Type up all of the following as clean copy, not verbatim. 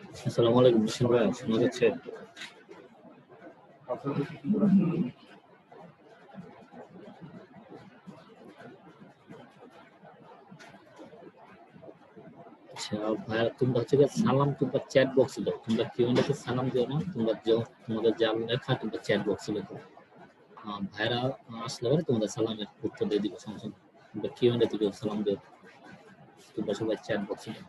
আসসালামু আলাইকুম মিশন ভাই, শোনা যাচ্ছে? আচ্ছা ভাইয়া, তোমরা হচ্ছে গিয়ে সালাম তোমরা চ্যাট বক্সে দাও। তোমরা কিউএনএ তে সালাম দিও না, তোমরা তোমাদের যা লেখা তোমরা চ্যাট বক্সে লেখো। ভাইরা আসলে পরে তোমাদের সালামের উত্তর দিয়ে দিবে, সমস্যা নেই। তোমরা কিউএনএ তে কেউ সালাম দিও, তোমরা সবাই চ্যাট বক্সে দাও।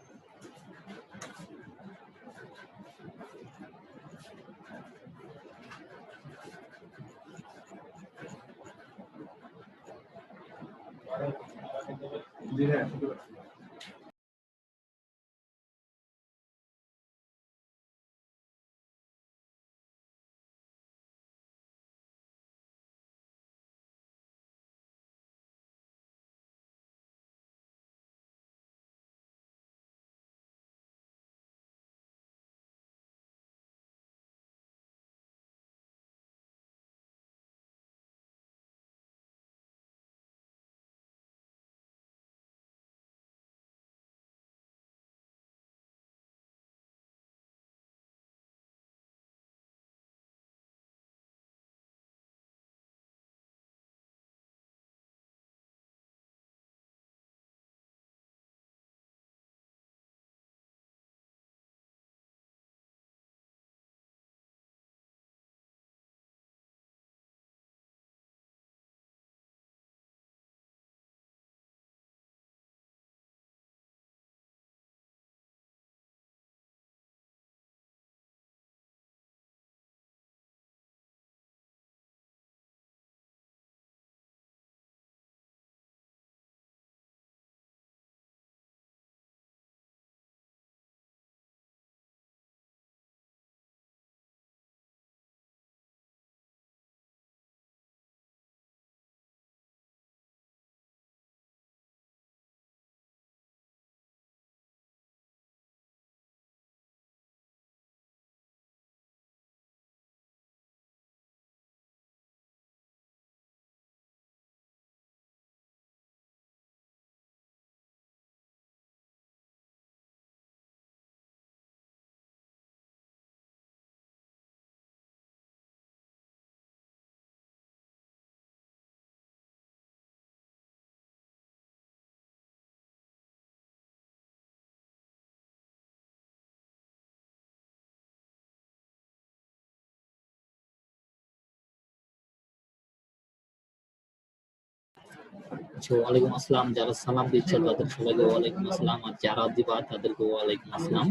আচ্ছা, ওয়ালাইকুম আসসালাম। যারা সালাম দিচ্ছে তাদের সবাইকে ওয়ালাইকুম আসসালাম, আর যারা দিবা তাদেরকে ওয়ালাইকুম আসসালাম।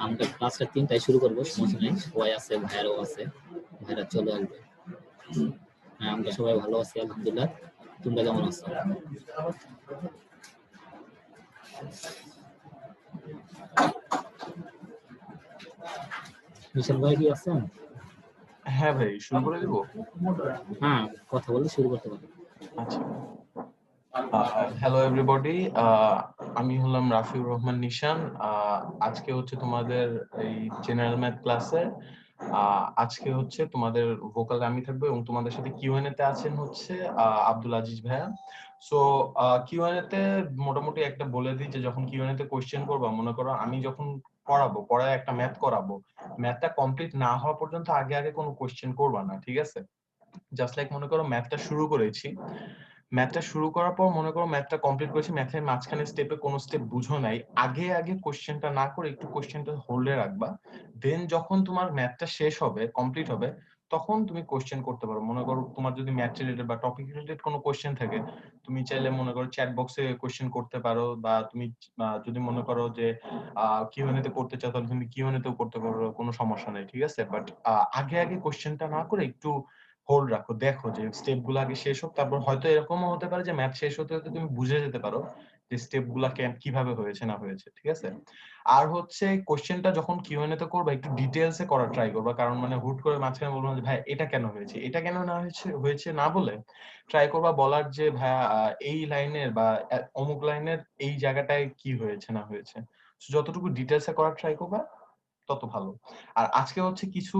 আমরা ক্লাসটা 3টায় শুরু করবো, সমস্যা নেই। সবাই আছে, ভাইয়ারাও আছে, ভাইরা চলে আসবে। হ্যাঁ, আমরা সবাই ভালো আছি আলহামদুলিল্লাহ। তোমরা কেমন আছো? মিশন ভাই কি আছেন? হ্যাঁ ভাই, শুরু করে দিব। হ্যাঁ, কথা বলে শুরু করতে পারো। আচ্ছা, হ্যালো এভরিবডি। আমি হলাম রাফিউর রহমান নিশান। আজকে হচ্ছে তোমাদের এই জেনারেল ম্যাথ ক্লাসে আজকে হচ্ছে তোমাদের ভোকাল আমি থাকবো এবং তোমাদের সাথে কিউএনএ তে আছেন হচ্ছে আব্দুল আজিজ ভাইয়া। সো কিউএনএ তে মোটামুটি একটা বলে দিই যে যখন কিউএনএ তে কোশ্চেন করবা, মনে করো আমি যখন পড়ায় একটা ম্যাথ করাবো, ম্যাথটা কমপ্লিট না হওয়া পর্যন্ত আগে আগে কোনো কোশ্চেন করবা না, ঠিক আছে? জাস্ট লাইক মনে করো ম্যাথটা শুরু করেছি, ম্যাথটা শুরু করার পর মনে করো ম্যাথটা কমপ্লিট করেছি, ম্যাথের মাঝখানে স্টেপে কোনো স্টেপ বুঝো নাই, আগে আগে কোশ্চেনটা না করে একটু কোশ্চেনটা হোল্ডে রাখবা। দেন যখন তোমার ম্যাথটা শেষ হবে, কমপ্লিট হবে, তখন তুমি কোশ্চেন করতে পারো। মনে করো তোমার যদি ম্যাথ রিলেটেড বা টপিক রিলেটেড কোনো কোশ্চেন থাকে, তুমি চাইলে মনে করো চ্যাট বক্সে কোশ্চেন করতে পারো, বা তুমি যদি মনে করো যে কিউএনএ তে করতে চাও তাহলে তুমি কিউএনএ তেও করতে পারো, কোনো সমস্যা নেই, ঠিক আছে? বাট আগে আগে কোশ্চেনটা না করে একটু হোল্ড রাখো, দেখো যে স্টেপ গুলো আগে শেষ হোক, তারপর হয়তো এরকমও হতে পারে যে ম্যাথ শেষ হতে হতে তুমি বুঝে যেতে পারো যে স্টেপ গুলা কিভাবে হয়েছে না হয়েছে, ঠিক আছে? আর হচ্ছে কোশ্চেনটা যখন কিউএনএ তে করবা একটু ডিটেইলসে করার ট্রাই করবা, কারণ মানে হুট করে মাঝখানে বলবো না যে ভাই এটা কেন হয়েছে, এটা কেন না হয়েছে হয়েছে না বলে ট্রাই করবা বলার যে ভাইয়া এই লাইনের বা অমুক লাইনের এই জায়গাটায় কি হয়েছে না হয়েছে। যতটুকু ডিটেইলসে করার ট্রাই করবা তত ভালো। আর আজকে হচ্ছে কিছু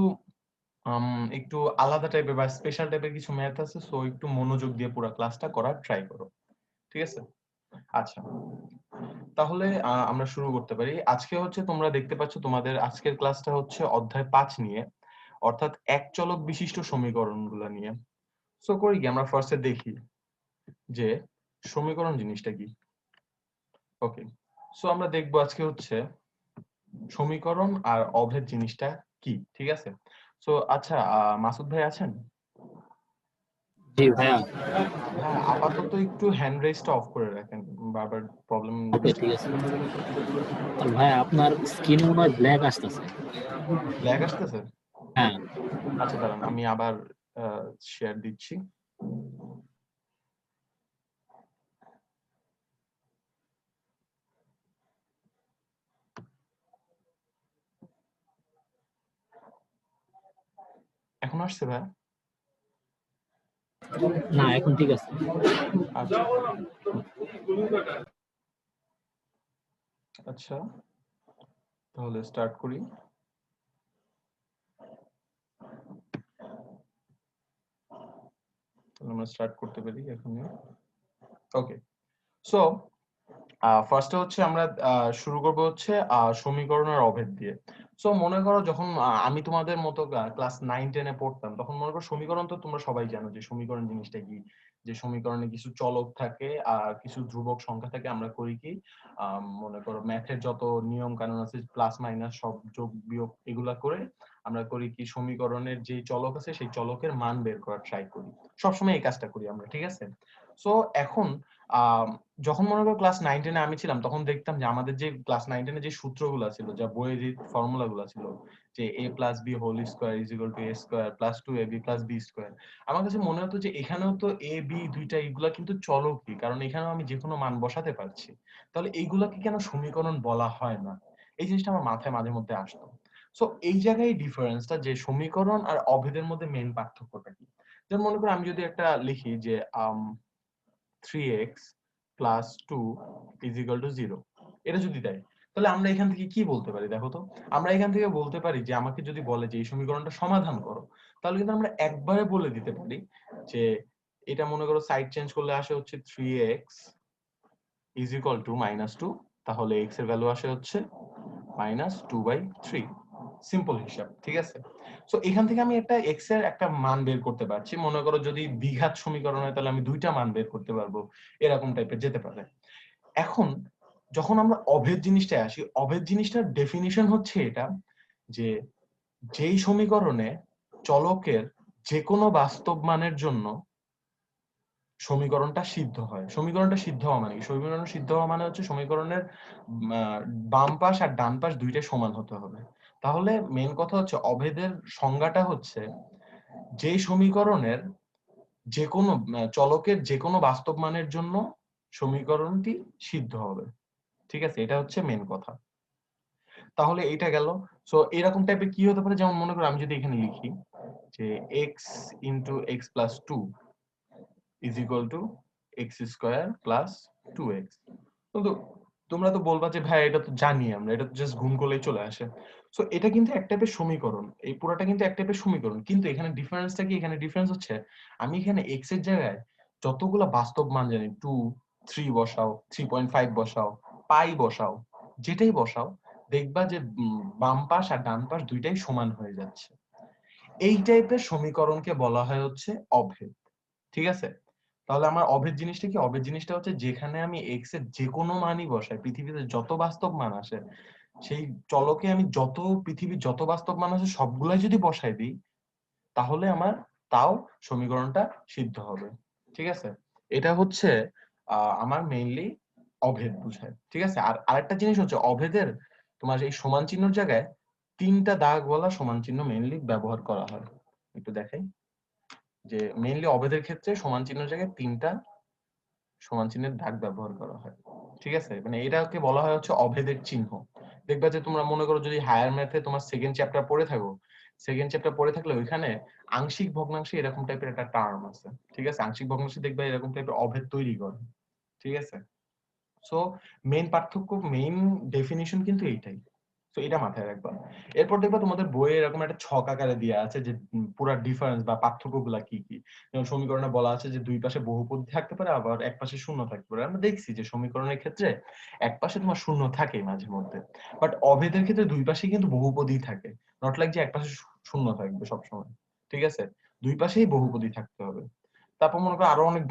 একটু আলাদা টাইপের বা স্পেশাল টাইপের কিছু ম্যাথ আছে, সো একটু মনোযোগ দিয়ে পুরো ক্লাসটা করার ট্রাই করো, ঠিক আছে? আচ্ছা, তাহলে আমরা শুরু করতে পারি। আজকে হচ্ছে তোমরা দেখতে পাচ্ছ তোমাদের আজকের ক্লাসটা হচ্ছে অধ্যায় 5 নিয়ে, অর্থাৎ এক চলক বিশিষ্ট সমীকরণগুলো নিয়ে। সো করি কি আমরা ফার্স্টে দেখি যে সমীকরণ জিনিসটা কি। ওকে, সো আমরা দেখবো আজকে হচ্ছে সমীকরণ আর অভেদ জিনিসটা কি, ঠিক আছে? সো আচ্ছা, মাসুদ ভাই আছেন? জি ভাইয়া। হ্যাঁ, আপাতত একটু হ্যান্ড রেজটা অফ করে রাখেন, বারবার প্রবলেম। ওকে, ঠিক আছে। আর ভাইয়া আপনার স্ক্রিনে মনে হয় ব্ল্যাক আসতেছে। ল্যাগ আসতেছে? হ্যাঁ। আচ্ছা দাঁড়ান, আমি আবার শেয়ার দিচ্ছি। এখন আসছে ভাই? না, এখন ঠিক আছে। আচ্ছা আচ্ছা, তাহলে স্টার্ট করি। তাহলে আমরা স্টার্ট করতে পারি এখন। ওকে, সো ফার্স্টে হচ্ছে আমরা শুরু করব হচ্ছে সমীকরণের অভেদ দিয়ে। সো মনে করো যখন আমি তোমাদের মতো ক্লাস 9-10 এ পড়তাম, তখন মনে করো সমীকরণ তো তোমরা সবাই জানো যে সমীকরণ জিনিসটা কি। যে সমীকরণে কিছু চলক থাকে আর কিছু ধ্রুবক সংখ্যা থাকে। আমরা করি কি, মনে করো ম্যাথের যত নিয়ম কানুন আছে, প্লাস মাইনাস সব যোগ বিয়োগ এগুলা করে আমরা করি কি, সমীকরণের যে চলক আছে সেই চলকের মান বের করার ট্রাই করি। সবসময় এই কাজটা করি আমরা, ঠিক আছে? সো এখন যখন মনে করো ক্লাস 9-10 এ আমি ছিলাম, তখন দেখতাম যে আমাদের যে ক্লাস 9-10 এ যে সূত্রগুলো ছিল, যা বইয়ে যে ফর্মুলাগুলো ছিল, যে a + b whole square = a square + 2ab + b square, আমার কাছে মনে হতো যে এখানেও তো a b দুইটা এগুলা কিন্তু চলকই, কারণ এখানেও আমি যে কোনো মান বসাতে পারছি। তাহলে এইগুলাকে কেন সমীকরণ বলা হয় না? এই জিনিসটা আমার মাথায় মাঝে মধ্যে আসতো। সো এই জায়গায় ডিফারেন্সটা, যে সমীকরণ আর অভেদের মধ্যে মেইন পার্থক্যটা কি। যেমন মনে করো আমি যদি একটা লিখি যে 3x + 2 = 0, এটা যদি দেয়, তাহলে আমরা এখান থেকে কি বলতে পারি দেখো তো? আমরা এখান থেকে বলতে পারি যে আমাকে যদি বলে যে এই সমীকরণটা সমাধান করো, তাহলে কিন্তু আমরা একবারে বলে দিতে পারি যে এটা মনে করো সাইড চেঞ্জ করলে আসে হচ্ছে 3x = -2, তাহলে x এর ভ্যালু আসে হচ্ছে -2/3। সিম্পল হিসাব, ঠিক আছে? সো এখান থেকে আমি একটা x এর একটা মান বের করতে পারছি। মনে করো যদি দ্বিঘাত সমীকরণ হয়, তাহলে আমি দুইটা মান বের করতে পারবো, এরকম টাইপের যেতে পারে। এখন যখন আমরা অভেদ জিনিসটায় আসি, অভেদ জিনিসটার ডেফিনিশন হচ্ছে এটা, যে যেই সমীকরণে চলকের যে কোনো বাস্তব মানের জন্য সমীকরণটা সিদ্ধ হয়। সমীকরণটা সিদ্ধ হওয়া মানে কি? সমীকরণ সিদ্ধ হওয়া মানে হচ্ছে সমীকরণের বাম পাশ আর ডান পাশ দুইটাই সমান হতে হবে। তাহলে মেইন কথা হচ্ছে অভেদের সংজ্ঞাটা হচ্ছে যে সমীকরণের যে কোনো চলকের যে কোনো বাস্তব মানের জন্য সমীকরণটি সিদ্ধ হবে। ঠিক আছে? এটা হচ্ছে মেইন কথা। তাহলে এইটা গেল। সো এরকম টাইপের কি হতে পারে, যেমন মনে করো আমি যদি এখানে লিখি যে x * x + 2 = x² + 2x। কিন্তু তোমরা তো বলবা যে ভাই এটা তো জানি আমরা, এটা তো জাস্ট গুণ করলেই চলে আসে। সো এটা কিন্তু এক টাইপের সমীকরণ। এই পুরাটা কিন্তু এক টাইপের সমীকরণ। কিন্তু এখানে ডিফারেন্সটা কি? এখানে ডিফারেন্স হচ্ছে আমি এখানে x এর জায়গায় যতগুলা বাস্তব মান জানি, 2, 3 বসাও, 3.5 বসাও, পাই বসাও, যেটাই বসাও, দেখবা যে বাম পাশ আর ডান পাশ দুইটাই সমান হয়ে যাচ্ছে। এই টাইপের সমীকরণকে বলা হয় হচ্ছে অভেদ। ঠিক আছে? তাহলে আমার অভেদ জিনিসটা কি? অভেদ জিনিসটা হচ্ছে যেখানে আমি x এর যেকোনো মানই বসাই, পৃথিবীতে যত বাস্তব মান আসে, সেই চলকে আমি যত পৃথিবীর যত বাস্তব মান আছে সবগুলাই যদি বসাই দিই, তাহলে আমার তাও সমীকরণটা সিদ্ধ হবে। ঠিক আছে? এটা হচ্ছে আমার মেইনলি অভেদ বুঝায়। ঠিক আছে? আর আরেকটা জিনিস হচ্ছে অভেদের তোমার এই সমান চিহ্নর জায়গায় ৩টা দাগওয়ালা সমান চিহ্ন মেইনলি ব্যবহার করা হয়। একটু দেখাই যে মেইনলি অভেদের ক্ষেত্রে সমান চিহ্নের জায়গায় ৩টা সমান চিহ্নের দাগ ব্যবহার করা হয়। ঠিক আছে? মানে এটাকে বলা হয় হচ্ছে অভেদের চিহ্ন। দেখবা যে তোমরা মনে করো যদি হায়ার ম্যাথে তোমার সেকেন্ড চ্যাপ্টার পড়ে থাকো, সেকেন্ড চ্যাপ্টার পড়ে থাকলে ওইখানে আংশিক ভগ্নাংশে এরকম টাইপের একটা টার্ম আছে। ঠিক আছে? আংশিক ভগ্নাংশে দেখবা এরকম টাইপের অভেদ তৈরি করে। ঠিক আছে? সো মেইন পার্থক্য, মেইন ডেফিনিশন কিন্তু এইটাই। তো এটা মাথায় রাখবা। এরপর দেখবা তোমাদের বইয়ে এরকম একটা ছক আকারে দেয়া আছে যে পুরা ডিফারেন্স বা পার্থক্যগুলা কি কি। যেমন সমীকরণে বলা আছে যে দুই পাশে বহুপদী থাকতে পারে, আবার এক পাশে শূন্য থাকতে পারে। আমরা দেখছি যে সমীকরণের ক্ষেত্রে এক পাশে তোমার শূন্য থাকে মাঝে মধ্যে, বাট অভেদের ক্ষেত্রে দুই পাশে কিন্তু বহুপদী থাকে। নট লাইক যে এক পাশে শূন্য থাকবে সবসময়, ঠিক আছে? দুই পাশেই বহুপদী থাকতে হবে। তারপর মনে করো আরো অনেক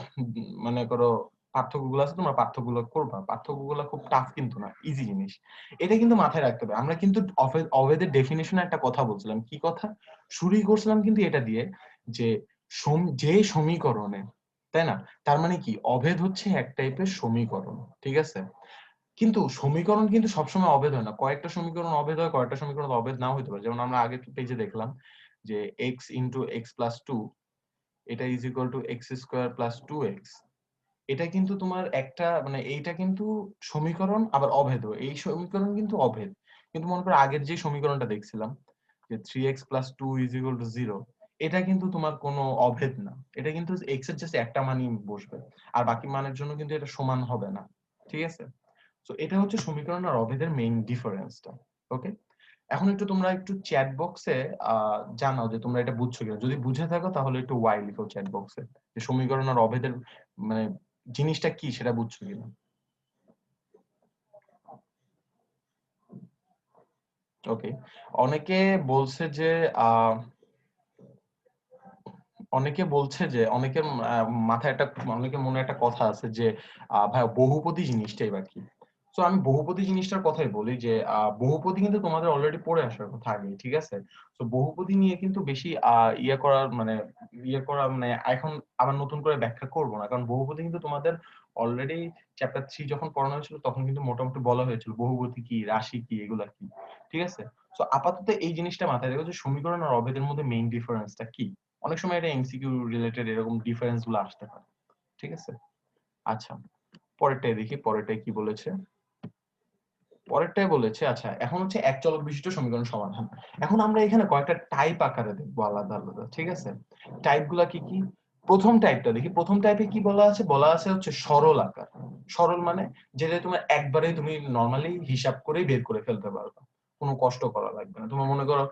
মনে করো পার্থক্যগুলো আছে, তোমরা পার্থক্যগুলো করবা। পার্থক্যগুলো খুব টাফ কিন্তু না, ইজি জিনিস। এটা কিন্তু মাথায় রাখতে হবে। আমরা কিন্তু অভেদের ডেফিনিশনে একটা কথা বলছিলাম, কি কথা শুরুই করছিলাম কিন্তু এটা দিয়ে, যে যে সমীকরণে, তাই না? তার মানে কি অভেদ হচ্ছে এক টাইপের সমীকরণ, ঠিক আছে? কিন্তু সমীকরণ কিন্তু সবসময় অভেদ হয় না। কয়েকটা সমীকরণ অভেদ হয়, কয়েকটা সমীকরণ অভেদ নাও হতে পারে। যেমন আমরা আগের পেজে দেখলাম যে x into X plus two, এটা is equal to X square plus 2x। এটা কিন্তু তোমার একটা মানে এইটা কিন্তু সমীকরণ আবার অভেদও। এই সমীকরণ কিন্তু অভেদ। কিন্তু মনে করো আগের যে সমীকরণটা দেখছিলাম যে 3x plus 2 is equal two 0, এটা কিন্তু তোমার কোনো অভেদ না। এটা কিন্তু x এর জাস্ট একটা মানই বসবে, আর বাকি মানের জন্য কিন্তু এটা সমান হবে না, ঠিক আছে? তো এটা হচ্ছে সমীকরণ আর অভেদের মেইন ডিফারেন্সটা। ওকে, এখন একটু তোমরা একটু চ্যাট বক্সে জানাও যে তোমরা এটা বুঝছো কিনা। যদি বুঝে থাকো তাহলে একটু ওয়াই লিখো চ্যাট বক্সে, যে সমীকরণ আর অভেদের মানে জিনিসটা কি সেটা বুঝছো কিনা। ওকে, অনেকে বলছে যে আহ অনেকে বলছে যে অনেকের মাথায় একটা, অনেকের মনে একটা কথা আছে যে ভাই বহুপদী জিনিসটাই বা কি। তো আমি বহুপদী জিনিসটার কথাই বলি যে বহুপদী কিন্তু তোমাদের অলরেডি পড়ে আসার কথা আগে, ঠিক আছে? তো বহুপদী নিয়ে কিন্তু বেশি ইয়ে করা মানে এখন আবার নতুন করে ব্যাখ্যা করব না, কারণ বহুপদী কিন্তু তোমাদের অলরেডি চ্যাপ্টার 3 যখন পড়ানো হয়েছিল তখন কিন্তু মোটামুটি বলা হয়েছিল বহুপদী কি, রাশি কি, এগুলা কি, ঠিক আছে? তো আপাতত এই জিনিসটা মাথায় রেখো যে সমীকরণ আর অভেদের মধ্যে মেইন ডিফারেন্সটা কি। অনেক সময় এটা এমসিকিউ রিলেটেড এরকম ডিফারেন্স গুলো আসতে পারে, ঠিক আছে? আচ্ছা, পরেরটাই দেখি, পরেরটাই কি বলেছে। পরেরটাই বলেছে আচ্ছা, এখন হচ্ছে এক চলক বিশিষ্ট সমীকরণ সমাধান। এখন আমরা এখানে কয়েকটা টাইপ আকারে দেখবো আলাদা আলাদা, ঠিক আছে? টাইপ গুলা কি কি? প্রথম টাইপটা দেখি। প্রথম টাইপে কি বলা আছে? বলা আছে হচ্ছে সরল আকার। সরল মানে যেটা তোমার একবারে তুমি নরমালি হিসাব করেই বের করে ফেলতে পারবে, কোনো কষ্ট করা লাগবে না। তোমার মনে করো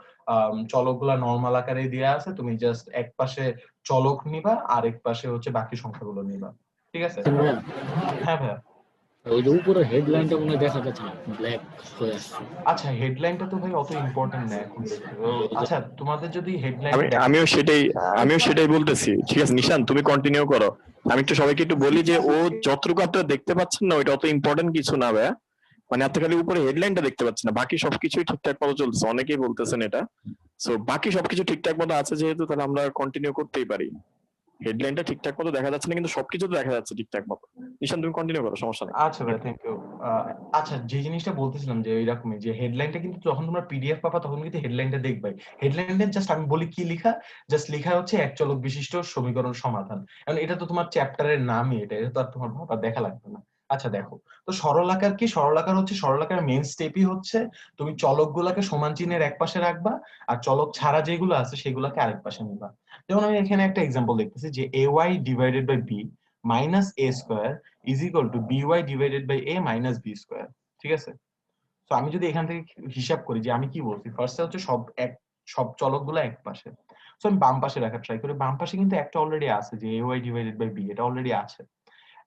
চলকগুলা নরমাল আকারে দেয়া আছে, তুমি জাস্ট এক পাশে চলক নিবা আর এক পাশে হচ্ছে বাকি সংখ্যাগুলো নিবা, ঠিক আছে? ভাইয়া, হ্যাঁ ভাইয়া। ওই যে উপরে হেডলাইনটা মনে হয় দেখা যাচ্ছে না, ব্ল্যাক হয়ে আসছে। আচ্ছা, হেডলাইনটা তো ভাই অত ইম্পর্টেন্ট না এখন দেখতে। তো ওই যে আচ্ছা, তোমাদের যদি আমি হেডলাইনটা দেখা, আমিও সেটাই আমিও সেটাই বলতেছি। ঠিক আছে নিশান, তুমি কন্টিনিউ করো। আমি একটু সবাইকে একটু বলি যে ও যতটুকু আপনারা দেখতে পাচ্ছেন না ওইটা অত ইম্পর্টেন্ট কিছু না ভাইয়া। মানে আপনি খালি উপরে হেডলাইনটা দেখতে পাচ্ছেন না, বাকি সবকিছুই ঠিকঠাক মতো চলছে। অনেকেই বলতেছেন এটা। সো বাকি সবকিছু ঠিকঠাক মতো আছে যেহেতু, তাহলে আমরা কন্টিনিউ করতেই পারি। হেডলাইনটা ঠিকঠাক মতো দেখা যাচ্ছে না, কিন্তু সবকিছু তো দেখা যাচ্ছে ঠিকঠাক মতো। নিশান তুমি কন্টিনিউ করো, সমস্যা নেই। আচ্ছা ভাই, থ্যাংক ইউ। আচ্ছা, যে জিনিসটা বলতেছিলাম যে এইরকমই, যে হেডলাইনটা কিন্তু যখন তোমরা পিডিএফ পাবা তখন কিন্তু হেডলাইনটা দেখবাই। হেডলাইনটা জাস্ট আমি বলি কি লিখা, জাস্ট লিখা হচ্ছে এক চলক বিশিষ্ট সমীকরণ সমাধান। কারণ এটা তো তোমার চ্যাপ্টারের নামই, এটা এটা তো আর তোমার ভাবা দেখা লাগবে না। আচ্ছা দেখো, তো সরল আকার কি? সরল আকার হচ্ছে, সরল আকার মেইন স্টেপই হচ্ছে তুমি চলকগুলোকে সমান চিহ্নের এক পাশে রাখবা, আর চলক ছাড়া যেগুলো আছে সেগুলোকে আরেক পাশে নিবা। যেমন আমি এখানে একটা এক্সাম্পল দেখতেছি যে ay divided by b minus a square is equal to by divided by a minus b square, ঠিক আছে? তো আমি যদি এখান থেকে হিসাব করি যে আমি কি বলছি, ফার্স্টে হচ্ছে সব চলকগুলো এক পাশে। তো আমি বাম পাশে রাখার ট্রাই করি। বাম পাশে কিন্তু একটা অলরেডি আছে যে ay ডিভাইডেড বাই b, এটা অলরেডি আছে।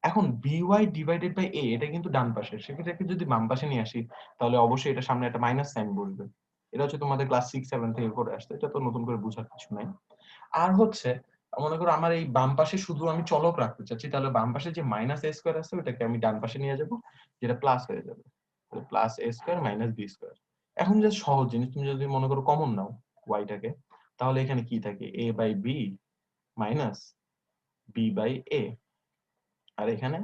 এখন by ডিভাইডেড বাই a এটা কিন্তু ডান পাশে, সেক্ষেত্রে যদি বাম পাশে নিয়ে আসি তাহলে অবশ্যই এটা সামনে একটা মাইনাস সাইন বসবে। এটা হচ্ছে তোমাদের ক্লাস 6-7 থেকে করে আসছে, এটা তো নতুন করে বোঝার কিছু নাই। আর হচ্ছে মনে করো আমার এই বাম পাশে শুধু আমি চলক রাখতে চাচ্ছি, তাহলে বাম পাশে যে মাইনাস a স্কয়ার আছে ওটাকে আমি ডান পাশে নিয়ে যাব, যেটা প্লাস হয়ে যাবে, plus a square minus b square. এখন যে সহজ জিনিস, তুমি যদি মনে করো কমন নাও y টাকে, তাহলে এখানে কি থাকে? a by b minus b by a, আর এখানে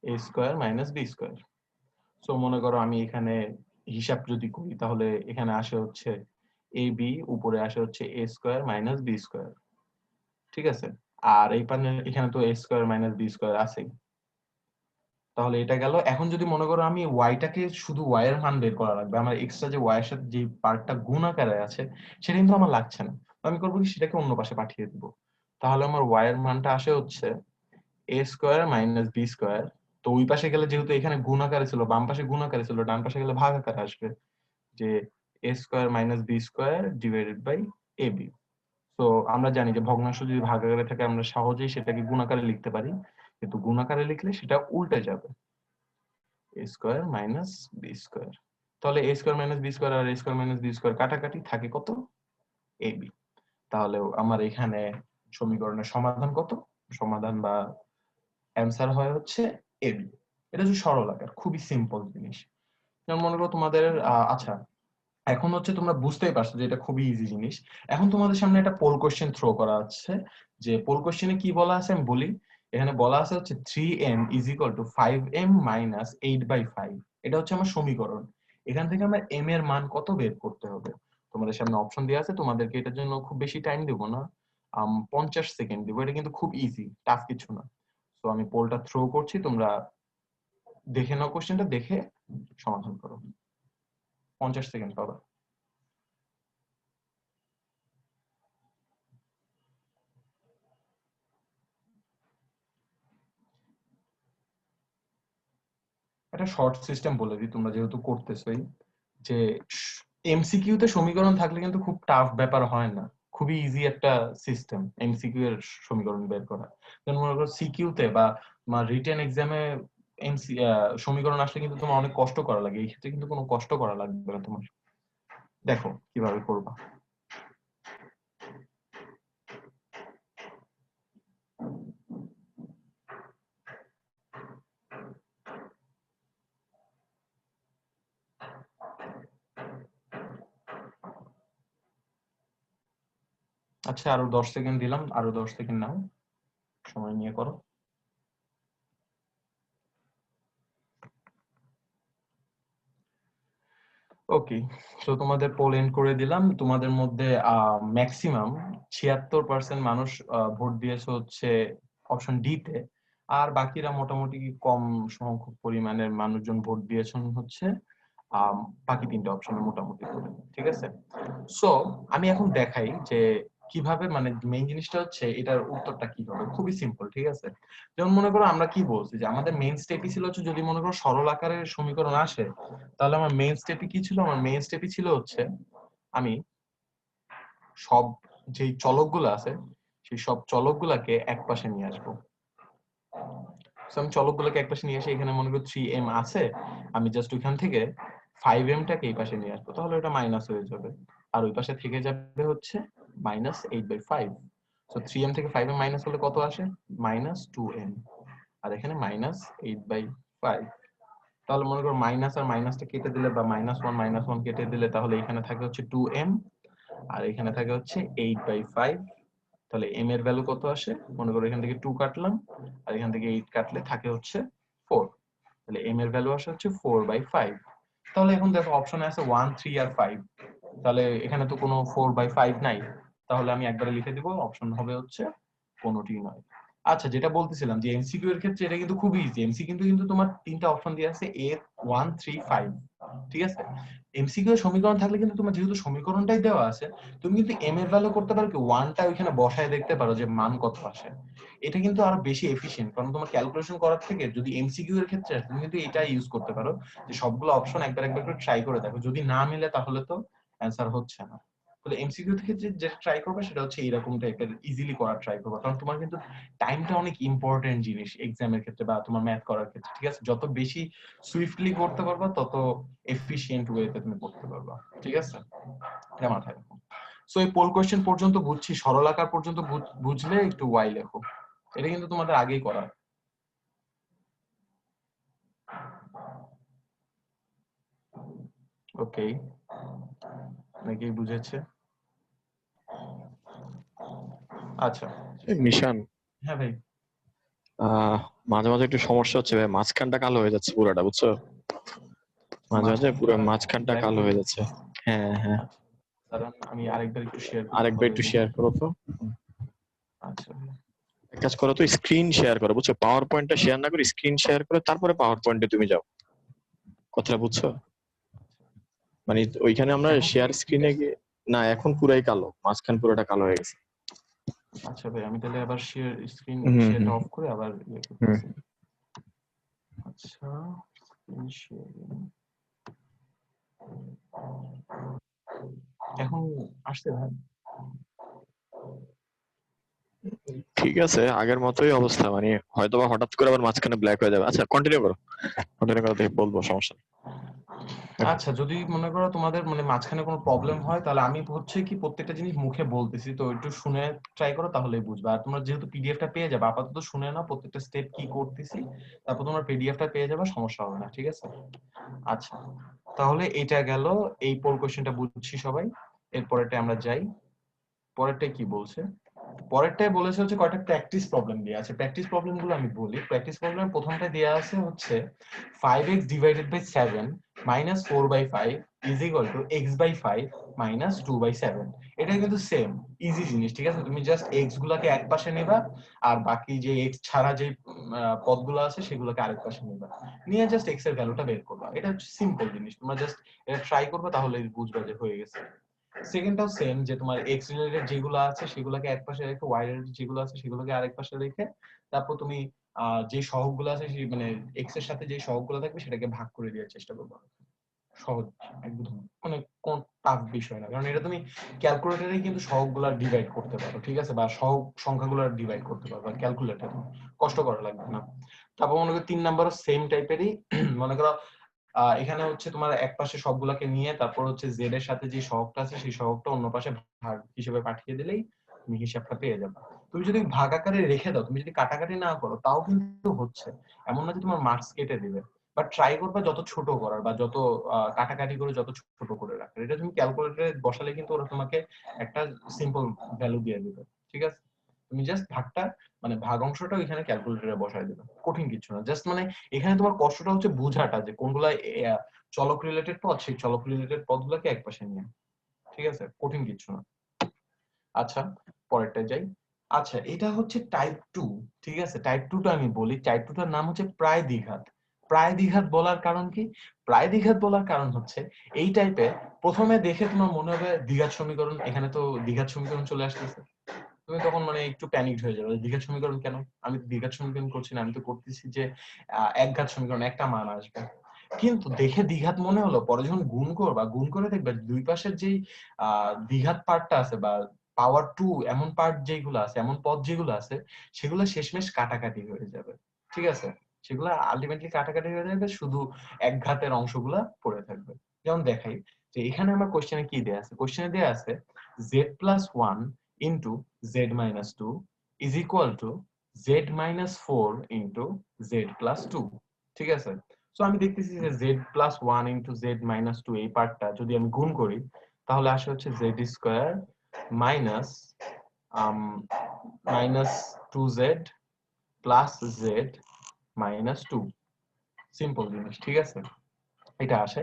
a square minus b square. So মনে করো আমি এখানে হিসাব যদি করি তাহলে এখানে আসে হচ্ছে এ বি, উপরে আসে হচ্ছে A square minus B square, ঠিক আছে? আর এই পাশে এখানে তো এ স্কোয়ার মাইনাস বি স্কোয়ার আছেই। তাহলে এটা গেল। এখন যদি মনে করো আমি ওয়াইটাকে শুধু ওয়াই এর মান বের করা লাগবে, আমার এক্সট্রা যে ওয়াই এর সাথে যে পার্টটা গুণ আকারে আছে সেটা কিন্তু আমার লাগছে না। তো আমি করবো কি, সেটাকে অন্য পাশে পাঠিয়ে দিব। তাহলে আমার ওয়াই এর মানটা আসে হচ্ছে A square minus B square. তো ওই পাশে গেলে যেহেতু এখানে গুণ আকারে ছিল, বাম পাশে গুণ আকারে ছিল, ডান পাশে গেলে ভাগ আকারে আসবে, যে a square minus b square divided by ab। তো আমরা জানি যে ভগ্নাংশ যদি ভাগাকারে থাকে আমরা সহজেই সেটাকে গুণাকারে লিখতে পারি, কিন্তু গুণাকারে লিখলে সেটা উল্টে যাবে, a square minus b square. তাহলে a square minus b square আর a square minus b square কাটাকাটি থাকে কত, ab। তাহলে আমার এখানে সমীকরণের সমাধান কত, সমাধান বা অ্যানসার হয় হচ্ছে ab। এটা হচ্ছে সরল আকার, খুবই সিম্পল জিনিস। যেমন মনে করো তোমাদের আচ্ছা এখন হচ্ছে তোমরা বুঝতেই পারছো যে এটা খুবই ইজি জিনিস। এখন তোমাদের সামনে একটা পোল কোশ্চেন থ্রো করা আছে, যে পোল কোশ্চেনে কি বলা আছে আমি বলি। এখানে বলা আছে হচ্ছে 3m is equal two 5m minus 8/5। এটা হচ্ছে আমার সমীকরণ। এখান থেকে আমার m এর মান কত বের করতে হবে। তোমাদের সামনে অপশন দেওয়া আছে, তোমাদেরকে এটার জন্য খুব বেশি টাইম দেব না, 50 সেকেন্ড দিব। এটা কিন্তু খুব ইজি, টাফ কিছু না। তো আমি পোলটা থ্রো করছি, তোমরা দেখে নাও, কোশ্চেনটা দেখে সমাধান করো। 50 সেকেন্ড পাবা। একটা শর্ট সিস্টেম বলে দিই, তোমরা যেহেতু করতেছই, যে এমসিকিউ তে সমীকরণ থাকলে কিন্তু খুব টাফ ব্যাপার হয় না, খুবই ইজি একটা সিস্টেম এমসিকিউ এর সমীকরণ বের করা। যেমন মনে করো সিকিউ তে বা তোমার রিটেন এক্সামে সমীকরণ আসলে কিন্তু তোমার অনেক কষ্ট করা লাগে, এই ক্ষেত্রে কিন্তু কোনো কষ্ট করা লাগবে না তোমার। দেখো কিভাবে করবা। আচ্ছা আরো 10 সেকেন্ড দিলাম, আরো 10 সেকেন্ড নাও, সময় নিয়ে করো। ওকে, তো তোমাদের পোল এন্ড করে দিলাম। তোমাদের মধ্যে ম্যাক্সিমাম 76% মানুষ ভোট দিয়েছে হচ্ছে অপশন ডি তে, আর বাকিরা মোটামুটি কম সংখ্যক পরিমাণের মানুষজন ভোট দিয়েছেন হচ্ছে বাকি তিনটা অপশনে মোটামুটি করে। ঠিক আছে, সো আমি এখন দেখাই যে কিভাবে, মানে মেইন জিনিসটা হচ্ছে এটার উত্তরটা কি হবে। খুবই সিম্পল, ঠিক আছে। যেমন মনে করো আমরা কি বলছি যে আমাদের মেইন স্টেপই ছিল হচ্ছে, যদি মনে করো সরল আকারের সমীকরণ আসে তাহলে আমার মেইন স্টেপই কি ছিল, আমার মেইন স্টেপই ছিল হচ্ছে আমি সব যেই চলকগুলো আছে সেই সব চলকগুলাকে একপাশে নিয়ে আসবো। সো আমি চলকগুলোকে একপাশে নিয়ে এসে এখানে মনে করো 3m আছে, আমি জাস্ট ওইখান থেকে 5m টাকে এই পাশে নিয়ে আসবো, তাহলে এটা মাইনাস হয়ে যাবে, আর ওই পাশে থেকে যাবে হচ্ছে মাইনাস 8/5। সো 3m থেকে 5m মাইনাস হলে কত আসে, মাইনাস 2m, আর এখানে মাইনাস 8/5। তাহলে মনে করো মাইনাস আর মাইনাসটা কেটে দিলে বা -1 কেটে দিলে তাহলে এখানে থাকে হচ্ছে 2m, আর এখানে থাকে হচ্ছে 8/5। তাহলে m এর ভ্যালু কত আসে, মনে করো এখান থেকে 2 কাটলাম আর এখান থেকে 8 কাটলে থাকে হচ্ছে 4। তাহলে m এর ভ্যালু আসে হচ্ছে 4/5। তাহলে এখন দেখো অপশনে আছে 1, 3 আর 5, তাহলে এখানে তো কোনো 4/5 নাই, তাহলে আমি একবারে লিখে দিব অপশন হবে হচ্ছে কোনোটি নয়। আচ্ছা যেটা বলতেছিলাম যে এমসিকিউ এর ক্ষেত্রে এটা কিন্তু খুবই ইজি। এমসিকিউ কিন্তু তোমার তিনটা অপশন দিয়ে আছে a 1, 3, 5, ঠিক আছে। এমসিকিউ এর সমীকরণ থাকলে কিন্তু তোমার যেহেতু সমীকরণটাই দেওয়া আছে, তুমি কিন্তু m এর ভ্যালু করতে পারো কি 1টা ওইখানে বসায় দেখতে পারো যে মান কত আসে। এটা কিন্তু আরো বেশি এফিশিয়েন্ট, কারণ তোমার ক্যালকুলেশন করার থেকে যদি এমসিকিউ এর ক্ষেত্রে তুমি কিন্তু এটা ইউজ করতে পারো যে সবগুলো অপশন একবার একবার করে ট্রাই করে দেখো, যদি না মিলে তাহলে তো অ্যানসার হচ্ছে না। তাহলে এমসিকিউ থেকে যেটা ট্রাই করবে সেটা হচ্ছে এরকম টাইপের ইজিলি করার ট্রাই করবে, কারণ তোমার কিন্তু টাইমটা অনেক ইম্পর্টেন্ট জিনিস এক্সামের ক্ষেত্রে বা তোমার ম্যাথ করার ক্ষেত্রে, ঠিক আছে। যত বেশি সুইফটলি করতে পারবা তত এফিশিয়েন্ট ওয়েতে তুমি করতে পারবা, ঠিক আছে। এটা মাথায় রাখো। সো এই পোল কোশ্চেন পর্যন্ত বুঝছি, সরল আকার পর্যন্ত বুঝলে একটু ওয়াই লেখো। এটা কিন্তু তোমাদের আগেই করা। ওকে, অনেকেই বুঝেছে। আচ্ছা নিশান, হ্যাঁ ভাই। মাঝে মাঝে একটু সমস্যা হচ্ছে ভাই, মাঝখানটা কালো হয়ে যাচ্ছে পুরোটা, বুঝছো? মাঝে মাঝে পুরো মাঝখানটা কালো হয়ে যাচ্ছে। হ্যাঁ হ্যাঁ, কারণ আমি আরেকবার একটু শেয়ার করি আরেকবার তাহলে। একটু শেয়ার করো তো। আচ্ছা এক কাজ করো তো, স্ক্রিন শেয়ার করো, বুঝছো? পাওয়ার পয়েন্টটা শেয়ার না করে স্ক্রিন শেয়ার করে তারপরে পাওয়ার পয়েন্টে তুমি যাও, কথাটা বুঝছো? মানে ওইখানে আমরা এখন শেয়ার ঠিক স্ক্রিনে আছে। গিয়ে, না এখন পুরাই কালো, মাঝখান পুরোটা কালো হয়ে গেছে। আচ্ছা ভাই আমি তাহলে আবার স্ক্রিন হুম শেয়ারটা হুম অফ করে আবার ইয়ে হুম। করতেছি। আচ্ছা স্ক্রিন শেয়ারিং। এখন আসছে ভাই? ঠিক আছে, আগের মতোই অবস্থা, মানে হয়তোবা হঠাৎ করে আবার মাঝখানে ব্ল্যাক হয়ে যাবে। আচ্ছা কন্টিনিউ করো, কন্টিনিউ করো, দেখে বলবো, সমস্যা নেই। আচ্ছা, যদি মনে করো তোমাদের মানে মাঝখানে কোনো প্রবলেম হয়, তাহলে আমি হচ্ছে কি প্রত্যেকটা জিনিস মুখে বলতেছি, তো একটু শুনে ট্রাই করো, তাহলেই বুঝবা। আর তোমরা যেহেতু পিডিএফটা পেয়ে যাবে, আপাতত শুনে নাও প্রত্যেকটা স্টেপ কি করতেছি, তারপর তোমরা পিডিএফটা পেয়ে যাবে, সমস্যা হবে না, ঠিক আছে? আচ্ছা, তাহলে এটা গেল, এই পোল কোশ্চেনটা বুঝছি সবাই। এরপরেরটা আমরা যাই। পরেরটা কি বলছে? পরেরটাই বলেছে হচ্ছে কয়টা প্র্যাকটিস প্রবলেম দিয়ে আছে। প্র্যাকটিস প্রবলেম গুলো আমি বলি। প্র্যাকটিস প্রবলেম প্রথমটা দেয়া আছে হচ্ছে 5x divided by 7 minus 4 by 5 is equal to x by 5 minus 2 by 7। এটা কিন্তু সেম ইজি জিনিস, ঠিক আছে? তুমি জাস্ট x গুলাকে এক পাশে নেবা, আর বাকি যে x ছাড়া যে পদগুলো আছে সেগুলোকে আরেক পাশে নেবা, নিয়ে জাস্ট x এর ভ্যালুটা বের করবা। এটা হচ্ছে সিম্পল জিনিস, তোমরা জাস্ট এটা ট্রাই করবা, তাহলে বুঝবা যে হয়ে গেছে। সেকেন্ডটাও সেম, যে তোমার এক্স রিলেটেড যেগুলো আছে সেগুলোকে এক পাশে রেখে, ওয়াই রিলেটেড যেগুলো আছে সেগুলোকে আরেক পাশে রেখে, তারপর তুমি যে সহগগুলো আছে সেই মানে এক্স এর সাথে যে সহগগুলো থাকবে সেটাকে ভাগ করে দেওয়ার চেষ্টা করবে। সহজ একদম, মানে কোন টাফ বিষয় না, কারণ এটা তুমি ক্যালকুলেটরে কিন্তু সহগগুলো ডিভাইড করতে পারো, ঠিক আছে? বা সহগ সংখ্যাগুলো ডিভাইড করতে পারো ক্যালকুলেটরে, কষ্ট করা লাগবে না। তারপর মনে করো 3 নাম্বারও সেম টাইপেরই। মনে করো এখানে হচ্ছে তোমার এক পাশে সবগুলাকে নিয়ে তারপর হচ্ছে জেড এর সাথে যে সহগটা আছে সেই সহগটা অন্য পাশে ভাগ হিসেবে পাঠিয়ে দিলেই তুমি হিসাবটা পেয়ে যাবে। তুমি যদি ভাগ আকারে রেখে দাও, তুমি যদি কাটাকাটি না করো, তাও কিন্তু হচ্ছে, এমন না যে তোমার মার্কস কেটে দিবে। বাট ট্রাই করবা যত ছোট করার, বা যত কাটাকাটি করে যত ছোট করে রাখার। এটা তুমি ক্যালকুলেটরে বসালে কিন্তু ওরা তোমাকে একটা সিম্পল ভ্যালু দিয়ে দিবে, ঠিক আছে? তুমি জাস্ট ভাগটা মানে ভাগ অংশটা ওইখানে ক্যালকুলেটরে বসায় দিবে, কঠিন কিছু না। জাস্ট মানে এখানে তোমার কষ্টটা হচ্ছে বোঝাটা, যে কোনগুলা চলক রিলেটেড পদ, সেই চলক রিলেটেড পদগুলোকে একপাশে নিয়ে, ঠিক আছে? কঠিন কিছু না। আচ্ছা, পরেরটা যাই। আচ্ছা, এটা হচ্ছে টাইপ 2, ঠিক আছে? টাইপ 2টা আমি বলি। টাইপ 2টার নাম হচ্ছে প্রায় দ্বিঘাত। প্রায় দ্বিঘাত বলার কারণ কি? প্রায় দ্বিঘাত বলার কারণ হচ্ছে এই টাইপে প্রথমে দেখে তোমার মনে হবে দ্বিঘাত সমীকরণ, এখানে তো দ্বিঘাত সমীকরণ চলে আসতেছে, তুমি তখন মানে একটু প্যানিকড হয়ে যাবে, দ্বিঘাত সমীকরণ কেন? আমি তো দ্বিঘাত সমীকরণ করছি না, আমি তো করতেছি যে একঘাত সমীকরণ, একটা মান আসবে। কিন্তু দেখে দ্বিঘাত মনে হলো, পরে যখন গুণ করবা, গুণ করে দেখবে দুই পাশের যেই দ্বিঘাত পার্টটা আছে বা পাওয়ার 2 এমন পার্ট যেগুলো আছে, এমন পদ যেগুলো আছে, সেগুলো শেষমেশ কাটাকাটি হয়ে যাবে, ঠিক আছে? সেগুলো আলটিমেটলি কাটাকাটি হয়ে যাবে, শুধু একঘাতের অংশগুলা পড়ে থাকবে। যেমন দেখাই, যে এখানে আমার কোশ্চেনে কি দেয়া আছে? কোশ্চেনে দেয়া আছে z+1 into z minus 2 is equal to z minus 4 into z plus 2, ঠিক আছে? সো আমি দেখতেছি যে z plus 1 into z minus 2 এই পার্টটা যদি আমি গুণ করি, তাহলে আসে হচ্ছে z square minus minus 2z plus z minus 2। Simple জিনিস, ঠিক আছে? এটা আসে।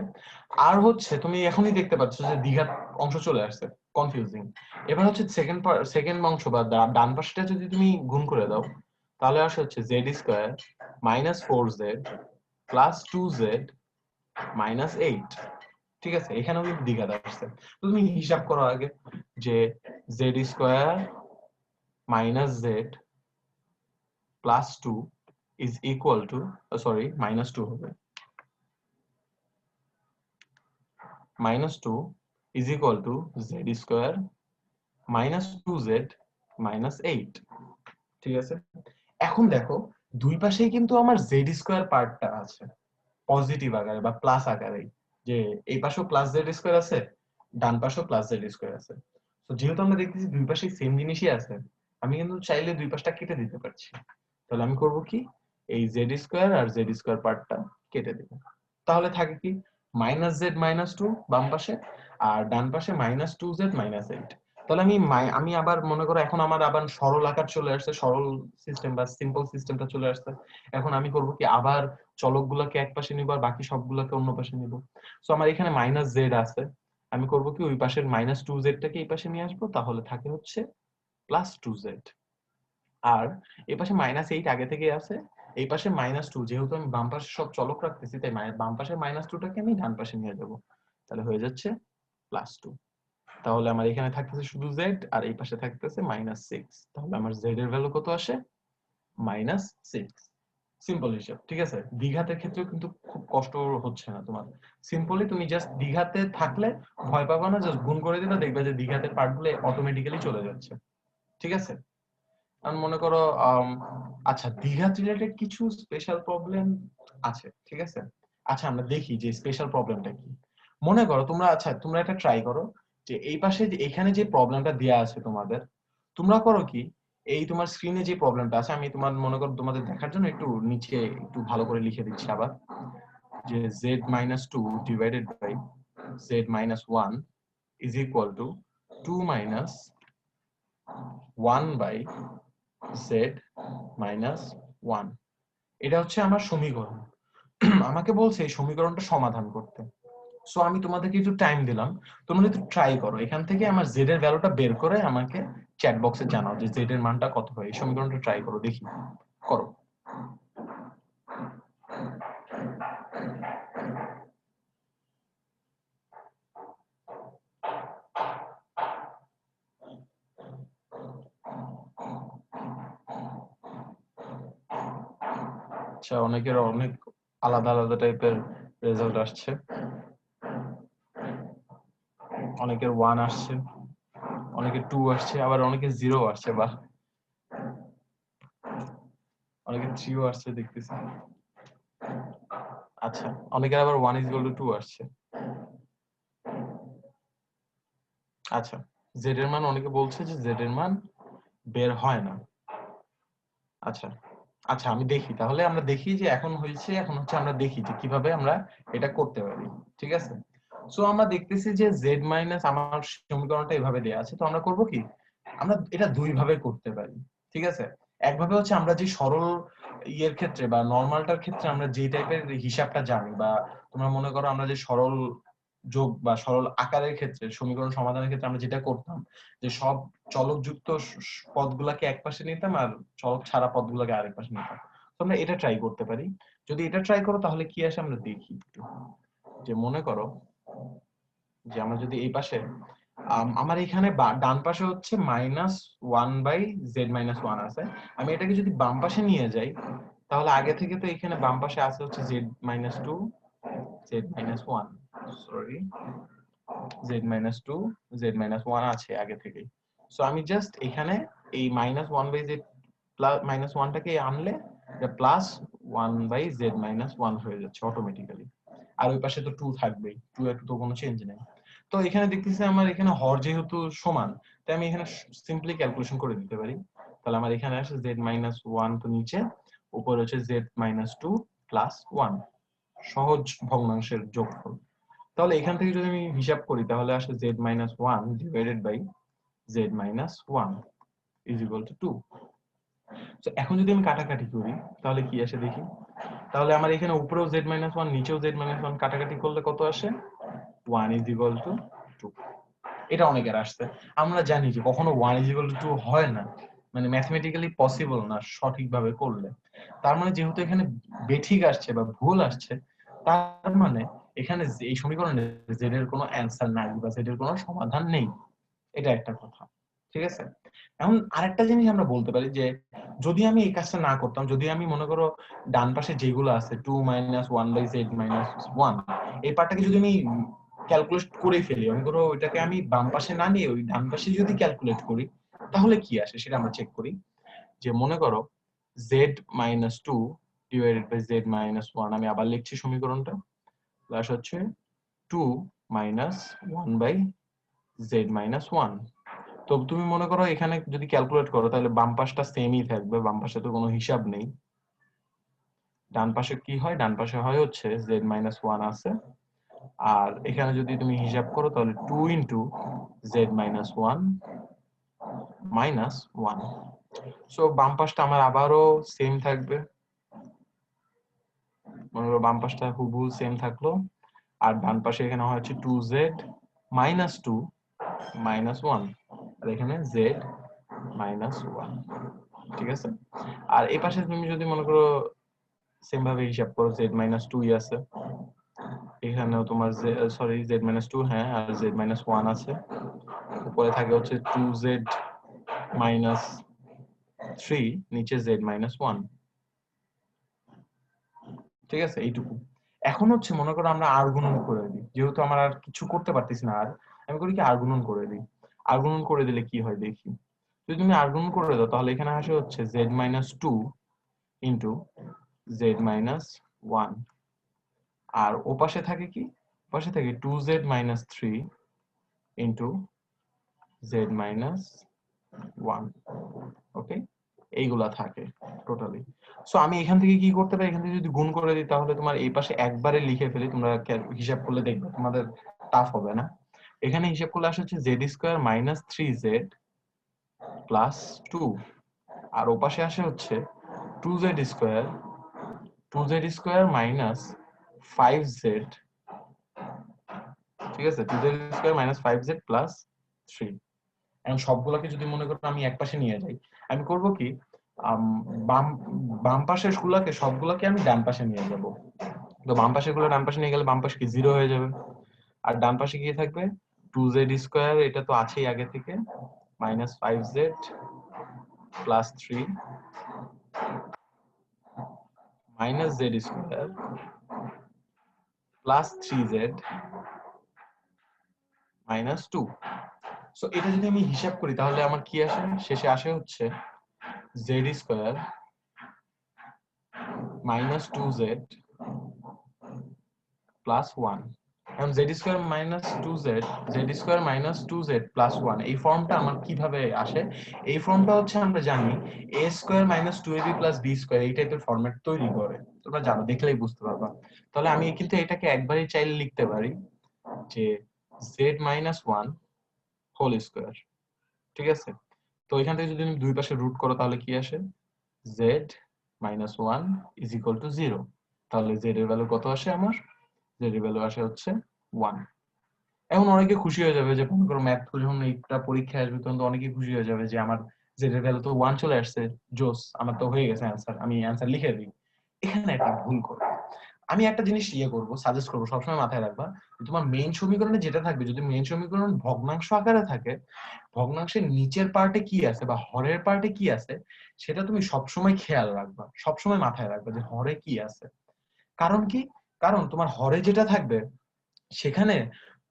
আর হচ্ছে তুমি এখনই দেখতে পাচ্ছ যে দ্বিঘাত অংশ চলে আসছে, কনফিউজিং। এবার হচ্ছে সেকেন্ড অংশ বা ডান পাশটা যদি তুমি গুণ করে দাও, তাহলে আসে হচ্ছে Z square minus 4z plus 2z minus 8, ঠিক আছে? এখানেও কিন্তু দ্বিঘাত আসছে। তো তুমি হিসাব করো আগে, যে Z square minus Z plus 2 is equal two, sorry minus 2 হবে, minus 2 is equal to z square minus 2z minus 8, ঠিক আছে? এখন দেখো দুই পাশেই কিন্তু আমার z স্কয়ার পার্টটা আছে পজিটিভ আকারে বা প্লাস আকারে, যে এই পাশেও প্লাস z স্কয়ার আছে, ডান পাশেও প্লাস z স্কয়ার আছে। তো যেহেতু আমরা দেখতেছি দুই পাশেই সেম জিনিসই আছে, আমি কিন্তু চাইলে দুই পাশটা কেটে দিতে পারছি। তাহলে আমি করব কি, এই z স্কয়ার আর z স্কয়ার পার্টটা কেটে দেব। তাহলে থাকে কি, মাইনাস জেড মাইনাস 2 বাম পাশে, আর ডান পাশে মাইনাস 2z মাইনাস 8। তাহলে আমি আবার মনে করো এখন আমার আবার সরল আকার চলে আসছে, সরল সিস্টেম বা সিম্পল সিস্টেমটা চলে আসছে। এখন আমি করব কি, আবার চলকগুলোকে এক পাশে নিব আর বাকি সবগুলোকে অন্য পাশে নিব। সো আমার এখানে মাইনাস জেড আছে, আমি করব কি ওই পাশের মাইনাস 2z টাকে এই পাশে নিয়ে আসবো, তাহলে থাকে হচ্ছে প্লাস 2z। আর এই পাশে মাইনাস 8 আগে থেকে আছে, এই পাশে মাইনাস 2, যেহেতু আমি বাম পাশে সব চলক রাখতেছি তাই বাম পাশে মাইনাস 2টাকে আমি ডান পাশে নিয়ে যাব, তাহলে হয়ে যাচ্ছে প্লাস 2। তাহলে আমার এখানে থাকতেছে শুধু z, আর এই পাশে থাকতেছে মাইনাস 6। তাহলে আমার z এর ভ্যালু কত আসে? মাইনাস 6। সিম্পল হিসাব, ঠিক আছে? দ্বিঘাতের ক্ষেত্রেও কিন্তু খুব কষ্ট হচ্ছে না তোমার। সিম্পলি তুমি জাস্ট দ্বিঘাতে থাকলে ভয় পাবা না, জাস্ট গুণ করে দিলে দেখবে যে দ্বিঘাতের পার্টগুলো অটোমেটিক্যালি চলে যাচ্ছে, ঠিক আছে? আর মনে করো আচ্ছা, দ্বিঘাত রিলেটেড কিছু স্পেশাল প্রবলেম আছে, ঠিক আছে? আচ্ছা, আমরা দেখি যে স্পেশাল প্রবলেমটা কি। মনে করো তোমরা একটা ট্রাই করো যে এই পাশে যে এখানে যে প্রবলেমটা দেয়া আছে তোমাদের, তোমরা করো কি, এই তোমার স্ক্রিনে যে প্রবলেমটা আছে, আমি মনে করো তোমাদের দেখার জন্য একটু নিচে একটু ভালো করে লিখে দিচ্ছি আবার, যে z-2 divided by z-1 is equal to 2 minus 1 by z-1। এটা হচ্ছে আমার সমীকরণ। আমাকে বলছে এই সমীকরণটা সমাধান করতে। সো আমি তোমাদেরকে একটু টাইম দিলাম, তোমরা একটু ট্রাই করো এখান থেকে আমার z এর ভ্যালুটা বের করে আমাকে চ্যাট বক্সে জানাও যে z এর মানটা কত হয়। এই সমীকরণটা ট্রাই করো, দেখি করো। আচ্ছা, অনেকের অনেক আলাদা আলাদা টাইপের রেজাল্ট আসছে। অনেকের 1 আসছে, অনেকের 2 আসছে, আবার অনেকের 0 আসছে, বা অনেকের 3ও আসছে দেখতেছি। আচ্ছা, অনেকের আবার 1 is equal to 2 আসছে। আচ্ছা, z এর মান অনেকে বলছে যে z এর মান বের হয় না। আচ্ছা আচ্ছা, আমি দেখি তাহলে, আমরা দেখি যে এখন হচ্ছে আমরা দেখি যে কিভাবে আমরা এটা করতে পারি, ঠিক আছে? সো আমরা দেখতেছি যে z মাইনাস, আমার সমীকরণটা এভাবে দেয়া আছে, তো আমরা করব কি, আমরা এটা দুই ভাবে করতে পারি, ঠিক আছে? একভাবে হচ্ছে আমরা যে সরল ইয়ের ক্ষেত্রে বা নরমালটার ক্ষেত্রে আমরা যে টাইপের হিসাবটা জানি, বা তোমরা মনে করো আমরা যে সরল যোগ বা সরল আকারের ক্ষেত্রে সমীকরণ সমাধানের ক্ষেত্রে আমরা যেটা করতাম, যে সব চলকযুক্ত পদগুলোকে এক পাশে নিতাম আর চলক ছাড়া পদগুলোকে আরেক পাশে নিতাম। তো আমরা এটা ট্রাই করতে পারি। যদি এটা ট্রাই করো তাহলে কি আসে আমরা দেখি একটু। যে মনে করো যে আমরা যদি এই পাশে আমার এখানে ডান পাশে হচ্ছে -1/z-1 আছে, আমি এটাকে যদি বাম পাশে নিয়ে যাই তাহলে আগে থেকে তো এখানে বাম পাশে আছে হচ্ছে z-2 z-1, sorry z-2 z-1 আছে আগে থেকেই। সো আমি জাস্ট এখানে এই -1/z -1টাকে আনলে এটা +1/z-1 হয়ে যাচ্ছে অটোমেটিক্যালি। আর ওই পাশে তো 2 থাকবেই, 2 এর তো কোনো চেঞ্জ নেই। তো এখানে দেখতেছি আমার এখানে হর যেহেতু সমান, তাই আমি এখানে সিম্পলি ক্যালকুলেশন করে দিতে পারি। তাহলে আমার এখানে আসে z-1 তো নিচে, উপরে হচ্ছে z-2 + 1, সহজ ভগ্নাংশের যোগফল। তাহলে এখান থেকে যদি আমি হিসাব করি তাহলে আসে z-1 divided by z-1 is equal to 2। তো এখন যদি আমি কাটাকাটি করি তাহলে কি আসে দেখি। তাহলে আমার এখানে উপরেও z-1 নিচেও z-1 কাটাকাটি করলে কত আসে, 1 is equal to 2। এটা অনেকের আসছে। আমরা জানি যে কখনো 1 is equal to 2 হয় না, মানে ম্যাথমেটিক্যালি পসিবল না সঠিকভাবে করলে। তার মানে যেহেতু এখানে বেঠিক আসছে বা ভুল আসছে, তার মানে এখানে এই সমীকরণে z এর কোনো অ্যানসার নাই বা z এর কোনো সমাধান নেই। এটা একটা কথা, ঠিক আছে? এখন আরেকটা জিনিস আমরা বলতে পারি যে যদি আমি এই কাজটা না করতাম, যদি আমি মনে করো ডান পাশে যেগুলো আছে 2 - 1/z-1 এই পার্টটাকে যদি আমি ক্যালকুলেট করে ফেলি, আমি ধরো ওইটাকে আমি বাম পাশে না নিয়ে ওই ডান পাশে যদি ক্যালকুলেট করি তাহলে কি আসে সেটা আমরা চেক করি। যে মনে করো z-2 divided by z-1, আমি আবার লিখছি সমীকরণটা, প্লাস হচ্ছে 2 - 1/z-1। তো তুমি মনে করো এখানে যদি ক্যালকুলেট করো তাহলে বাম পাশটা সেমই থাকবে, বাম পাশে তো কোনো হিসাব নেই। ডান পাশে কি হয়, ডান পাশে হয় হচ্ছে z-1 আছে, আর এখানে যদি তুমি হিসাব করো তাহলে 2 * z-1 - 1। সো বাম পাশটা আমার আবারও সেম থাকবে, মনে করো বাম পাশটা হুবহু সেম থাকলো, আর ডান পাশে এখানে হয় হচ্ছে 2z - 2 - 1, আর এখানে z-1, ঠিক আছে? আর এই পাশে তুমি যদি মনে করো সেম ভাবে হিসাব করো, z-2 আছে, এখানেও তোমার সরি z-2, হ্যাঁ, আর z-1 আছে, উপরে থাকে হচ্ছে 2z - 3, নিচে z-1। ঠিক আছে, এইটুকু। এখন হচ্ছে মনে করো আমরা আর গুণন করে দিই, যেহেতু আমার আর কিছু করতে পারতেছি না, আর আমি করি কি আর গুণন করে দিই। আর গুণন করে দিলে কি হয় দেখি। যদি তুমি আর গুণন করে দাও তাহলে এখানে আসে হচ্ছে z-2 ইন্টু z-1, আর ওপাশে থাকে কি, ওপাশে থাকে 2z-3 ইন্টু z-1। ওকে, এইগুলা থাকে টোটালি। সো আমি এখান থেকে কি করতে পারি, এখান থেকে যদি গুণ করে দিই তাহলে তোমার এই পাশে একবারে লিখে ফেলি, তোমরা হিসাব করলে দেখবে তোমাদের টাফ হবে না। এখানে হিসাব করলে আসে হচ্ছে z² - 3z + 2, আর ওপাশে আসে হচ্ছে 2z² - 5z, ঠিক আছে, 2z² - 5z + 3। এখন সবগুলোকে যদি মনে করো আমি এক পাশে নিয়ে যাই, আমি করব কি, বাম বাম পাশের গুলাকে সবগুলোকে আমি ডান পাশে নিয়ে যাব। তো বাম পাশের গুলো ডান পাশে নিয়ে গেলে বাম পাশে কি 0 হয়ে যাবে, আর ডান পাশে কি থাকবে 2z², এটা তো আছেই আগে থেকে, -5z + 3 -z² + 3z - 2। সো এটা যদি আমি হিসাব করি তাহলে আমার কি আসে, শেষে আসে হচ্ছে z² - 2z + 1। এখন z² - 2z, z² - 2z + 1 এই ফর্মটা আমার কিভাবে আসে, এই ফর্মটা হচ্ছে আমরা জানি a² - 2ab + b² এই টাইপের ফরম্যাট তৈরি করে, তোমরা জানো, দেখলেই বুঝতে পারবা। তাহলে আমি কিন্তু এটাকে একবারই চাইলে লিখতে পারি যে z-1 হোল স্কয়ার, ঠিক আছে। তো এখান থেকে যদি তুমি দুই পাশে রুট করো তাহলে কি আসে, z-1 = 0। তাহলে z এর ভ্যালু কত আসে আমার, z এর ভ্যালু আসে হচ্ছে 1। এখন অনেকে খুশি হয়ে যাবে যে মনে করো ম্যাথ যখন এইটা পরীক্ষায় আসবে তখন তো অনেকে খুশি হয়ে যাবে যে আমার z এর ভ্যালু তো 1 চলে আসছে, জোস, আমার তো হয়ে গেছে অ্যানসার, আমি অ্যানসার লিখে দিই। এখানে একটা ভুল করো। আমি একটা জিনিস করবো, সাজেস্ট করবো, সবসময় মাথায় রাখবা, তোমার মেইন সমীকরণে যেটা থাকবে, যদি মেইন সমীকরণ ভগ্নাংশ আকারে থাকে, ভগ্নাংশের নিচের পার্টে কি আছে বা হরের পার্টে কি আছে সেটা তুমি সবসময় খেয়াল রাখবা, সবসময় মাথায় রাখবা যে হরে কি আছে। কারণ কি, কারণ তোমার হরে যেটা থাকবে সেখানে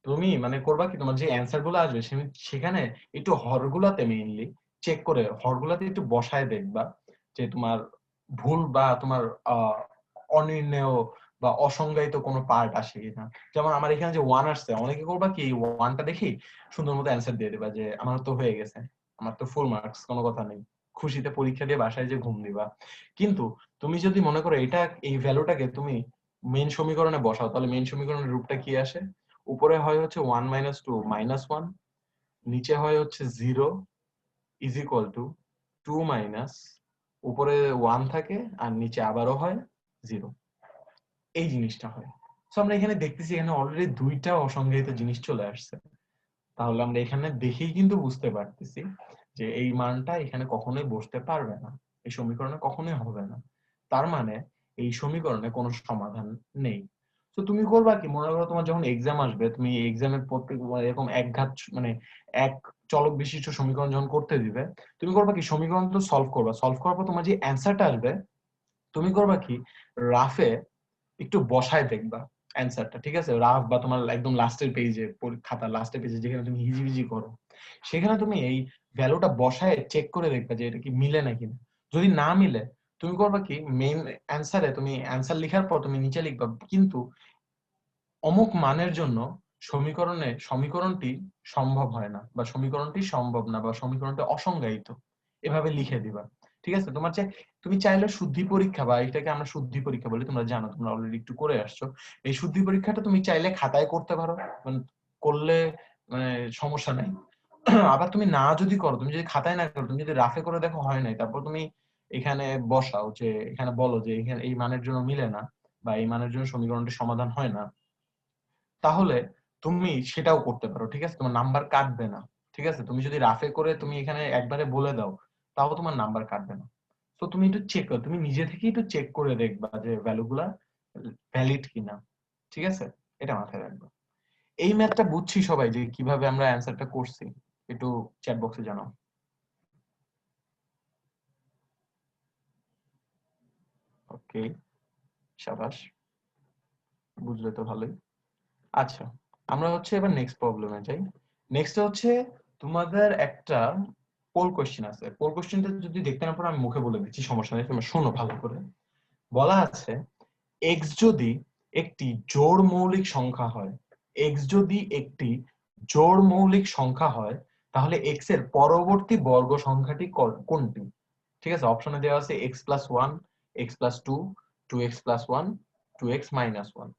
তুমি মানে করবা কি, তোমার যে অ্যানসার গুলো আসবে সেখানে একটু হরগুলাতে মেইনলি চেক করে, হরগুলাতে একটু বসায় দেখবা যে তোমার ভুল বা তোমার অনির্ণেয় বা অসংজ্ঞায়িত কোনো পার্ট আসে কিনা। যেমন আমার এখানে যে 1 আসছে, অনেকে করবা কি 1টা দেখি সুন্দর মতো অ্যানসার দিয়ে দিবা যে আমার তো হয়ে গেছে, আমার তো ফুল মার্কস, কোনো কথা নেই, খুশিতে পরীক্ষা দিয়ে বাসায় যে ঘুম দিবা। কিন্তু তুমি যদি মনে করো এটা, এই ভ্যালুটাকে তুমি মেইন সমীকরণে বসাও, তাহলে মেইন সমীকরণের রূপটা কি আসে, উপরে হয় হচ্ছে 1 - 2 -1, নিচে হয় হচ্ছে 0 = 2 মাইনাস, উপরে 1 থাকে আর নিচে আবারও হয় 0, এই জিনিসটা হয়। সো আমরা এখানে দেখতেছি এখানে অলরেডি দুইটা অসংজ্ঞায়িত জিনিস চলে আসছে। তাহলে আমরা এখানে দেখেই কিন্তু বুঝতে পারতেছি যে এই মানটা এখানে কখনোই বসতে পারবে না, এই সমীকরণে কখনোই হবে না। তার মানে এই সমীকরণে কোনো সমাধান নেই। তো তুমি করবা কি, মনে করো তোমার যখন এক্সাম আসবে, তুমি এক্সামের প্রত্যেক এরকম একঘাত মানে এক চলক বিশিষ্ট সমীকরণ যখন করতে দিবে, তুমি করবা কি সমীকরণ তো সলভ করবা, সলভ করার পর তোমার যে অ্যান্সারটা আসবে তুমি করবা কি রাফে একটু বসায় দেখবা অ্যান্সারটা, ঠিক আছে, রাফ বা তোমার একদম লাস্টের পেজে, খাতার লাস্টের পেজে যেখানে তুমি হিজিবিজি করো, সেখানে তুমি এই ভ্যালুটা বসায় চেক করে দেখবা যে এটা কি মিলে নাকি না। যদি না মিলে তুমি করবা কি মেইন অ্যান্সারে তুমি অ্যান্সার লেখার পর তুমি নিচে লিখবা কিন্তু অমুক মানের জন্য সমীকরণটি সম্ভব হয় না বা সমীকরণটি সম্ভব না বা সমীকরণটি অসংজ্ঞায়িত, এভাবে লিখে দিবা। ঠিক আছে, তোমার যে তুমি চাইলে শুদ্ধি পরীক্ষা, বা এটাকে আমরা শুদ্ধি পরীক্ষা বলি, তোমরা জানো, তোমরা অলরেডি একটু করে আসছো, এই শুদ্ধি পরীক্ষাটা তুমি চাইলে খাতায় করতে পারো, মানে করলে মানে সমস্যা নাই। আবার তুমি না যদি করো, তুমি যদি খাতায় না করো, তুমি যদি রাফে করে দেখো হয় নাই, তারপর তুমি এখানে বসাও যে এখানে বলো যে এখানে এই মানের জন্য মিলে না বা এই মানের জন্য সমীকরণটি সমাধান হয় না, তাহলে তুমি সেটাও করতে পারো। ঠিক আছে, তোমার নাম্বার কাটবে না। ঠিক আছে, তুমি যদি রাফে করে তুমি এখানে একবারে বলে দাও তাও তোমার নাম্বার কাটবে না। তো তুমি একটু চেক করো, তুমি নিজে থেকেই একটু চেক করে দেখবা যে ভ্যালুগুলা ভ্যালিড কিনা। ঠিক আছে, এটা মাথায় রাখবা। এই ম্যাথটা বুঝছি সবাই যে কিভাবে আমরা অ্যানসারটা করছি, একটু চ্যাট বক্সে জানাও। ওকে, শাবাশ, বুঝলে তো ভালোই। আচ্ছা, আমরা হচ্ছে এবার নেক্সট প্রবলেমে যাই। নেক্সট হচ্ছে তোমাদের একটা পোল কোশ্চেন আছে। পোল কোশ্চেনটা যদি দেখতে না পারো আমি মুখে বলে দিচ্ছি, সমস্যা নেই, তোমরা শোনো ভালো করে। বলা আছে x যদি একটি জোড় মৌলিক সংখ্যা হয়, x যদি একটি জোড় মৌলিক সংখ্যা হয় তাহলে x এর পরবর্তী বর্গ সংখ্যাটি কোনটি? ঠিক আছে, অপশনে দেওয়া আছে x + 1, x + 2, 2x + 1, 2x - 1।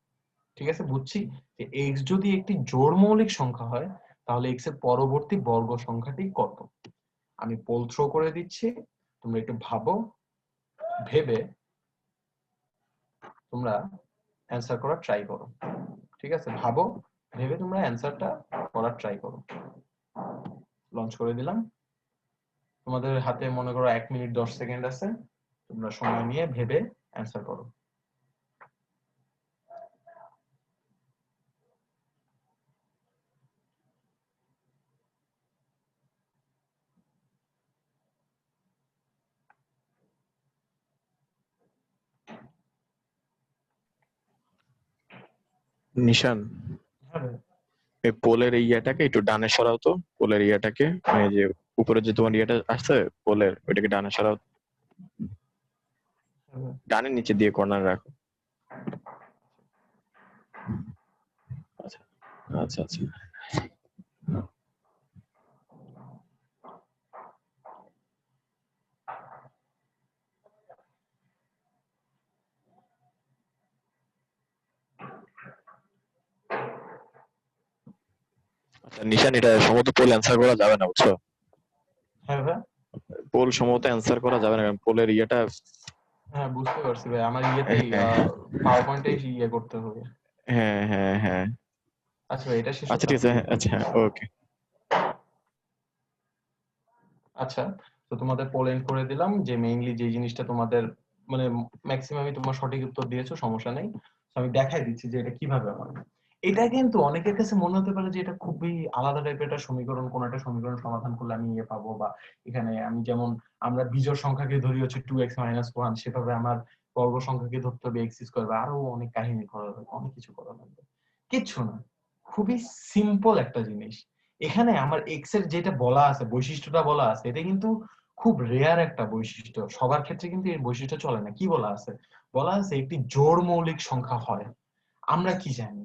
ঠিক আছে, বুঝছি যে x যদি একটি জোড় মৌলিক সংখ্যা হয় তাহলে x এর পরবর্তী বর্গ সংখ্যাটি কত? আমি পোল থ্রো করে দিচ্ছি, তোমরা একটু ভাবো, ভেবে তোমরা অ্যান্সার করার ট্রাই করো। ঠিক আছে, ভাবো, ভেবে তোমরা অ্যান্সারটা করার ট্রাই করো। লঞ্চ করে দিলাম। তোমাদের হাতে মনে করো 1 মিনিট 10 সেকেন্ড আছে, তোমরা সময় নিয়ে ভেবে অ্যান্সার করো। নিশান, হ্যাঁ ভাই। এই পোলের এই ইয়াটাকে একটু ডানে সরাও তো, পোলের ইয়াটাকে, মানে যে উপরে যে তোমার ইয়েটা আছে পোলের, ওইটাকে ডানে সরাও, ডানে নিচে দিয়ে কর্নার রাখো। আচ্ছা আচ্ছা আচ্ছা। আচ্ছা নিশান, এটা সম্ভবত পোল অ্যান্সার করা যাবে না, বুঝছো? হ্যাঁ ভাই। পোল সম্ভবত অ্যান্সার করা যাবে না, কারণ পোলের ইয়েটা। হ্যাঁ, বুঝতে পারছি ভাই, আমার ইয়েতেই হ্যাঁ পাওয়ার পয়েন্টে ইয়ে করতে হবে। হ্যাঁ হ্যাঁ হ্যাঁ। আচ্ছা ভাই, এটা শেষ হোক, আচ্ছা ঠিক আছে, তারপর দেখি। আচ্ছা ওকে। আচ্ছা, তো তোমাদের পোল এন্ড করে দিলাম, যে মেইনলি যে জিনিসটা তোমাদের মানে ম্যাক্সিমামই তোমার সঠিক উত্তর দিয়েছো, সমস্যা নেই। তো আমি দেখাই দিচ্ছি যে এটা কিভাবে হয়। এটা কিন্তু অনেকের কাছে মনে হতে পারে যে এটা খুবই আলাদা টাইপের একটা সমীকরণ, কোন একটা সমীকরণ সমাধান করলে আমি ইয়ে পাবো, বা এখানে আমি যেমন আমরা বিজোড় সংখ্যাকে ধরি হচ্ছে 2x - 1, সেভাবে আমার বর্গ সংখ্যাকে ধরতে হবে x², বা আরো অনেক কাহিনী করা লাগবে, অনেক কিছু করা লাগবে। কিচ্ছু না, খুবই সিম্পল একটা জিনিস। এখানে আমার x এর যেটা বলা আছে, বৈশিষ্ট্যটা বলা আছে, এটা কিন্তু খুব রেয়ার একটা বৈশিষ্ট্য, সবার ক্ষেত্রে কিন্তু এই বৈশিষ্ট্য চলে না। কি বলা আছে? বলা আছে একটি জোড় মৌলিক সংখ্যা হয়। আমরা কি জানি,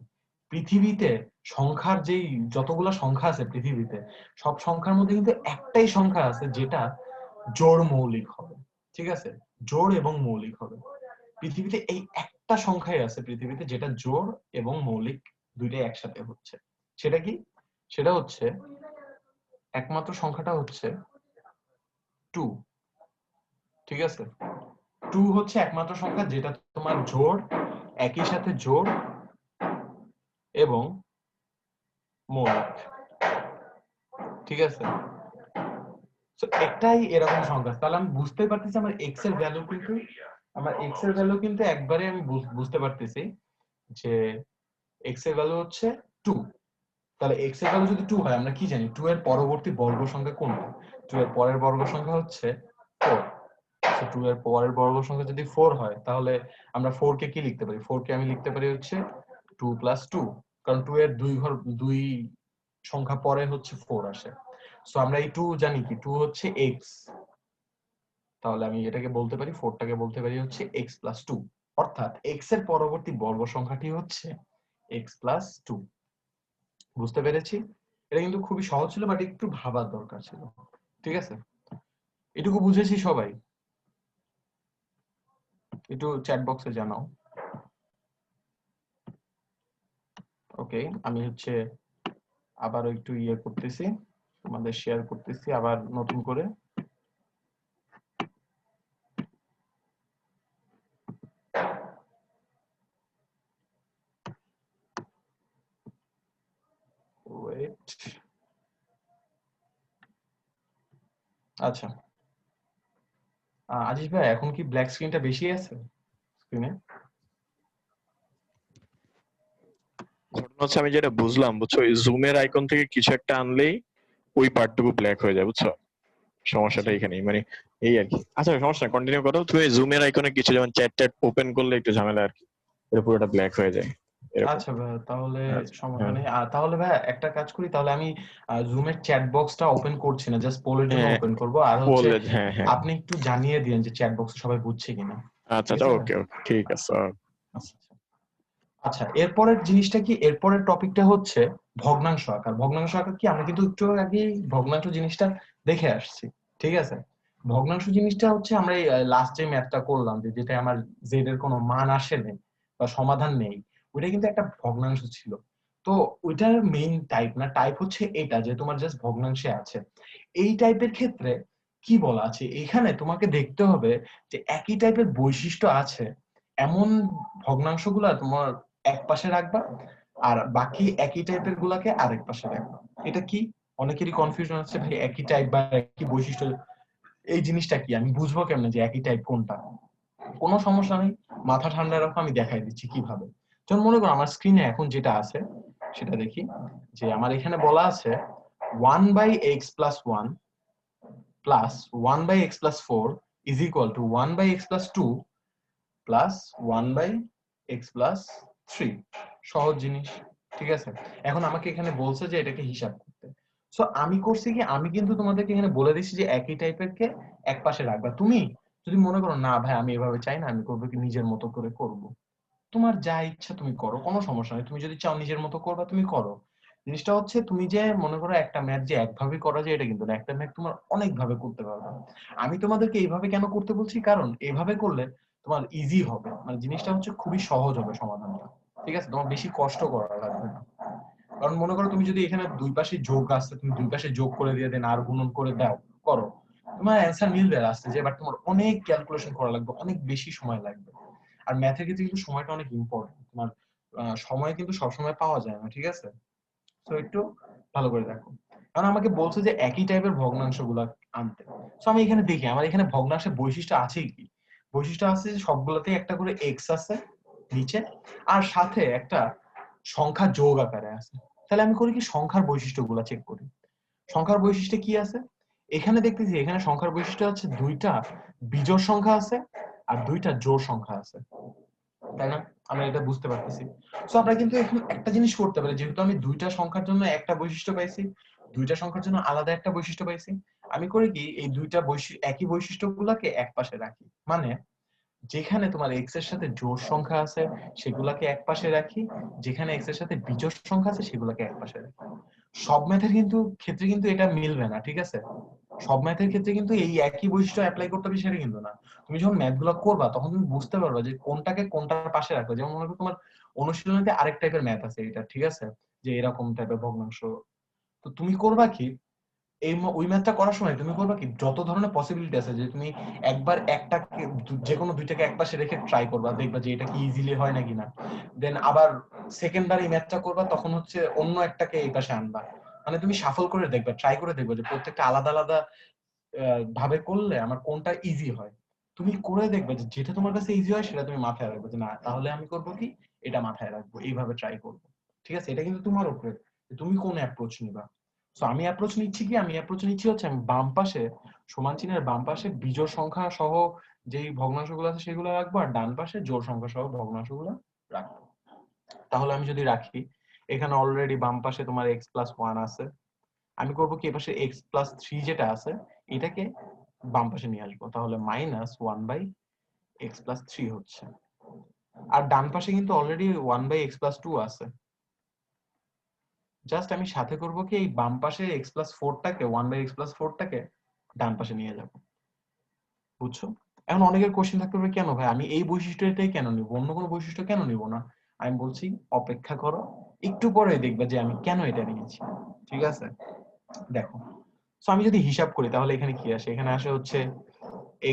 পৃথিবীতে সংখ্যার যেই যতগুলো সংখ্যা আছে পৃথিবীতে, সব সংখ্যার মধ্যে কিন্তু একটাই সংখ্যা আছে যেটা জোড় মৌলিক হবে। ঠিক আছে, জোড় এবং মৌলিক হবে। পৃথিবীতে এই একটা সংখ্যাই আছে পৃথিবীতে যেটা জোড় এবং মৌলিক দুইটাই একসাথে হচ্ছে। সেটা কি? সেটা হচ্ছে, একমাত্র সংখ্যাটা হচ্ছে 2। ঠিক আছে, 2 হচ্ছে একমাত্র সংখ্যা যেটা তোমার জোড়, একই সাথে জোড় এবং মৌলিক। ঠিক আছে, তো একটাই এরকম সংখ্যা। তাহলে আমি বুঝতে পারতেছি আমার x এর ভ্যালু কিন্তু, একবারে আমি বুঝতে পারতেছি যে x এর ভ্যালু হচ্ছে 2। তাহলে x এর ভ্যালু যদি 2 হয়, আমরা কি জানি 2 এর পরবর্তী বর্গ সংখ্যা কোনটা? 2 এর পরের বর্গ সংখ্যা হচ্ছে 4। তো 2 এর পরের বর্গ সংখ্যা যদি 4 হয়, তাহলে আমরা 4 কে কি লিখতে পারি? 4 কে আমি লিখতে পারি হচ্ছে 2 + 2, কারণ 2 এর দুই সংখ্যা পরে হচ্ছে 4 আসে। সো আমরা এই 2 জানি কি 2 হচ্ছে x, তাহলে আমি এটাকে বলতে পারি, 4 টাকে বলতে পারি হচ্ছে x + 2, অর্থাৎ x এর পরবর্তী বর্গ সংখ্যাটি হচ্ছে x + 2। বুঝতে পেরেছি? এটা কিন্তু খুবই সহজ ছিল, বাট একটু ভাবার দরকার ছিল। ঠিক আছে, এটুকু বুঝেছি সবাই? একটু চ্যাট বক্সে জানাও। ওকে, আমি হচ্ছে আবার একটু ইয়ে করতেছি, তোমাদের শেয়ার করতেছি আবার নতুন করে। ওয়েট। আচ্ছা, আজিজ ভাই, এখন কি ব্ল্যাক স্ক্রিনটা বেশি আছে স্ক্রিনে? ঘটনা হচ্ছে, আমি যেটা বুঝলাম, বুঝছো, ওই জুমের আইকন থেকে কিছু একটা আনলেই ওই পার্টটুকু ব্ল্যাক হয়ে যায়, বুঝছো? সমস্যাটা এখানেই, মানে এই আর কি। আচ্ছা সমস্যা, কন্টিনিউ করো। তুমি জুমের আইকনে কিছু, যেমন চ্যাট ট্যাট ওপেন করলে একটু ঝামেলা আর কি। এটা পুরোটা ব্ল্যাক হয়ে যায় এরকম। আচ্ছা ভাই, তাহলে আচ্ছা, সমস্যা হ্যাঁ নেই। তাহলে ভাই একটা কাজ করি, তাহলে আমি জুমের চ্যাট বক্সটা ওপেন করছি না, জাস্ট পোলের জন্য হ্যাঁ ওপেন করব। আর হচ্ছে বললে, হ্যাঁ হ্যাঁ আপনি একটু জানিয়ে দিন যে চ্যাট বক্সে সবাই বুঝছে কিনা। আচ্ছা ঠিক আচ্ছা, আছে ভাই? ওকে ওকে, ঠিক আছে। আচ্ছা আচ্ছা। আচ্ছা, এরপরের জিনিসটা কি, এরপরের টপিকটা হচ্ছে ভগ্নাংশ আকার। ভগ্নাংশ আকার কি, আমরা কিন্তু একটু আগে ভগ্নাংশ জিনিসটা দেখে আসছি। ঠিক আছে, ভগ্নাংশ জিনিসটা হচ্ছে আমরা লাস্ট যে ম্যাথটা করলাম, যে যেটা আমার জেড এর কোনো মান আসে নেই বা সমাধান নেই, ওইটা কিন্তু একটা ভগ্নাংশ ছিল। তো ওইটার মেইন টাইপ না, টাইপ হচ্ছে এটা যে তোমার জাস্ট ভগ্নাংশে আছে। এই টাইপের ক্ষেত্রে কি বলা আছে এখানে, তোমাকে দেখতে হবে যে একই টাইপের বৈশিষ্ট্য আছে এমন ভগ্নাংশগুলা তোমার এক পাশে রাখবা, আর বাকি একই টাইপের গুলাকে আরেক পাশে রাখবা। এটা কি, অনেকেরই কনফিউশন হচ্ছে ভাই একই টাইপ বা একই বৈশিষ্ট্য এই জিনিসটা কি, আমি বুঝবো কেমনে যে একই টাইপ কোনটা। কোনো সমস্যা নেই, মাথা ঠান্ডা রাখো, আমি দেখাই দিচ্ছি কিভাবে। যেমন মনে করো আমার স্ক্রিনে এখন যেটা আছে সেটা দেখি, যে আমার এখানে বলা আছে 1/x+1 plus 1/x+4 is equal two 1/x+2 plus 1/x+3। সহজ জিনিস, ঠিক আছে। এখন আমাকে এখানে বলছে যে এটাকে হিসাব করতে। সো আমি করছি কি, আমি কিন্তু তোমাদেরকে এখানে বলে দিচ্ছি যে একই টাইপের কে এক পাশে রাখবা। তুমি যদি মনে করো না ভাই আমি এভাবে চাই না, আমি করবো কি নিজের মতো করে করব, তোমার যা ইচ্ছা তুমি করো, কোনো সমস্যা নেই। তুমি যদি চাও নিজের মতো করবা তুমি করো। জিনিসটা হচ্ছে তুমি যে মনে করো একটা ম্যাথ যে একভাবে করা যায় এটা কিন্তু না, একটা ম্যাথ তোমার অনেক ভাবে করতে পারবে। আমি তোমাদেরকে এইভাবে কেন করতে বলছি, কারণ এইভাবে করলে তোমার ইজি হবে, মানে জিনিসটা হচ্ছে খুবই সহজ হবে সমাধানটা। ঠিক আছে, তোমার বেশি কষ্ট করা লাগবে না। কারণ মনে করো তুমি যদি এখানে দুই পাশে যোগ আসছে, তুমি দুই পাশে যোগ করে দিয়ে দেন আর গুণন করে দাও, করো, তোমার অ্যান্সার মিলবে আসছে যে, বাট তোমার অনেক ক্যালকুলেশন করা লাগবে, অনেক বেশি সময় লাগবে। আর ম্যাথের ক্ষেত্রে কিন্তু সময়টা অনেক ইম্পর্টেন্ট, তোমার সময় কিন্তু সবসময় পাওয়া যায় না। ঠিক আছে, তো একটু ভালো করে দেখো। কারণ আমাকে বলছে যে একই টাইপের ভগ্নাংশ গুলা আনতে। তো আমি এখানে দেখি আমার এখানে ভগ্নাংশের বৈশিষ্ট্য আছে কি, বৈশিষ্ট্য আছে যে সবগুলোতেই একটা করে এক্স আছে নিচে, আর সাথে একটা সংখ্যা যোগ আকারে আছে। তাহলে আমি করি কি, সংখ্যার বৈশিষ্ট্যগুলো চেক করি। সংখ্যার বৈশিষ্ট্য কি আছে, এখানে দেখতেছি এখানে সংখ্যার বৈশিষ্ট্য হচ্ছে দুইটা বিজোড় সংখ্যা আছে আর দুইটা জোড় সংখ্যা আছে, তাই না? আমরা এটা বুঝতে পারতেছি। সো আমরা কিন্তু এখন একটা জিনিস করতে পারি, যেহেতু আমি দুইটা সংখ্যার জন্য একটা বৈশিষ্ট্য পাইছি, দুইটা সংখ্যার জন্য আলাদা একটা বৈশিষ্ট্য পাইছি, আমি করি কি এই দুইটা একই বৈশিষ্ট্যগুলোকে এক পাশে রাখি। মানে যেখানে তোমার এক্স এর সাথে জোড় সংখ্যা আছে সেগুলাকে এক পাশে রাখি, যেখানে এক্স এর সাথে বিজোড় সংখ্যা আছে সেগুলোকে এক পাশে রাখি। সব ম্যাথের কিন্তু ক্ষেত্রে কিন্তু এটা মিলবে না, ঠিক আছে। সব ম্যাথের ক্ষেত্রে কিন্তু এই একই বৈশিষ্ট্য অ্যাপ্লাই করতে হবে সেটা কিন্তু না। তুমি যখন ম্যাথ গুলো করবা তখন তুমি বুঝতে পারবা যে কোনটাকে কোনটার পাশে রাখবে। যেমন মনে করো তোমার অনুশীলনীতে আরেক টাইপের ম্যাথ আছে এটা, ঠিক আছে, যে এরকম টাইপের ভগ্নাংশ। তো তুমি করবা কি, এই ওই ম্যাথটা করার সময় তুমি করবা কি, যত ধরনের পসিবিলিটি আছে যে তুমি একবার একটাকে যে কোনো দুইটাকে একপাশে রেখে ট্রাই করবা, দেখবা যে এটা কি ইজিলি হয় নাকি না। দেন আবার সেকেন্ড বার এই ম্যাথটা করবা, তখন হচ্ছে অন্য একটাকে এই পাশে আনবা। মানে তুমি শাফল করে দেখবা, ট্রাই করে দেখবা যে প্রত্যেকটা আলাদা আলাদা ভাবে করলে আমার কোনটা ইজি হয়। তুমি করে দেখবে যে যেটা তোমার কাছে ইজি হয় সেটা তুমি মাথায় রাখবে, যে না তাহলে আমি করবো কি, এটা মাথায় রাখবো, এইভাবে ট্রাই করবো। ঠিক আছে, এটা কিন্তু তোমার উপরে তুমি কোন অ্যাপ্রোচ নিবা। সো আমি অ্যাপ্রোচ নিচ্ছি কি, আমি অ্যাপ্রোচ নিচ্ছি হচ্ছে আমি বাম পাশে সমান চিহ্নের বাম পাশে বিজোড় সংখ্যা সহ যেই ভগ্নাংশগুলো আছে সেগুলো রাখবো, আর ডান পাশে জোড় সংখ্যা সহ ভগ্নাংশগুলো রাখবো। তাহলে আমি যদি রাখি, এখানে অলরেডি বাম পাশে তোমার x+1 আছে, আমি করবো কি এপাশে x+3 যেটা আছে এটাকে বাম পাশে নিয়ে আসবো, তাহলে -1/x+3 হচ্ছে। আর ডান পাশে কিন্তু অলরেডি 1/x+2 আছে, জাস্ট আমি সাথে করবো কি এই বাম পাশে x+4টাকে 1/x+4টাকে ডান পাশে নিয়ে যাব। বুঝছো? এখন অনেকের কোশ্চেন থাকতে পারে, কেন ভাই আমি এই বৈশিষ্ট্যটাই কেন নিব, অন্য কোনো বৈশিষ্ট্য কেন নিব না? আমি বলছি অপেক্ষা করো, একটু পরে দেখবে যে আমি কেন এটা নিয়েছি। ঠিক আছে, দেখো। সো আমি যদি হিসাব করি তাহলে এখানে কি আসে, এখানে আসে হচ্ছে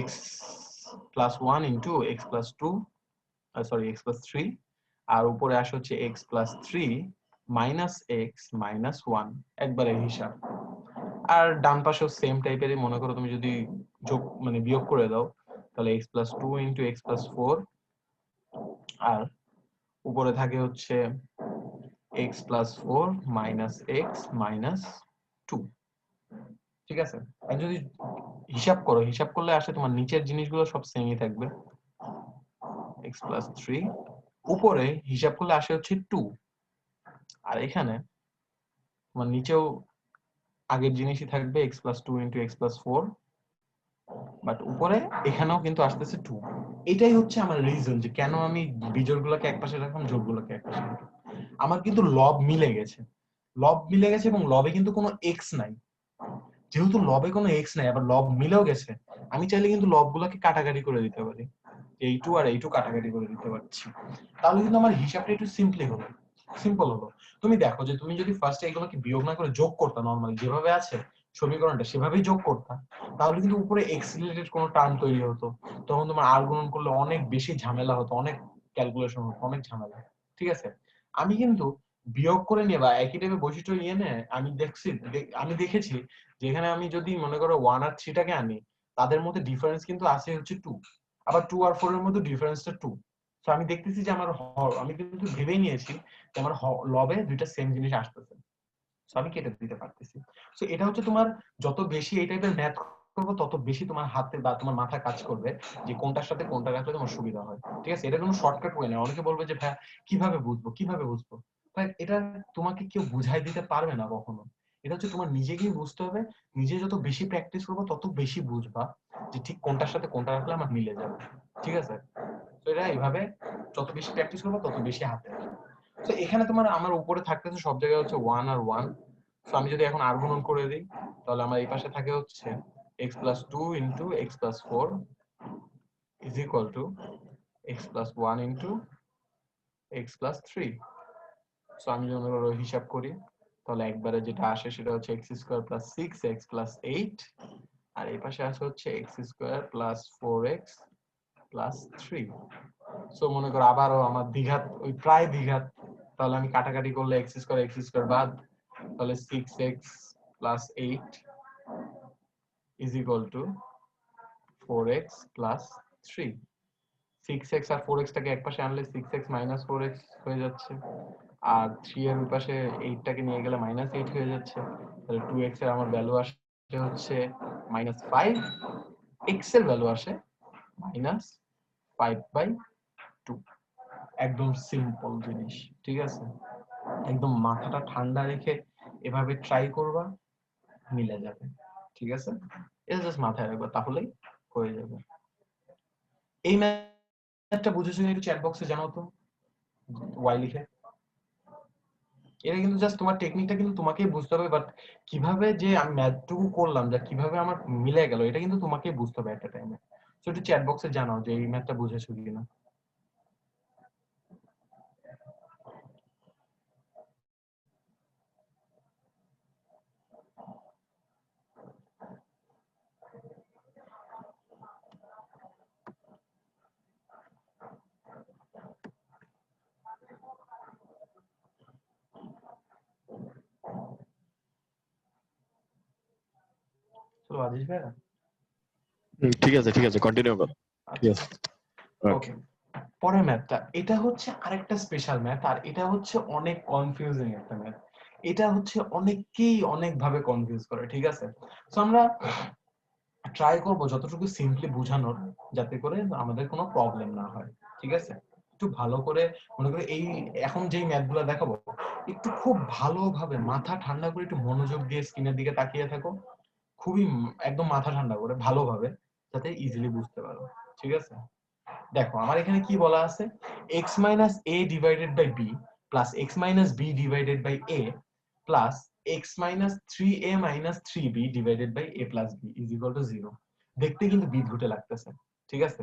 x+1 into x+2, sorry x+3, আর উপরে আসে হচ্ছে x+3 মাইনাস x মাইনাস 1, একবারে হিসাব। আর ডান পাশেও সেম টাইপেরই, মনে করো তুমি যদি যোগ মানে বিয়োগ করে দাও তাহলে x+2 ইন্টু x+4, আর উপরে থাকে হচ্ছে x+4 মাইনাস x মাইনাস 2। ঠিক আছে, আর যদি হিসাব করো, হিসাব করলে আসে তোমার নিচের জিনিসগুলো সব সেমই থাকবে, x+3 উপরে হিসাব করলে আসে হচ্ছে 2, আর এখানে তোমার নিচেও আগের জিনিসই থাকবে x + 2 * x + 4, বাট উপরে এখানেও কিন্তু আসতেছে 2। এটাই হচ্ছে আমার রিজন যে কেন আমি বিজোড়গুলোকে একপাশে রাখলাম, জোড়গুলোকে একপাশে রাখলাম। আমার কিন্তু লব মিলে গেছে, এবং লবে কিন্তু কোনো x নাই। যেহেতু লবে কোনো x নাই, আবার লব মিলেও গেছে, আমি চাইলে কিন্তু লবগুলোকে কাটাকাটি করে দিতে পারি, এই 2 আর এই 2 কাটাকাটি করে দিতে পারছি। তাহলে কিন্তু আমার হিসাবটা একটু সিম্পল হলো। তুমি দেখো যে তুমি যদি ফার্স্টে এগুলোকে বিয়োগ না করে যোগ করতা, নরমালি যেভাবে আছে সমীকরণটা সেভাবেই যোগ করতা, তাহলে কিন্তু উপরে এক্স রিলেটেড কোনো টার্ম তৈরি হতো, তখন তোমার আর গুণন করলে অনেক বেশি ঝামেলা হতো, অনেক ক্যালকুলেশন হতো, অনেক ঝামেলা। ঠিক আছে, আমি কিন্তু বিয়োগ করে নিয়ে বা একই টাইপের বৈশিষ্ট্য নিয়ে আমি দেখেছি যে এখানে আমি যদি মনে করো 1 আর 3 টাকে আনি, তাদের মধ্যে ডিফারেন্স কিন্তু আছে হচ্ছে 2, আবার 2 আর 4 এর মধ্যে ডিফারেন্সটা 2। তো আমি দেখতেছি যে আমি কিন্তু ভেবেই নিয়েছি যে আমার লবে দুইটা সেম জিনিস আসতেছে, সো আমি কেটে দিতে পারতেছি। সো এটা হচ্ছে তোমার যত বেশি এই টাইপের ম্যাথ করবো তত বেশি তোমার হাতে বা তোমার মাথা কাজ করবে যে কোনটার সাথে কোনটা রাখলে তোমার সুবিধা হয়। ঠিক আছে, এটা কোনো শর্টকাট ওয়ে না। অনেকে বলবে যে ভাই কিভাবে বুঝবো, ভাই এটা তোমাকে কেউ বুঝাই দিতে পারবে না কখনো। এটা হচ্ছে তোমার নিজেকেই বুঝতে হবে। নিজে যত বেশি প্র্যাকটিস করবো তত বেশি বুঝবা যে ঠিক কোনটার সাথে কোনটা রাখলে আমার মিলে যাবে। ঠিক আছে, তো এটা এইভাবে যত বেশি প্র্যাকটিস করবো তত বেশি হাতে। তো এখানে তোমার আমার উপরে থাকতেছে সব জায়গায় হচ্ছে 1 আর 1। সো আমি যদি এখন আর গুণন করে দিই, তাহলে আমার এই পাশে থাকে হচ্ছে x + 2 * x + 4 = x + 1 * x + 3। So আমি যদি হিসাব করি, তাহলে একবারে যেটা আসে সেটা হচ্ছে x² + 6x + 8, আর এই পাশে আসে হচ্ছে x² + 4x + 3। সো মনে করো আবারও আমার দ্বিঘাত, ওই প্রায় দ্বিঘাত, তাহলে আমি কাটাকাটি করলে x² বাদ, তাহলে 6x + 8 = 4x + 3। 6x আর 4x টাকে একপাশে আনলে 6x - 4x হয়ে যাচ্ছে, আর 3 এর পাশে 8 টাকে নিয়ে গেলে -8 হয়ে যাচ্ছে। তাহলে 2x এর আমার ভ্যালু আসে হচ্ছে -5, x এর ভ্যালু আসে -5/2। একদম সিম্পল জিনিস। ঠিক আছে, একদম মাথাটা ঠান্ডা রেখে এভাবে ট্রাই করবা, মিলে যাবে। ঠিক আছে, এটা জাস্ট মাথায় রাখবা, তাহলেই হয়ে যাবে। এই ম্যাথটা বুঝেছো একটু চ্যাট বক্সে জানাও তো, ওয়াই লিখে। এটা কিন্তু জাস্ট তোমার টেকনিকটা কিন্তু তোমাকেই বুঝতে হবে, বাট কিভাবে যে আমি ম্যাথটুকু করলাম, যা কিভাবে আমার মিলে গেল, এটা কিন্তু তোমাকেই বুঝতে হবে একটা টাইমে। সো একটু চ্যাট বক্সে জানাও যে এই ম্যাথটা বুঝেছো কিনা। চলো আজিজ ভাইয়া, ঠিক আছে কন্টিনিউ করো। ঠিক আছে, ওকে। পরের ম্যাথটা, এটা হচ্ছে আরেকটা স্পেশাল ম্যাথ, আর এটা হচ্ছে অনেক কনফিউজিং একটা ম্যাথ। এটা হচ্ছে অনেকেই অনেক ভাবে কনফিউজ করে। ঠিক আছে, সো আমরা ট্রাই করব যতটুকু সিম্পলি বোঝানোর, যাতে করে আমাদের কোনো প্রবলেম না হয়। ঠিক আছে, একটু ভালো করে মনে করে এই এখন যেই ম্যাথগুলো দেখাবো, একটু খুব ভালোভাবে মাথা ঠান্ডা করে একটু মনোযোগ দিয়ে স্ক্রিনের দিকে তাকিয়ে থাকো, খুবই একদম মাথা ঠান্ডা করে ভালোভাবে, যাতে ইজিলি বুঝতে পারো। ঠিক আছে, দেখো আমার এখানে কি বলা আছে, x - a / b + x - b / a plus x - 3a - 3b / a + b = 0। দেখতে কিন্তু বিদঘুটে লাগতেছে। ঠিক আছে,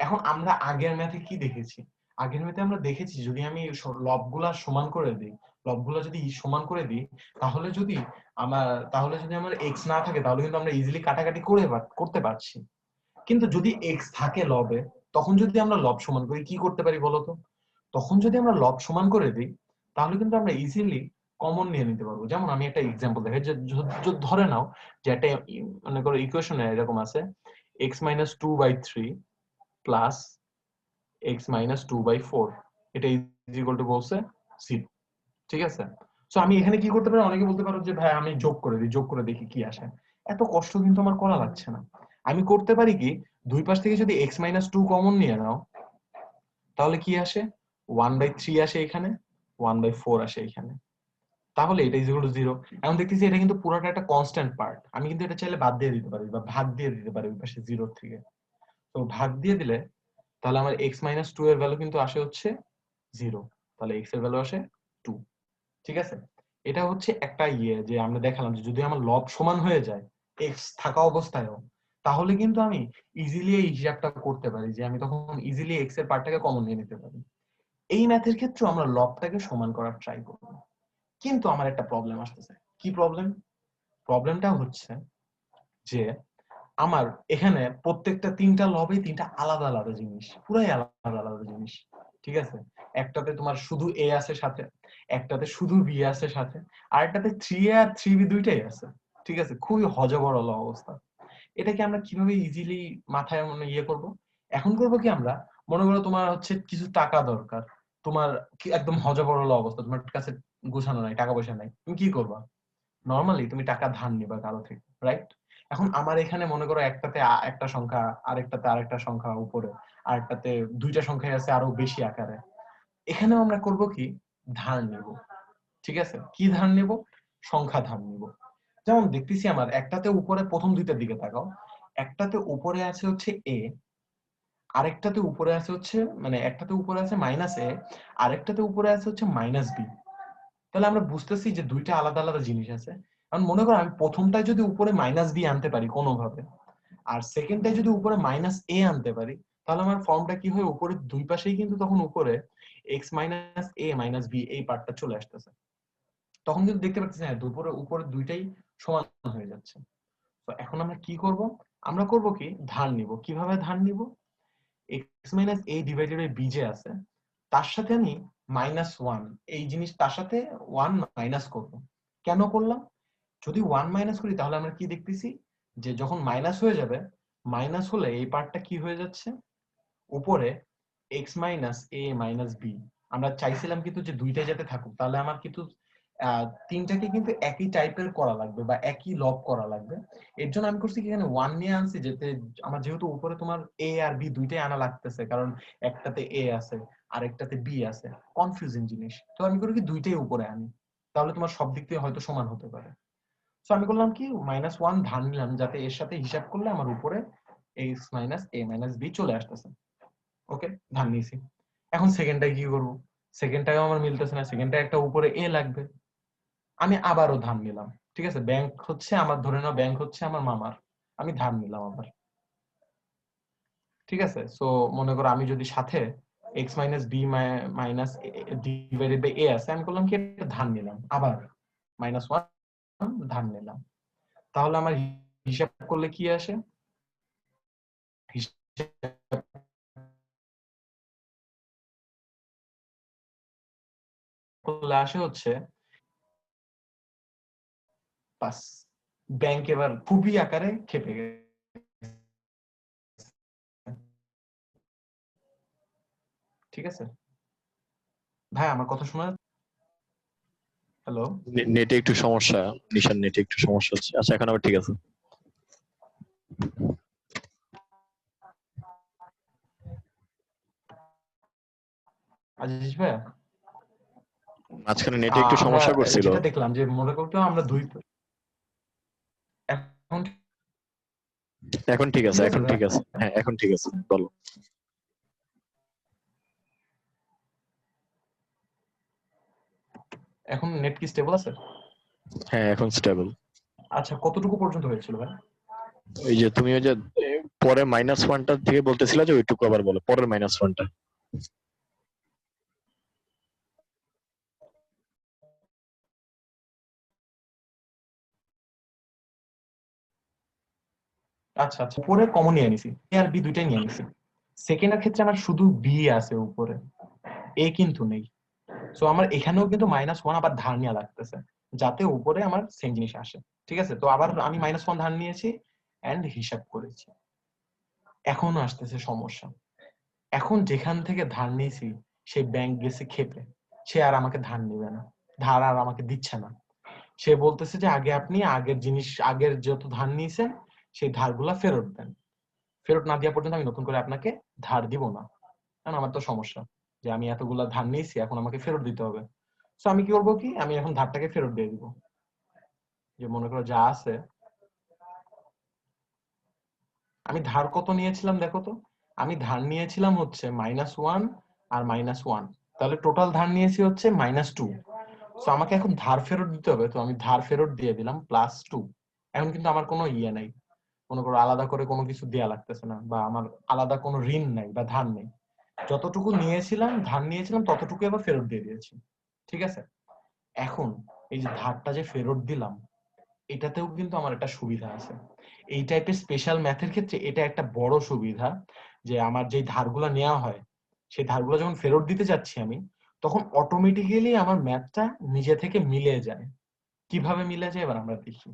এখন আমরা আগের ম্যাথে কি দেখেছি, আগের ম্যাথে আমরা দেখেছি যদি আমি লবগুলা সমান করে দিই, তাহলে যদি আমার x না থাকে, তাহলে কিন্তু আমরা ইজিলি কাটাকাটি করতে পারছি। কিন্তু যদি x থাকে লবে, তখন যদি আমরা লব সমান করি, কি করতে পারি বলতো? তখন যদি আমরা লব সমান করে দিই, তাহলে কিন্তু আমরা ইজিলি কমন নিয়ে নিতে পারবো। যেমন আমি একটা এক্সাম্পল দেখাই, যে ধরে নাও যে একটা মনে করো ইকুয়েশনে এরকম আছে x - 2/3 প্লাস x - 2/4, এটা ইকুয়াল টু বলছে 0। ঠিক আছে, সো আমি এখানে কি করতে পারি, অনেকে বলতে পারো যে ভাই আমি যোগ করে দেখি কি আসে। এত কষ্ট কিন্তু আমার করা লাগছে না। আমি করতে পারি কি, দুই পাশ থেকে যদি x - 2 কমন নিয়ে নাও, তাহলে কি আসে, 1/3 আসে এখানে, 1/4 আসে এখানে, তাহলে এটা ইজ ইকুয়াল টু 0। এখন দেখতেছি এটা কিন্তু পুরোটা একটা কনস্ট্যান্ট পার্ট, আমি কিন্তু এটা চাইলে বাদ দিয়ে দিতে পারি বা ভাগ দিয়ে দিতে পারি ওই পাশে 0 থেকে। তো ভাগ দিয়ে দিলে তাহলে আমার x-2 এর ভ্যালু কিন্তু আসে হচ্ছে 0, তাহলে x এর ভ্যালু আসে 2। ঠিক আছে, এটা হচ্ছে একটা যে আমরা দেখালাম যে যদি আমার লব সমান হয়ে যায় x থাকা অবস্থায়ও, তাহলে কিন্তু আমি ইজিলি এই হিসাবটা করতে পারি যে আমি তখন ইজিলি x এর পার্টটাকে কমন নিয়ে নিতে পারি। এই ম্যাথের ক্ষেত্রে আমরা লবটাকে সমান করার ট্রাই করব, কিন্তু আমার একটা প্রবলেম আসতেছে। কি প্রবলেম? প্রবলেমটা হচ্ছে যে আমার এখানে প্রত্যেকটা 3টা লবে 3টা আলাদা আলাদা জিনিস, পুরাই আলাদা আলাদা জিনিস। ঠিক আছে, একটাতে তোমার শুধু a আছে সাথে, একটাতে শুধু b আছে সাথে, আর একটাতে 3a আর 3b দুইটাই আছে। ঠিক আছে, খুবই হযবরল অবস্থা। এটাকে আমরা কিভাবে ইজিলি মাথায় করব? এখন করব কি, আমরা মনে করো তোমার হচ্ছে কিছু টাকা দরকার, তোমার একদম হযবরল অবস্থা, তোমার কাছে গোছানো নাই, টাকা পয়সা নাই, তুমি কি করবা? নরমালি তুমি টাকা ধার নিবা কারো থেকে, রাইট? এখন আমার এখানে মনে করো একটাতে একটা সংখ্যা, আরেকটাতে আরেকটা সংখ্যা উপরে, আরেকটাতে দুইটা সংখ্যাই আছে আরো বেশি আকারে। এখানেও আমরা করব কি, ধার নিব। ঠিক আছে, কি ধার নিব? সংখ্যা ধার নিব। যেমন দেখতেছি আমার একটাতে উপরে প্রথম দুইটার দিকে তাকাও, একটাতে উপরে আছে হচ্ছে a, আরেকটাতে উপরে আছে হচ্ছে মানে একটাতে উপরে আছে -a, আরেকটাতে উপরে আছে হচ্ছে -b। তাহলে আমরা বুঝতেছি যে দুইটা আলাদা আলাদা জিনিস আছে। কারণ মনে করো আমি প্রথমটায় যদি উপরে -b আনতে পারি কোনোভাবে, আর সেকেন্ডটায় যদি উপরে -a আনতে পারি, তাহলে আমার ফর্মটা কি হয়, উপরে দুই পাশেই কিন্তু তখন উপরে x -a - b এই পার্টটা চলে আসতেছে। তখন কিন্তু দেখতে পাচ্ছি হ্যাঁ দুপুরে উপরে দুইটাই সমান হয়ে যাচ্ছে। তো এখন আমরা কি করব? আমরা করব কি, ধার নিব। কিভাবে ধার নিব? x - a divided by b যে আছে তার সাথে আমি -1 এই জিনিস তার সাথে 1 মাইনাস করব। কেন করলাম? যদি 1 মাইনাস করি তাহলে আমরা কি দেখতেছি যে যখন মাইনাস হয়ে যাবে, মাইনাস হলে এই পার্টটা কি হয়ে যাচ্ছে, উপরে x - a - b। আমরা চাইছিলাম কিন্তু যে দুইটাই যাতে থাকুক, তাহলে আমার কিন্তু তিনটাকে কিন্তু একই টাইপের করা লাগবে বা একই লব করা লাগবে। এর জন্য আমি করছি কি, এখানে 1 নিয়ে আনছি যাতে আমার যেহেতু উপরে তোমার a আর b দুইটাই আনা লাগতেছে, কারণ একটাতে a আছে আর একটাতে b আছে, কনফিউজিং জিনিস। তো আমি করি কি, দুইটাই উপরে আনি, তাহলে তোমার সব দিক থেকে হয়তো সমান হতে পারে। সো আমি করলাম কি, -1 ধার নিলাম যাতে এর সাথে হিসাব করলে আমার উপরে x - a - b চলে আসতেছে। ওকে, ধার নিয়েছি। এখন সেকেন্ডটাই কি করব? সেকেন্ডটাও আমার মিলতেছে না, সেকেন্ডটা একটা উপরে a লাগবে, আমি আবারও ধার নিলাম। ঠিক আছে, ব্যাংক হচ্ছে আমার, ধরে নাও ব্যাংক হচ্ছে আমার মামার, আমি ধার নিলাম আবার। ঠিক আছে, সো মনে করো আমি যদি সাথে x - b divided by a আছে, আমি করলাম কি, এটা ধার নিলাম আবার, -1 ধার নিলাম। তাহলে আমার হিসাব করলে কি আসে? হিসাব করলে আসে হচ্ছে 5। ব্যাংক এবার খুবই আকারে খেপে গেছে। ঠিক আছে ভাই, আমার কথা শোনা? হ্যালো? নেটে একটু সমস্যা, নিশান নেটে একটু সমস্যা হচ্ছে। আচ্ছা এখন আবার ঠিক আছে। আজিজ ভাইয়া, মাঝখানে নেটে একটু আমরা সমস্যা করছিল। যেটা দেখলাম যে মনে করতে আমরা এখন এখন ঠিক আছে, ঠিক আছে এখন ঠিক ভাইয়া? আছে। হ্যাঁ এখন ঠিক আছে, বলো। এখন নেট কি স্টেবল আছে? হ্যাঁ এখন স্টেবল। আচ্ছা, কতটুকু পর্যন্ত হয়েছিল ভাই? ওই যে তুমি ওই যে পরে -1টা থেকে বলতেছিলা যে ওইটুকু আবার বলো, পরের -1টা। আচ্ছা আচ্ছা, উপরে কমন নিয়ে নিছি, এ আর বি দুইটাই নিয়ে নিছি। সেকেন্ডের ক্ষেত্রে আমার শুধু বি আছে উপরে, এ কিন্তু নেই। সো আমার এখানেও কিন্তু -1 আবার ধার নেওয়া লাগতেছে যাতে উপরে আমার সেম জিনিস আসে। ঠিক আছে, তো আবার আমি -1 ধার নিয়েছি এন্ড হিসাব করেছি। এখনো আসতেছে সমস্যা। এখন যেখান থেকে ধার নিয়েছি সেই ব্যাংক গেছে খেপে, সে আর আমাকে ধার নেবে না, ধার আর আমাকে দিচ্ছে না। সে বলতেছে যে আগে আপনি আগের জিনিস, আগের যত ধার নিয়েছেন সেই ধারগুলা ফেরত দেন, ফেরত না দেওয়া পর্যন্ত আমি নতুন করে আপনাকে ধার দিব না। কারণ আমার তো সমস্যা। যে আমি এতগুলা ধার নিয়েছি, এখন আমাকে ফেরত দিতে হবে। সো আমি কি করবো, কি আমি এখন ধারটাকে ফেরত দিয়ে দিব। যে মনে করো যা আছে, আমি ধার কত নিয়েছিলাম দেখো তো, আমি ধার নিয়েছিলাম হচ্ছে -1 আর -1, তাহলে টোটাল ধার নিয়েছি হচ্ছে -2। সো আমাকে এখন ধার ফেরত দিতে হবে, তো আমি ধার ফেরত দিয়ে দিলাম +2। এখন কিন্তু আমার কোনো ইয়ে নাই, মনে করো আলাদা করে কোনো কিছু দেয়া লাগতেছে না, বা আমার আলাদা কোনো ঋণ নাই বা ধার নেই। যতটুকু নিয়েছিলাম, ধার নিয়েছিলাম, ততটুকু আবার ফেরত দিয়ে দিয়েছি। ঠিক আছে, এখন এই যে ধারটা যে ফেরত দিলাম, এটাতেও কিন্তু আমার একটা সুবিধা আছে। এই টাইপের স্পেশাল ম্যাথের ক্ষেত্রে এটা একটা বড় সুবিধা, যে আমার যে ধারগুলো নেওয়া হয়, সেই ধারগুলো যখন ফেরত দিতে যাচ্ছি আমি, তখন অটোমেটিক্যালি আমার ম্যাথটা নিজে থেকে মিলে যায়। কিভাবে মিলে যায় এবার আমরা দেখি।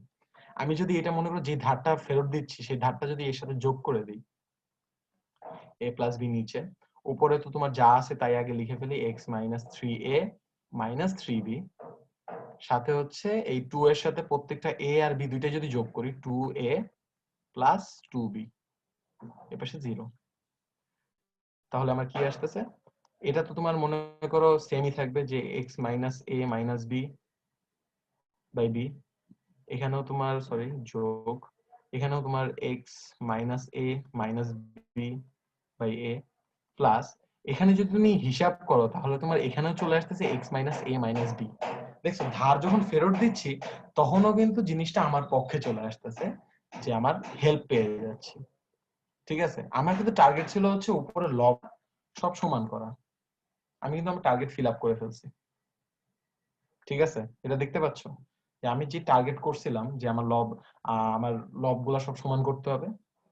আমি যদি এটা মনে করো যে ধারটা ফেরত দিচ্ছি, সেই ধারটা যদি এর সাথে যোগ করে দিই, a + b নিচে, উপরে তো তোমার যা আছে তাই আগে লিখে ফেলি, x - 3a - 3b, সাথে হচ্ছে এই 2 এর সাথে প্রত্যেকটা a আর b দুইটা যদি যোগ করি, 2a + 2b, এর পাশে 0। তাহলে আমার কি আসতেছে, এটা তো তোমার মনে করো সেমই থাকবে, যে x - a - b / b, এখানেও তোমার সরি যোগ, এখানেও তোমার x - a - b / a, plus এখানে যদি তুমি হিসাব করো, তাহলে তোমার এখানেও চলে আসতেছে x - a - b। দেখছো, ধার যখন ফেরত দিচ্ছি, তখনও কিন্তু জিনিসটা আমার পক্ষে চলে আসতেছে, যে আমার হেল্প পেয়ে যাচ্ছি। ঠিক আছে, আমার কিন্তু টার্গেট ছিল হচ্ছে উপরে লব সব সমান করা, আমি কিন্তু আমার টার্গেট ফিল আপ করে ফেলছি। ঠিক আছে, এটা দেখতে পাচ্ছ যে আমি যে টার্গেট করছিলাম যে আমার লব গুলা সব সমান করতে হবে,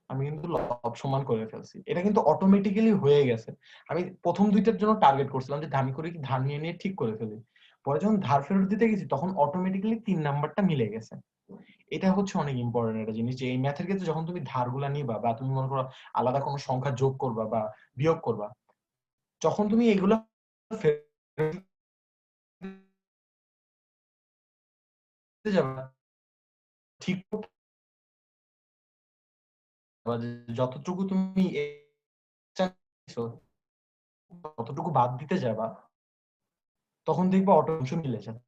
আমি কিন্তু লব সমান করে ফেলছি। এটা কিন্তু অটোমেটিক্যালি হয়ে গেছে। আমি প্রথম দুইটার জন্য টার্গেট করছিলাম যে আমি করে কি ধার নিয়ে নিয়ে ঠিক করে ফেলি, পরে যখন ধার ফেরত দিতে গেছি, তখন অটোমেটিক্যালি 3 নাম্বারটা মিলে গেছে। এটা হচ্ছে অনেক ইম্পর্টেন্ট একটা জিনিস, যে এই ম্যাথের ক্ষেত্রে যখন তুমি ধারগুলা নিবা, বা তুমি মনে করো আলাদা কোনো সংখ্যা যোগ করবা বা বিয়োগ করবা, যখন তুমি এগুলো ফেরত দিতে যাবা, ঠিক যতটুকু তুমি extra নিছো, ততটুকু বাদ দিতে যাবা, তখন দেখবা অটো অংশ মিলে যাবে।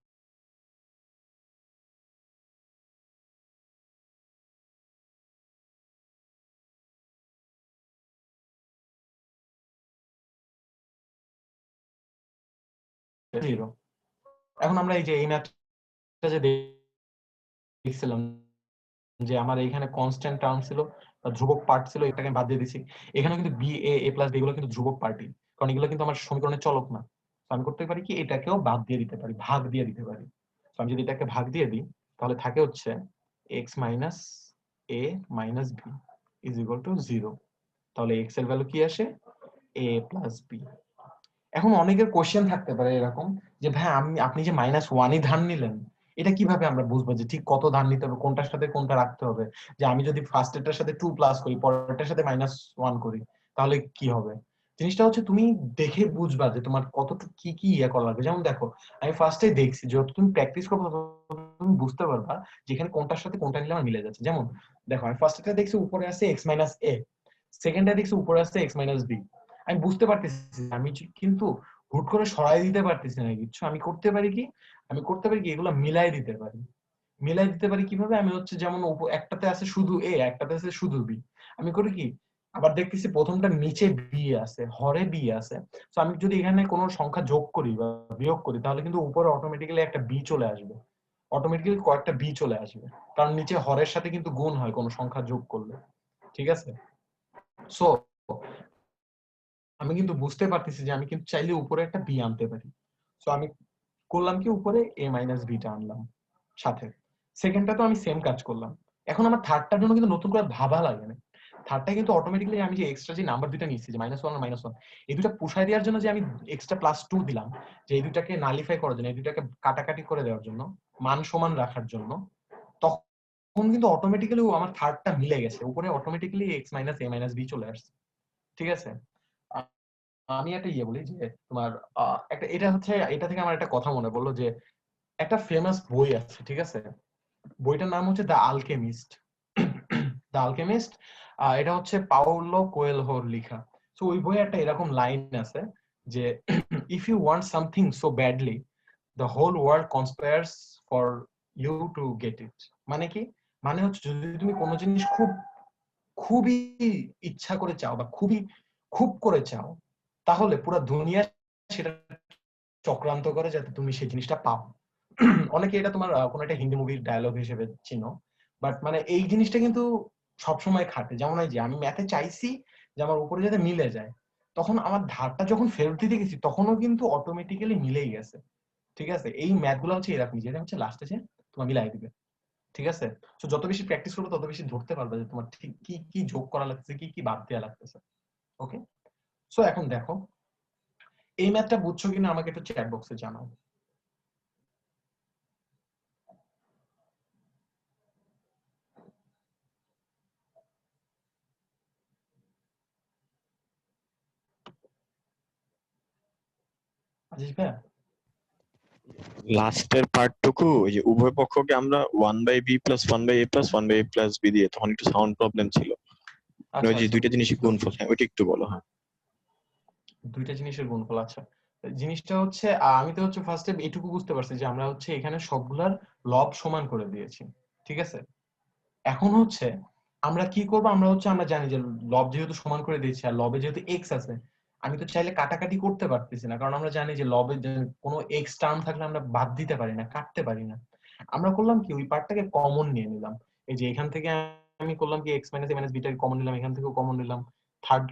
জিরো। এখন আমরা এই যে এই ম্যাথটা যে দেখছিলাম, যে আমার এখানে কনস্ট্যান্ট টার্ম ছিল বা ধ্রুবক পার্ট ছিল, এটাকে বাদ দিয়ে দিছি। এখানে কিন্তু B A A plus B এগুলো কিন্তু ধ্রুবক পার্টই, কারণ এগুলো কিন্তু আমার সমীকরণের চলক না। তো আমি করতে পারি কি, এটাকেও বাদ দিয়ে দিতে পারি, ভাগ দিয়ে দিতে পারি। তো আমি যদি এটাকে ভাগ দিয়ে দিই, তাহলে থাকে হচ্ছে x - a - b = 0। তাহলে x এর ভ্যালু কি আসে, a + b। এখন অনেকের কোশ্চেন থাকতে পারে এরকম, যে ভাই আপনি যে -1ই ধার নিলেন, এটা কিভাবে আমরা বুঝবো যে ঠিক কত ধার নিতে হবে, কোনটার সাথে কোনটা রাখতে হবে? যে আমি যদি ফার্স্ট এটার সাথে 2 প্লাস করি, পরেরটার সাথে -1 করি, তাহলে কি হবে? জিনিসটা হচ্ছে তুমি দেখে বুঝবা যে তোমার কতটুকু কি কি ইয়ে করা লাগবে। যেমন দেখো, আমি ফার্স্টে দেখছি, যত তুমি প্র্যাকটিস করবে তত তুমি বুঝতে পারবা যেখানে কোনটার সাথে কোনটা নিলে আমার মিলে যাচ্ছে। যেমন দেখো, আমি ফার্স্ট এটা দেখছি উপরে আছে x - a, সেকেন্ডে দেখছি উপরে আছে x - b। আমি বুঝতে পারতেছি, আমি কিন্তু হুট করে সরাই দিতে পারতেছি না কিছু। আমি করতে পারি কি, এগুলো মিলাই দিতে পারি। মিলাই দিতে পারি কিভাবে, আমি হচ্ছে যেমন একটাতে আছে শুধু a, একটাতে আছে শুধু b। আমি করি কি, আবার দেখতেছি প্রথমটার নিচে b আছে, হরে b আছে। তো আমি যদি এখানে কোনো সংখ্যা যোগ করি বা বিয়োগ করি, তাহলে কিন্তু উপরে অটোমেটিক্যালি একটা b চলে আসবে, অটোমেটিক্যালি কয়েকটা b চলে আসবে, কারণ নিচে হরের সাথে কিন্তু গুণ হয় কোনো সংখ্যা যোগ করলে। ঠিক আছে, সো আমি কিন্তু বুঝতে পারতেছি যে আমি কিন্তু চাইলে উপরে একটা বি আনতে পারি। সো আমি করলাম কি, উপরে a - b টা আনলাম সাথে। সেকেন্ডটা তো আমি সেম কাজ করলাম। এখন আমার থার্ডটার জন্য কিন্তু নতুন করে ভাবা লাগে না। থার্ডটা কিন্তু অটোমেটিক্যালি আমি যে এক্সট্রা যে নাম্বার দুটো নিচ্ছি, যে -1 আর -1, এই দুটো পুষায় দেওয়ার জন্য যে আমি এক্সট্রা +2 দিলাম, যে এই দুটাকে নালিফাই করার জন্য, এই দুটাকে কাটাকাটি করে দেওয়ার জন্য, মান সমান রাখার জন্য, তখন কিন্তু অটোমেটিক্যালি আমার থার্ডটা মিলে গেছে, উপরে অটোমেটিক্যালি x - a - b চলে আসছে। ঠিক আছে, আমি একটা ইয়ে বলি যে তোমার একটা, এটা হচ্ছে, এটা থেকে আমার একটা কথা মনে পড়লো, যে একটা ফেমাস বই আছে, ঠিক আছে, বইটার নাম হচ্ছে দ্য আলকেমিস্ট। দ্য আলকেমিস্ট, এটা হচ্ছে পাওলো কোয়েলহোর লেখা। তো ওই বইয়ে একটা এরকম লাইন আছে, যে if you want something so badly the whole world conspires for you to get it। মানে কি? মানে হচ্ছে যদি তুমি কোনো জিনিস খুবই ইচ্ছা করে চাও বা খুব করে চাও, তাহলে পুরো দুনিয়া সেটা চক্রান্ত করে যাতে তুমি সেই জিনিসটা পাও। অনেকে এটা তোমার কোনো একটা হিন্দি মুভির ডায়লগ হিসেবে চিনো, বাট মানে এই জিনিসটা কিন্তু সবসময় খাটে। যেমন এই যে আমি ম্যাথে চাইছি যে আমার উপরে যাতে মিলে যায়, তখন আমার ধারটা যখন ফেরত দিতে গেছি তখনও কিন্তু অটোমেটিক্যালি মিলেই গেছে। ঠিক আছে, এই ম্যাথ গুলো হচ্ছে এরকম, যেটা হচ্ছে লাস্টে যে তোমার মিলাই দিবে। ঠিক আছে, তো যত বেশি প্র্যাকটিস করবে তত বেশি ধরতে পারবে যে তোমার ঠিক কি কি যোগ করা লাগতেছে, কি কি বাদ দেওয়া লাগতেছে। ওকে, সো এখন দেখো এই ম্যাথটা বুঝছো কিনা আমাকে একটু চ্যাট বক্সে জানাও। আজিজ ভাইয়া, লাস্টের পার্টটুকু ওই যে উভয় পক্ষকে আমরা 1/b + 1/a + 1/a + b দিয়ে, তখন একটু সাউন্ড প্রবলেম ছিল। ওই যে দুইটা জিনিসই গুণফল, হ্যাঁ ওইটা একটু বলো। হ্যাঁ, দুইটা জিনিসের গুণফল। আচ্ছা, জিনিসটা হচ্ছে আমি তো হচ্ছে ফার্স্টে এটুকু বুঝতে পারছি যে আমরা হচ্ছে এখানে সবগুলার লব সমান করে দিয়েছি। ঠিক আছে, এখন হচ্ছে আমরা কি করব, আমরা জানি যে লব যেহেতু সমান করে দিয়েছি আর লবে যেহেতু এক্স আছে, আমি তো চাইলে কাটাকাটি করতে পারতেছি না, কারণ আমরা জানি যে লবে কোনো এক্স টার্ম থাকলে আমরা বাদ দিতে পারি না, কাটতে পারি না। আমরা করলাম কি, ওই পার্টটাকে কমন নিয়ে নিলাম। এই যে এখান থেকে আমি করলাম কি এক্স মাইনাস এ মাইনাস বিটাকে কমন নিলাম, এখান থেকেও কমন নিলাম, থার্ড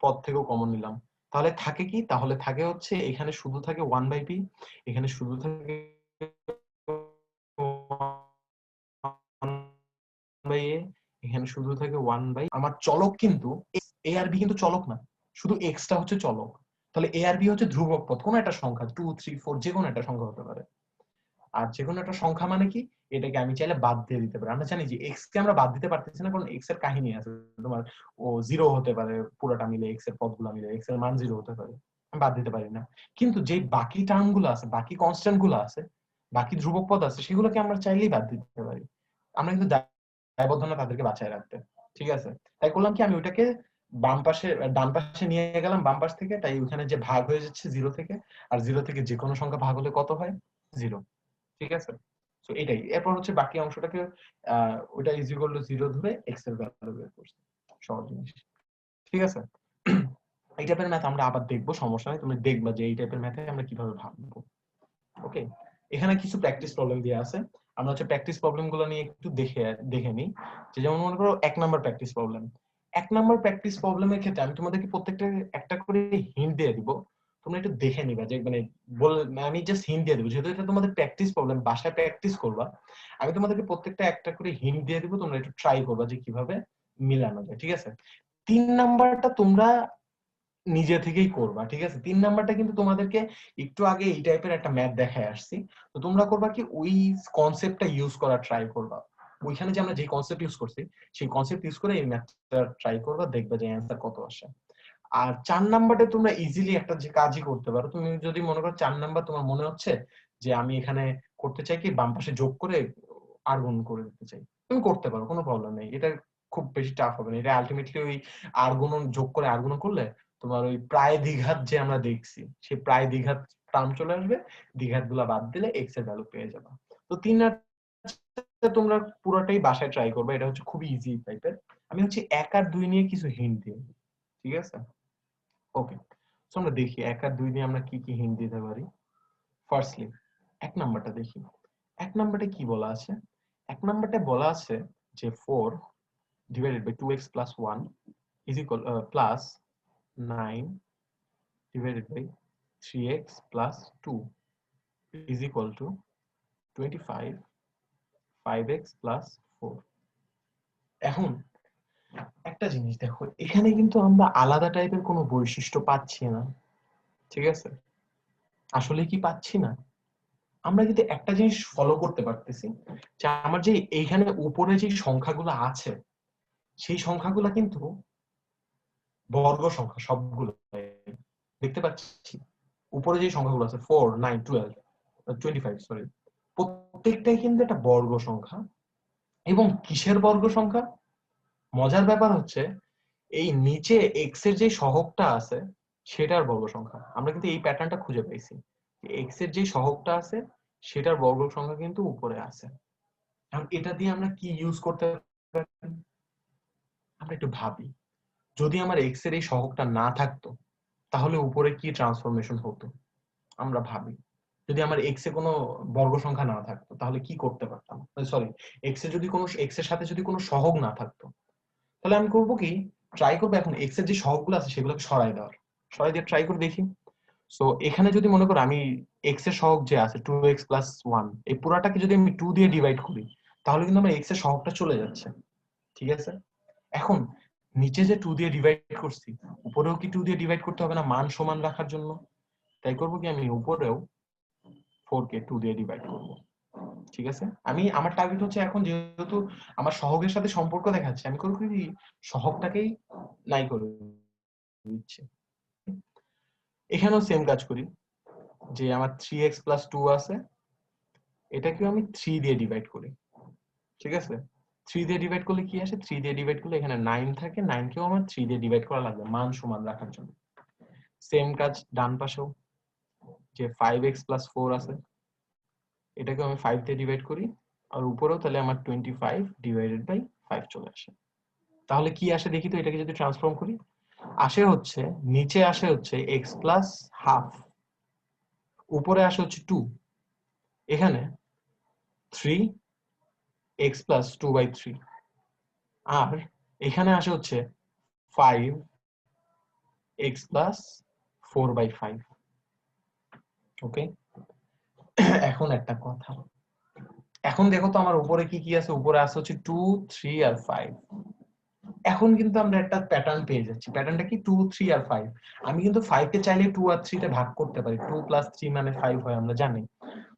পদ থেকেও কমন নিলাম। তাহলে থাকে কি, তাহলে থাকে হচ্ছে এখানে শুধু থাকে 1/p, এখানে শুধু থাকে 1/a, এখানে শুধু থাকে 1/, আমার চলক কিন্তু a আর b কিন্তু চলক না, শুধু x টা হচ্ছে চলক। তাহলে a আর b হচ্ছে ধ্রুবক পদ, কোন একটা সংখ্যা 2 3 4 যে কোনো একটা সংখ্যা হতে পারে। আর যে কোনো একটা সংখ্যা মানে কি, এটাকে আমি চাইলে বাদ দিয়ে দিতে পারি। আমরা জানি যে x কে আমরা বাদ দিতে পারতেছি না, কারণ x এর কাহিনী আছে, তোমার ও 0 হতে পারে, পুরোটা মিলে x এর পদগুলো মিলে x এর মান 0 হতে পারে, আমি বাদ দিতে পারি না। কিন্তু যে বাকি টার্ম গুলো আছে, বাকি কনস্ট্যান্ট গুলো আছে, বাকি ধ্রুবক পদ আছে, সেগুলোকে আমরা চাইলেই বাদ দিতে পারি। আমরা কিন্তু দায়বদ্ধ না তাদেরকে বাঁচায় রাখতে। ঠিক আছে, তাই করলাম কি, আমি ওইটাকে বাম পাশে ডান পাশে নিয়ে গেলাম, বাম পাশ থেকে, তাই ওখানে যে ভাগ হয়ে যাচ্ছে 0 থেকে, আর 0 থেকে যে কোনো সংখ্যা ভাগ হলে কত হয়, 0। ঠিক আছে, তো এটাই। এরপর হচ্ছে বাকি অংশটাকে ওটা ইজ ইকুয়াল টু 0 ধরে এক্স এর ভ্যালু বের করছি, সহজ জিনিস। ঠিক আছে, এই টাইপের ম্যাথ আমরা আবার দেখবো, সমস্যা নেই, তুমি দেখবা যে এই টাইপের ম্যাথে আমরা কিভাবে ভাববো। ওকে, এখানে কিছু প্র্যাকটিস প্রবলেম দেওয়া আছে, আমরা হচ্ছে প্র্যাকটিস প্রবলেম গুলো নিয়ে একটু দেখে নিই। যে যেমন মনে করো 1 number practice problem. 1 number practice প্রবলেমের ক্ষেত্রে আমি তোমাদেরকে প্রত্যেকটা একটা করে হিন্ট দিয়ে দিব, তোমরা একটু দেখে নিবা যে মানে আমি জাস্ট হিন্ট দিয়ে দিব, যেহেতু এটা তোমাদের প্র্যাকটিস প্রবলেম, বাসায় প্র্যাকটিস করবা, আমি তোমাদেরকে প্রত্যেকটা একটা করে হিন্ট দিয়ে দিব, তোমরা একটু ট্রাই করবা যে কিভাবে মিলানো যায়। ঠিক আছে, 3 নাম্বারটা তোমরা নিজে থেকেই করবা। ঠিক আছে, 3 নাম্বারটা কিন্তু তোমাদেরকে একটু আগে এই টাইপের একটা ম্যাথ দেখায় আসছি, তো তোমরা করবা কি ওই কনসেপ্টটা ইউজ করা ট্রাই করবা। ওইখানে যে আমরা যে কনসেপ্ট ইউজ করছি সেই কনসেপ্ট ইউজ করে এই ম্যাথটা ট্রাই করবা, দেখবা যে অ্যানসার কত আসে। আর 4 নাম্বারে তোমরা ইজিলি একটা যে কাজই করতে পারো, তুমি যদি মনে করো 4 নাম্বার তোমার মনে হচ্ছে যে আমি এখানে করতে চাই কি বাম পাশে যোগ করে আর গুণ করে দিতে চাই, তুমি করতে পারো, কোনো প্রবলেম নেই, এটা খুব বেশি টাফ হবে না। এটা আলটিমেটলি ওই আর গুণন যোগ করে আর গুণন করলে তোমার ওই প্রায় দ্বিঘাত যে আমরা দেখছি সেই প্রায় দ্বিঘাত টার্ম চলে আসবে, দ্বিঘাত গুলা বাদ দিলে এক্স এর ভ্যালু পেয়ে যাবে। তো 3 আর তোমরা পুরোটাই বাসায় ট্রাই করবে, এটা হচ্ছে খুবই ইজি টাইপের। আমি হচ্ছে 1 আর 2 নিয়ে কিছু হিন্ট দিই। ঠিক আছে, ওকে, সো আমরা দেখি 1 আর 2 নিয়ে আমরা কি কি হিন্ট দিতে পারি। ফার্স্টলি 1 নাম্বারটা দেখি। 1 নাম্বারে কি বলা আছে, 1 নাম্বারটা বলা আছে যে 4 divided by 2x plus 1 is equal plus 9 divided by 3x plus 2 is equal to 25 5x plus 4। এখন একটা জিনিস দেখো, এখানে কিন্তু আমরা আলাদা টাইপের কোনো বৈশিষ্ট্য পাচ্ছি না। ঠিক আছে, আসলে কি পাচ্ছি না, আমরা কিন্তু একটা জিনিস ফলো করতে পারতেছি যে আমার যে এইখানে উপরে যে সংখ্যাগুলো আছে সেই সংখ্যাগুলো কিন্তু বর্গ সংখ্যা সবগুলো, দেখতে পাচ্ছি উপরে যে সংখ্যাগুলো আছে 4 9 12 25 সরি, প্রত্যেকটাই কিন্তু একটা বর্গ সংখ্যা। এবং কিসের বর্গ সংখ্যা, মজার ব্যাপার হচ্ছে এই নিচে এক্স এর যে সহগটা আছে সেটার বর্গ সংখ্যা। আমরা কিন্তু এই প্যাটার্নটা খুঁজে পাইছি, এক্স এর যে সহগটা আছে সেটার বর্গ সংখ্যা কিন্তু উপরে আছে। এখন এটা দিয়ে আমরা কি ইউজ করতে পারি, আমরা একটু ভাবি। যদি আমার এক্স এর এই সহগটা না থাকতো তাহলে উপরে কি ট্রান্সফরমেশন হতো, আমরা ভাবি। যদি আমার এক্স এ কোনো বর্গ সংখ্যা না থাকতো তাহলে কি করতে পারতাম, সরি, এক্স এর যদি কোনো এক্স এর সাথে যদি কোনো সহগ না থাকতো তাহলে আমি করবো কি, ট্রাই করবো এখন এক্স এর যে সহগগুলো আছে সেগুলোকে সরাই দেওয়ার, সরাই দিয়ে ট্রাই করে দেখি। সো এখানে যদি মনে করো আমি এক্স এর সহগ যে আছে 2x + 1, এই পুরাটাকে যদি আমি 2 দিয়ে ডিভাইড করি তাহলে কিন্তু আমার এক্স এর সহগটা চলে যাচ্ছে, ঠিক আছে। এখন নিচে যে 2 দিয়ে ডিভাইড করছি উপরেও কি 2 দিয়ে ডিভাইড করতে হবে না মান সমান রাখার জন্য? তাই করবো কি, আমি উপরেও 4 কে 2 দিয়ে ডিভাইড করব, ঠিক আছে। আমি আমার টার্গেট হচ্ছে এখন যেহেতু আমার সহগের সাথে সম্পর্ক দেখাচ্ছে, আমি করব কি সহগটাকেই নাই করে দিচ্ছি। এখানেও সেম কাজ করি, যে আমার 3x + 2 আছে, এটাকেও আমি 3 দিয়ে ডিভাইড করি, ঠিক আছে। 3 দিয়ে ডিভাইড করলে কি আসে, 3 দিয়ে ডিভাইড করলে এখানে 9 থাকে, 9 কেও আমার 3 দিয়ে ডিভাইড করা লাগবে মান সমান রাখার জন্য। সেম কাজ ডান পাশেও, যে 5x + 4 আছে, এটাকেও আমি 5 দিয়ে ডিভাইড করি, আর উপরেও তাহলে আমার 25/5 চলে আসে। তাহলে কি আসে দেখি তো, এটাকে যদি ট্রান্সফর্ম করি, আসে হচ্ছে নিচে আসে হচ্ছে x + হাফ, উপরে আসে হচ্ছে 2, এখানে 3x + 2/3, আর এখানে আসে হচ্ছে 5x + 4/5। ওকে, এখন একটা কথা, এখন দেখো তো আমার উপরে কি কি আছে, উপরে আছে হচ্ছে 2, 3 আর 5। এখন কিন্তু আমরা একটা প্যাটার্ন পেয়ে যাচ্ছি, প্যাটার্নটা কি 2, 3 আর 5। আমি কিন্তু 5 কে চাইলে 2 আর 3 তে ভাগ করতে পারি, 2 + 3 মানে 5 হয়, আমরা জানি।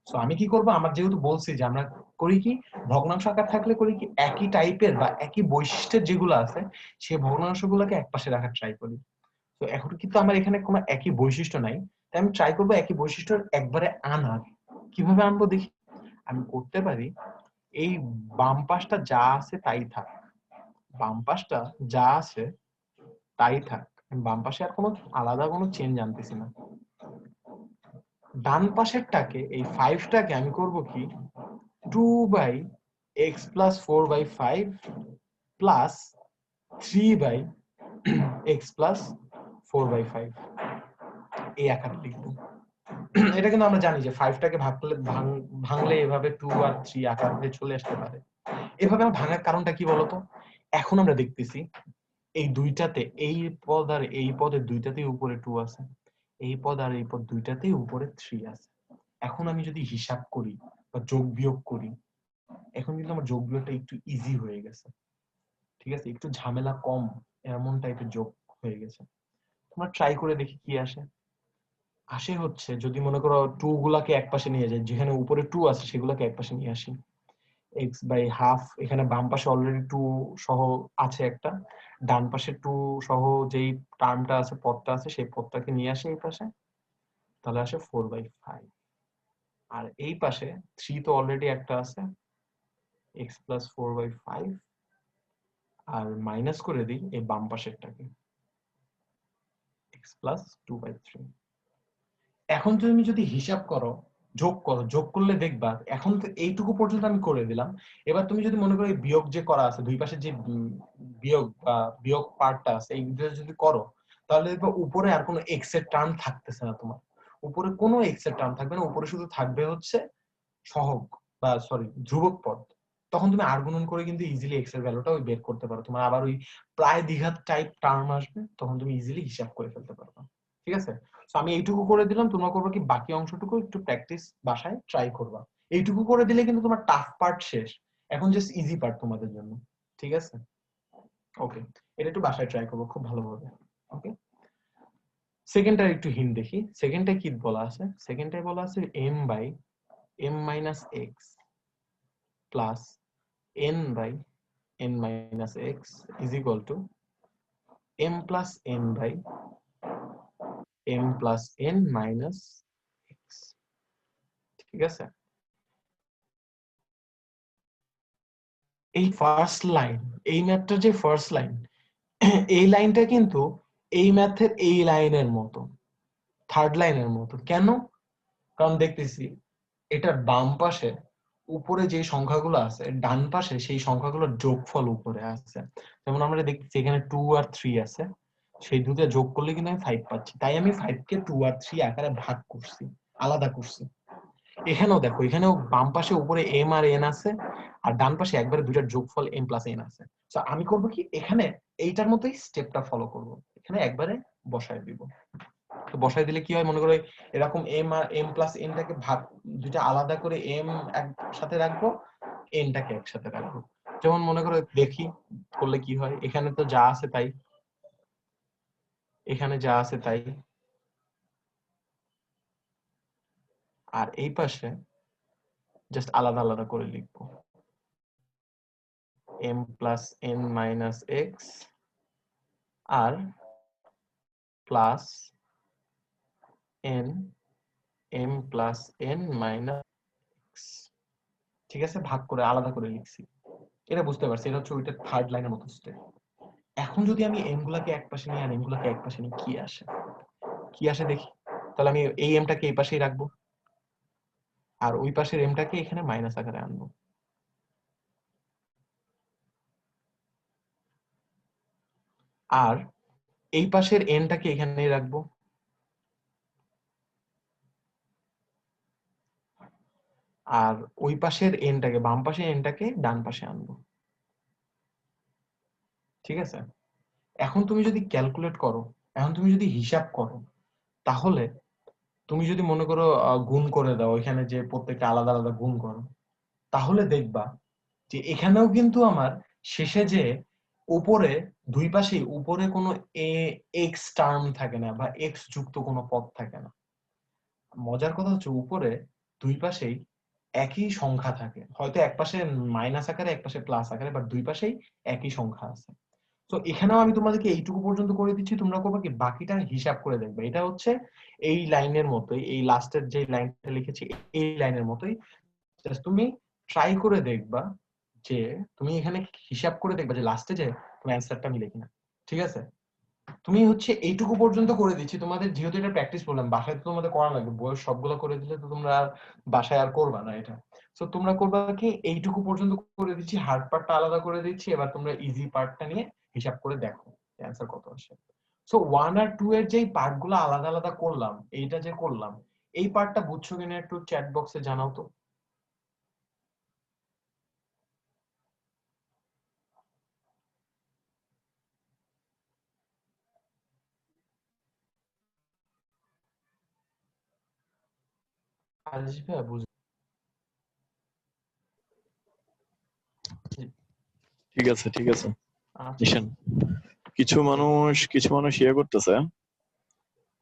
সো আমি কি করব, আমার যেহেতু বলছি যে আমরা করি কি ভগ্নাংশ আকার থাকলে করি কি একই টাইপের বা একই বৈশিষ্ট্যের যেগুলো আছে সেই ভগ্নাংশগুলোকে একপাশে রাখার ট্রাই করি। তো এখন কিন্তু আমার এখানে কোনো একই বৈশিষ্ট্য নাই, তাই আমি ট্রাই করব একই বৈশিষ্ট্য একবারে আনার। কিভাবে আনবো দেখি, আমি করতে পারি এই বাম পাশটা যা আছে তাই থাক, বাম পাশটা যা আছে তাই থাক, বাম পাশে আর কোনো আলাদা কোনো চেঞ্জ আনতেছি না। ডান পাশেরটাকে এই 5টাকে আমি করব কি 2/x + 4/5 প্লাস 3/x + 4/5 এই আকারে লিখবো। এটা কিন্তু আমরা জানি যে 5টাকে ভাঙলে এভাবে 2 আর 3 আকারে চলে আসতে পারে। এভাবে ভাঙার কারণটা কি বলতো, এখন আমরা দেখতেছি এই দুইটাতে, এই পদ আর এই পদের দুইটাতেই উপরে 2 আছে, এই পদ আর এই পদ দুইটাতেই উপরে 3 আছে। এখন আমি যদি হিসাব করি বা যোগ বিয়োগ করি, এখন কিন্তু আমার যোগ বিয়োগটা একটু ইজি হয়ে গেছে, ঠিক আছে, একটু ঝামেলা কম, এমন টাইপের যোগ হয়ে গেছে। তোমরা ট্রাই করে দেখি কি আসে। আসে হচ্ছে যদি মনে করো 2 গুলাকে একপাশে নিয়ে যাই, যেখানে উপরে 2 আছে সেগুলোকে একপাশে নিয়ে আসি, x/হাফ, এখানে বাম পাশে অলরেডি 2 সহ আছে একটা, ডান পাশে 2 সহ যেই টার্মটা আছে পদটা আছে সেই পদটাকে নিয়ে আসি এই পাশে, তাহলে আসে 4/5। আর এই পাশে 3 তো অলরেডি একটা আছে, x + 4/5, আর মাইনাস করে দিই এই বাম পাশেরটাকে x + 2/3। এখন তুমি যদি হিসাব করো, যোগ করো, যোগ করলে দেখবা এখন তো এইটুকু পর্যন্ত আমি করে দিলাম। এবার তুমি যদি মনে করো এই বিয়োগ যে করা আছে দুই পাশে যে বিয়োগ বা বিয়োগ পার্টটা আছে এইটা যদি করো, তাহলে দেখবা উপরে আর কোনো এক্স এর টার্ম থাকতেছে না, তোমার উপরে কোনো এক্স এর টার্ম থাকবে না, উপরে শুধু থাকবে হচ্ছে সহগ বা সরি ধ্রুবক পদ। তখন তুমি আর গুণন করে কিন্তু ইজিলি এক্স এর ভ্যালুটা ওই বের করতে পারো, তোমার আবার ওই প্রায় দ্বিঘাত টাইপ টার্ম আসবে, তখন তুমি ইজিলি হিসাব করে ফেলতে পারবে, ঠিক আছে। তো আমি এইটুকু করে দিলাম, তোমরা করবে কি বাকি অংশটুকু একটু প্র্যাকটিস বাসায় ট্রাই করবা। এইটুকু করে দিলে কিন্তু তোমার টাফ পার্ট শেষ, এখন জাস্ট ইজি পার্ট তোমাদের জন্য, ঠিক আছে। ওকে, এটা একটু বাসায় ট্রাই করবো খুব ভালোভাবে। ওকে, সেকেন্ডটা একটু হিন্ট দেখি, সেকেন্ডটা কি বলা আছে, সেকেন্ডটাই বলা আছে m/m - x plus n/n - x is equal to m + n/m + n - x, ঠিক আছে। এই ফার্স্ট লাইন, এই ম্যাথটার যে ফার্স্ট লাইন, এই লাইনটা কিন্তু এই ম্যাথের এই লাইনের মতো, থার্ড লাইনের মতো। কেন? কারণ দেখতেছি এটার বাম পাশে উপরে যে সংখ্যাগুলো আছে, ডান পাশে সেই সংখ্যাগুলোর যোগফল উপরে আছে। যেমন আমরা দেখতেছি এখানে 2 আর 3 আছে, সেই দুটো যোগ করলে কিন্তু আমি 5 পাচ্ছি, তাই আমি 5 কে 2 আর 3 আকারে ভাগ করছি, আলাদা করছি। এখানেও দেখো, এখানেও বাম পাশে উপরে m আর n আছে, আর ডান পাশে একবারে দুইটার যোগফল m প্লাস n আছে। তো আমি করব কি, এখানে এইটার মতোই স্টেপটা ফলো করব, এখানে একবারে বসায় দিব। তো বসায় দিলে কি হয়, মনে করো এরকম m আর m প্লাস n টাকে ভাগ, দুইটা আলাদা করে m একসাথে রাখবো, n টাকে একসাথে রাখবো। যেমন মনে করো দেখি করলে কি হয়, এখানে তো যা আছে তাই, এখানে যা আছে তাই, আর এই পাশে জাস্ট আলাদা আলাদা করে লিখবো, m plus n minus x আর plus n m plus n minus x। ঠিক আছে, ভাগ করে আলাদা করে লিখছি, এটা বুঝতে পারছি, এটা হচ্ছে ওইটা থার্ড লাইনের মতো স্টেপ। এখন যদি আমি m গুলাকে এক পাশে নিই আর n গুলাকে এক পাশে নিই, কি আসে? কি আসে দেখি। তাহলে আমি এই m টাকে এই পাশেই রাখবো, আর ওই পাশের m টাকে এখানে মাইনাস আকারে আনবো। আর এই পাশের n টাকে এখানেই রাখবো, আর ওই পাশের n টাকে, বাম পাশের n টাকে ডান পাশে আনবো। ঠিক আছে, এখন তুমি যদি ক্যালকুলেট করো, এখন তুমি যদি হিসাব করো, তাহলে তুমি যদি মনে করো গুণ করে দাও, এখানে যে প্রত্যেকটা আলাদা আলাদা গুণ করো, তাহলে দেখবা যে এখানেও কিন্তু আমার শেষে যে উপরে দুই পাশেই উপরে কোনো এক্স টার্ম থাকে না, বা এক্স যুক্ত কোনো পদ থাকে না। মজার কথা হচ্ছে উপরে দুই পাশেই একই সংখ্যা থাকে, হয়তো এক পাশে মাইনাস আকারে এক পাশে প্লাস আকারে, বাট দুই পাশেই একই সংখ্যা আছে। তো এখানেও আমি তোমাদেরকে এইটুকু পর্যন্ত করে দিচ্ছি, তোমরা করবে কি বাকিটা হিসাব করে দেখবে। এটা হচ্ছে এই লাইনের মতোই, এই লাস্টের যে লাইনটা লিখেছি এই লাইনের মতোই, জাস্ট তুমি ট্রাই করে দেখবা যে তুমি এখানে হিসাব করে দেখবা যে লাস্টে যে তোমার অ্যান্সারটা মিলে কিনা। ঠিক আছে, তুমি হচ্ছে এইটুকু পর্যন্ত করে দিচ্ছি তোমাদের, যেহেতু এটা প্র্যাকটিস প্রবলেম, বাসায় তো তোমাদের করা লাগবে, বইয়ের সবগুলো করে দিলে তো তোমরা আর বাসায় আর করবা না এটা। তো তোমরা করবা কি, এইটুকু পর্যন্ত করে দিচ্ছি, হার্ড পার্টটা আলাদা করে দিচ্ছি, এবার তোমরা ইজি পার্টটা নিয়ে হিসাব করে দেখো অ্যান্সার কত আসে। সো 1 আর 2 এর যেই পার্টগুলো আলাদা আলাদা করলাম, এইটা যে করলাম, এই পার্টটা বুঝছো কিনা একটু চ্যাট বক্সে জানাও তো। আসবে বুঝ ঠিক আছে ঠিক আছে আচ্ছা। নিশান, কিছু মানুষ ইয়ে করতেছে,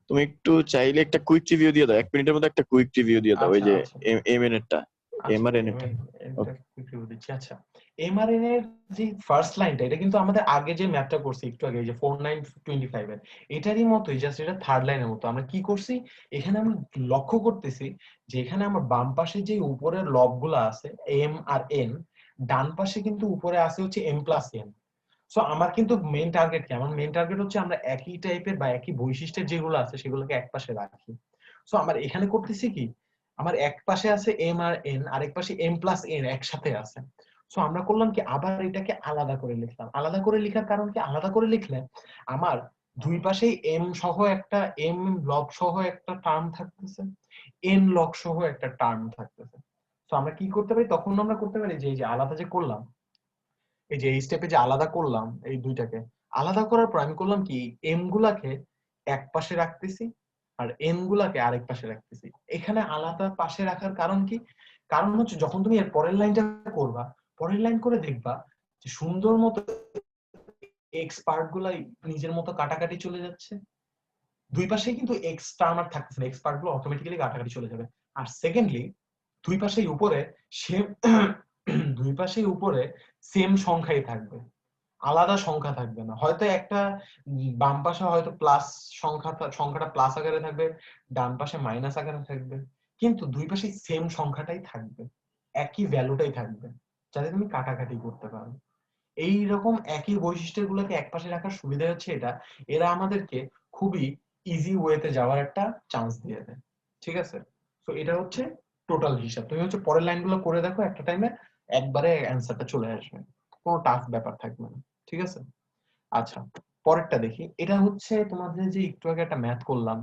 তুমি একটু চাইলে একটা কুইক রিভিউ দিয়ে দাও, 1 মিনিটের মধ্যে একটা কুইক রিভিউ দিয়ে দাও, ওই আচ্ছা যে আচ্ছা M N এরটা, M R N এরটা। একটা quick review দিচ্ছি। আচ্ছা, এমআরএন এর যে ফার্স্ট লাইনটা, এটা কিন্তু আমাদের আগে যে ম্যাথটা করছি একটু আগে, যে 4925 এর, এটারই মতোই, জাস্ট এটা থার্ড লাইনের মতো। আমরা কি করছি, এখানে আমরা লক্ষ্য করতেছি যে এখানে আমার বাম পাশে যে উপরের লবগুলো আছে এম আর এন, ডান পাশে কিন্তু উপরে আছে হচ্ছে এম প্লাস এন। সো আমার কিন্তু মেইন টার্গেট কি, আমার মেইন টার্গেট হচ্ছে আমরা একই টাইপের বা একই বৈশিষ্ট্যের যেগুলো আছে সেগুলোকে এক পাশে রাখি। সো আমার এখানে করতেছি কি, আমার এক পাশে আছে এম আর এন, আরেক পাশে এম প্লাস এন একসাথে আছে। সো আমরা করলাম কি, আবার এটাকে আলাদা করে লিখলাম। আলাদা করে লেখার কারণ কি, আলাদা করে লিখলে আমার দুই পাশেই এম সহ একটা, এম লব সহ একটা টার্ম থাকতেছে, এন লগ সহ একটা টার্ম থাকতেছে। তো আমরা কি করতে পারি, তখন আমরা করতে পারি যে এই যে আলাদা যে করলাম, এই যে এই স্টেপে যে আলাদা করলাম এই দুইটাকে, আলাদা করার পর আমি করলাম কি, এম গুলাকে এক পাশে রাখতেছি আর এন গুলাকে আরেক পাশে রাখতেছি। এখানে আলাদা পাশে রাখার কারণ কি, কারণ হচ্ছে যখন তুমি এর পরের লাইনটা করবা, পরের লাইন করে দেখবা যে সুন্দর মতো এক্স পার্ট গুলাই নিজের মতো কাটাকাটি চলে যাচ্ছে, দুই পাশে কিন্তু এক্স টার্ম আর থাকতেছে না, এক্স পার্ট গুলো অটোমেটিক্যালি কাটাকাটি চলে যাবে। আর সেকেন্ডলি দুই পাশেই উপরে সেম দুই পাশেই উপরে সেম সংখ্যাই থাকবে, আলাদা সংখ্যা থাকবে না। হয়তো একটা বাম পাশে হয়তো প্লাস সংখ্যাটা প্লাস আকারে থাকবে, ডান পাশে মাইনাস আকারে থাকবে, কিন্তু দুই পাশে সেম সংখ্যাটাই থাকবে, একই ভ্যালুটাই থাকবে, যাতে তুমি কাটাকাটি করতে পারো। এই রকম একই বৈশিষ্ট্যগুলোকে একপাশে রাখার সুবিধা হচ্ছে এটা, এরা আমাদেরকে খুবই ইজি ওয়েতে যাওয়ার একটা চান্স দিয়ে দেয়। ঠিক আছে, তো এটা হচ্ছে টোটাল হিসাব। তুমি হচ্ছে পরের লাইনগুলো করে দেখো, একটা টাইমে একবারে অ্যান্সারটা চলে আসবে, কোনো টাফ ব্যাপার থাকবে না। ঠিক আছে, আচ্ছা পরেরটা দেখি। এটা হচ্ছে তোমাদের যে একটু আগে একটা ম্যাথ করলাম,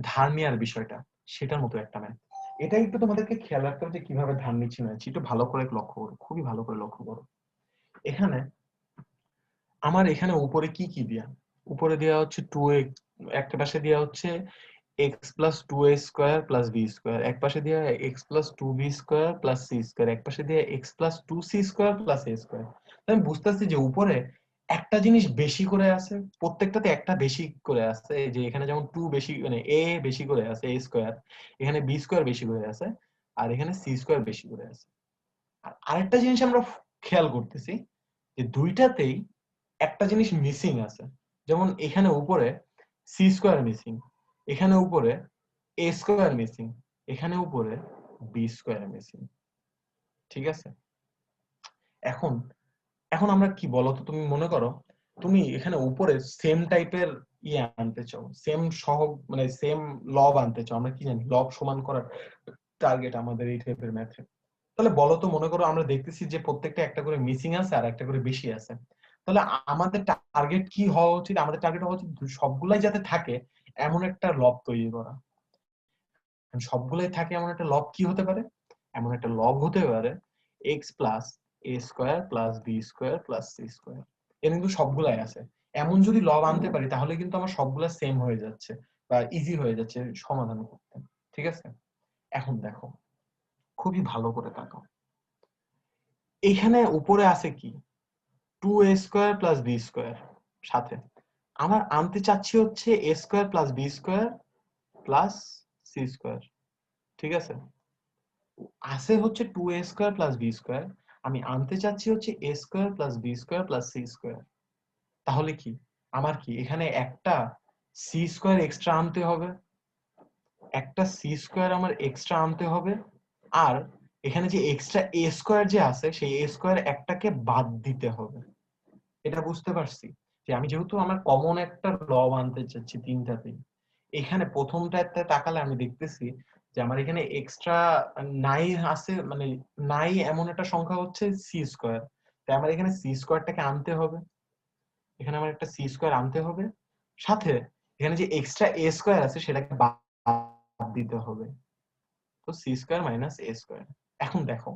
ধার নেওয়ার বিষয়টা, সেটার মতো একটা ম্যাথ। এটা একটু তোমাদেরকে খেয়াল রাখতে হবে যে কিভাবে ধার নিচ্ছি না নিচ্ছি, একটু ভালো করে লক্ষ্য করো, খুবই ভালো করে লক্ষ্য করো। এখানে আমার এখানে উপরে কি কি দেয়া, উপরে দেওয়া হচ্ছে 2a, একটা পাশে দেওয়া হচ্ছে x plus 2a square plus B square, এক পাশে দেওয়া X plus 2b square plus C square, এক পাশে দেওয়া X plus 2c square plus A square. আমি বুঝতেছি যে উপরে একটা জিনিস বেশি করে আছে, প্রত্যেকটাতে একটা বেশি করে আছে, যে এখানে যেমন 2 বেশি, মানে এ বেশি করে আছে এ স্কোয়ার, এখানে বি স্কোয়ার বেশি করে আছে, আর এখানে সি স্কোয়ার বেশি করে আছে। আর আরেকটা জিনিস আমরা খেয়াল করতেছি যে দুইটাতেই একটা জিনিস মিসিং আছে। যেমন এখানে উপরে সি স্কোয়ার মিসিং, এখানে উপরে এ স্কোয়ার মিসিং, এখানে উপরে বি স্কোয়ার মিসিং। ঠিক আছে, এখন এখন আমরা কি বলতো, তুমি মনে করো তুমি এখানে উপরে সেম টাইপের ইয়ে আনতে চাও, সেম সহ মানে সেম লব আনতে চাও। আমরা কি জানি লব সমান করার টার্গেট আমাদের এই টাইপের ম্যাথে। তাহলে বলো তো, মনে করো আমরা দেখতেছি যে প্রত্যেকটা একটা করে মিসিং আছে আর একটা করে বেশি আছে, তাহলে আমাদের টার্গেট কি হওয়া উচিত? আমাদের টার্গেট হওয়া উচিত সবগুলাই যাতে থাকে এমন একটা লব তৈরি করা। সবগুলাই থাকে এমন একটা লব কি হতে পারে? এমন একটা লব হতে পারে X plus A square plus B square plus C square. এর কিন্তু সবগুলাই আছে। এমন যদি লব আনতে পারি তাহলে কিন্তু আমার সবগুলা সেম হয়ে যাচ্ছে বা ইজি হয়ে যাচ্ছে সমাধান করতে। ঠিক আছে, এখন দেখো খুবই ভালো করে তাকাও, এখানে উপরে আছে কি 2a square plus B square, সাথে আমার আনতে চাচ্ছি হচ্ছে A square plus B square plus C square. ঠিক আছে, আছে হচ্ছে 2a square plus B square, আমি আনতে চাচ্ছি হচ্ছে A square plus B square plus C square. তাহলে কি আমার কি এখানে একটা সি স্কোয়ার এক্সট্রা আনতে হবে, একটা সি স্কোয়ার আমার এক্সট্রা আনতে হবে, আর এখানে যে এক্সট্রা এ স্কোয়ার যে আছে সেই এ স্কোয়ার একটাকে বাদ দিতে হবে। এটা বুঝতে পারছি যে আমি যেহেতু আমার কমন একটা লব আনতে চাচ্ছি তিনটাতেই, এখানে প্রথমটাতে তাকালে আমি দেখতেছি যে আমার এখানে এক্সট্রা নাই আছে, মানে নাই এমন একটা সংখ্যা হচ্ছে সি স্কোয়ার। তাই আমার এখানে সি স্কোয়ারটাকে আনতে হবে, এখানে আমার একটা সি স্কোয়ার আনতে হবে, সাথে এখানে যে এক্সট্রা এ স্কোয়ার আছে সেটাকে বাদ দিতে হবে। তো সি স্কোয়ার মাইনাস এ স্কোয়ার। এখন দেখো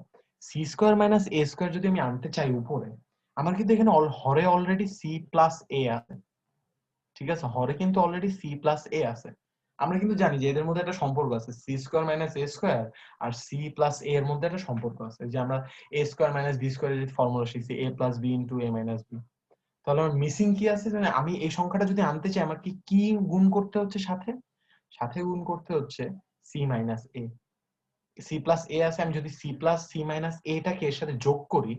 সি স্কোয়ার মাইনাস এ স্কোয়ার যদি আমি আনতে চাই উপরে, আমার কিন্তু এখানে হরে অলরেডি সি প্লাস এ আছে। ঠিক আছে, হরে কিন্তু অলরেডি সি প্লাস এ আছে। আমরা কিন্তু জানি যে এদের মধ্যে একটা সম্পর্ক আছে, সি স্কোয়ার মাইনাস এ স্কোয়ার আর সি প্লাস এ এর মধ্যে একটা সম্পর্ক আছে, যে আমরা এ স্কোয়ার মাইনাস বি স্কোয়ার এর ফর্মুলা শিখছি, এ প্লাস বি ইন্টু এ মাইনাস বি। তাহলে আমার মিসিং কি আছে, মানে আমি এই সংখ্যাটা যদি আনতে চাই আমার কি কি গুণ করতে হচ্ছে, সাথে সাথে গুণ করতে হচ্ছে সি মাইনাস এ। সি প্লাস এ আছে, আমি যদি সি প্লাস সি মাইনাস এটাকে এর সাথে যোগ করি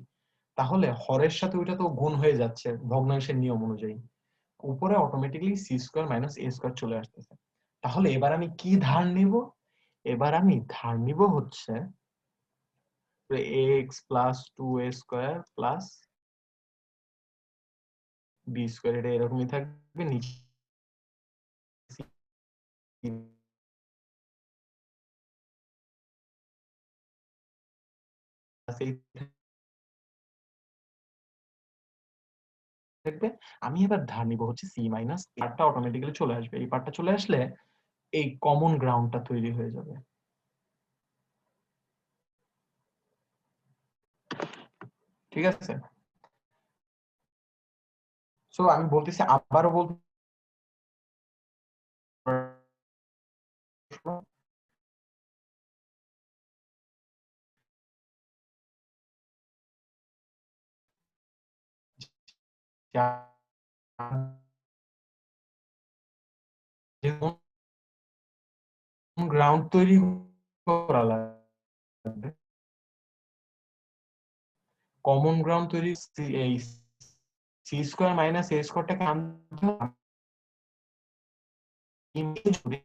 তাহলে হরের সাথে ওইটা তো গুণ হয়ে যাচ্ছে ভগ্নাংশের নিয়ম অনুযায়ী, উপরে অটোমেটিক্যালি সি স্কোয়ার মাইনাস এ স্কোয়ার চলে আসতেছে। তাহলে এবার আমি কি ধার নিব? এবার আমি ধার নিব হচ্ছে x plus 2a square plus B square, এটা এরকমই থাকবে, নিচে থাকবে। আমি এবার ধার নিব হচ্ছে সি মাইনাস, পার্টটা অটোমেটিক্যালি চলে আসবে, এই পার্টটা চলে আসলে এই কমন গ্রাউন্ডটা তৈরি হয়ে যাবে। ঠিক আছে, সো আমি বলতেছি, আবারও বলতে গ্রাউন্ড তৈরি করা লাগবে, কমন গ্রাউন্ড তৈরি এই সি স্কোয়ার মাইনাস এ স্কোয়ারটাকে আনতে হবে।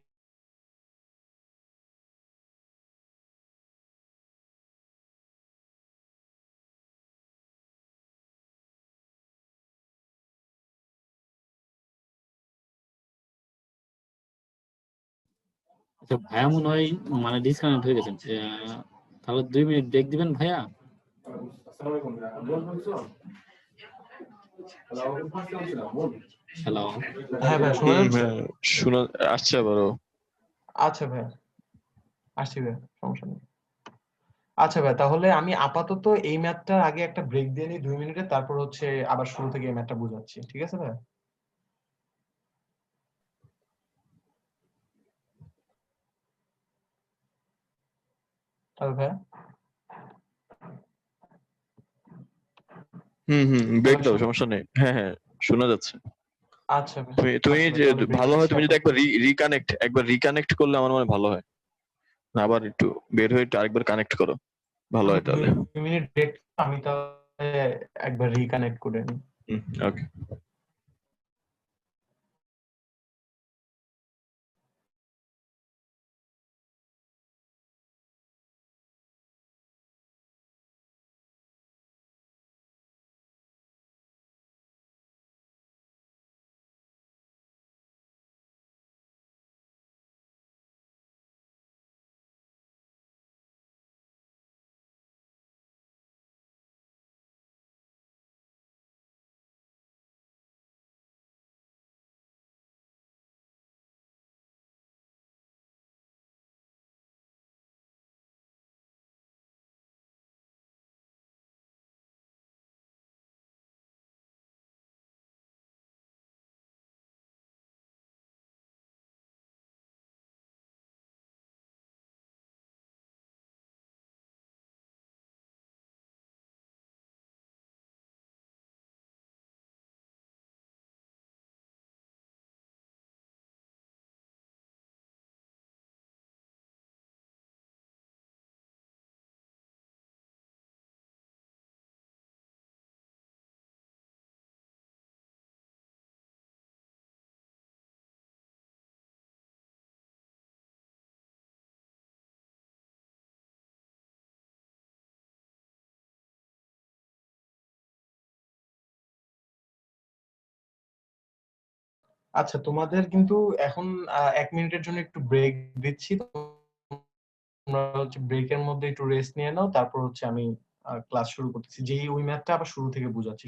আচ্ছা ভাইয়া মনে হয় মানে ডিসকানেক্ট হয়ে গেছেন, তাহলে 2 মিনিট ব্রেক দিবেন ভাইয়া। হ্যালো। হ্যাঁ ভাই, শোনা যাচ্ছে? শোনা আসছে আবারও। আচ্ছা ভাই, আসছি ভাই, সমস্যা নেই। আচ্ছা ভাই, তাহলে আমি আপাতত এই ম্যাথটার আগে একটা ব্রেক দিয়ে নিই 2 মিনিটে, তারপর হচ্ছে আবার শুরু থেকে এই ম্যাথটা বোঝাচ্ছি, ঠিক আছে ভাই? তাহলে ভাই, ব্রেক ভাই দাও, সমস্যা নেই। হ্যাঁ হ্যাঁ, শোনা যাচ্ছে। আচ্ছা ভাই, তুমি আচ্ছা ভাই, যে তাহলে ব্রেক ভালো হয় দিচ্ছি তুমি যদি আপাতত। একবার রিকানেক্ট করলে আমার মনে হয় ভালো হয়। আবার একটু বের হয়ে একটু আরেকবার কানেক্ট করো, ভালো আমি হয় তাহলে। 2 মিনিট ব্রেক, আমি তাহলে একবার রিকানেক্ট করে নিই। ওকে। আচ্ছা, তোমাদের কিন্তু এখন 1 মিনিটের জন্য একটু ব্রেক দিচ্ছি। তোমরা হচ্ছে ব্রেকের মধ্যে একটু রেস্ট নিয়ে নাও, তারপর হচ্ছে আমি ক্লাস শুরু করতেছি, যেই ওই ম্যাথটা আবার শুরু থেকে বোঝাচ্ছি।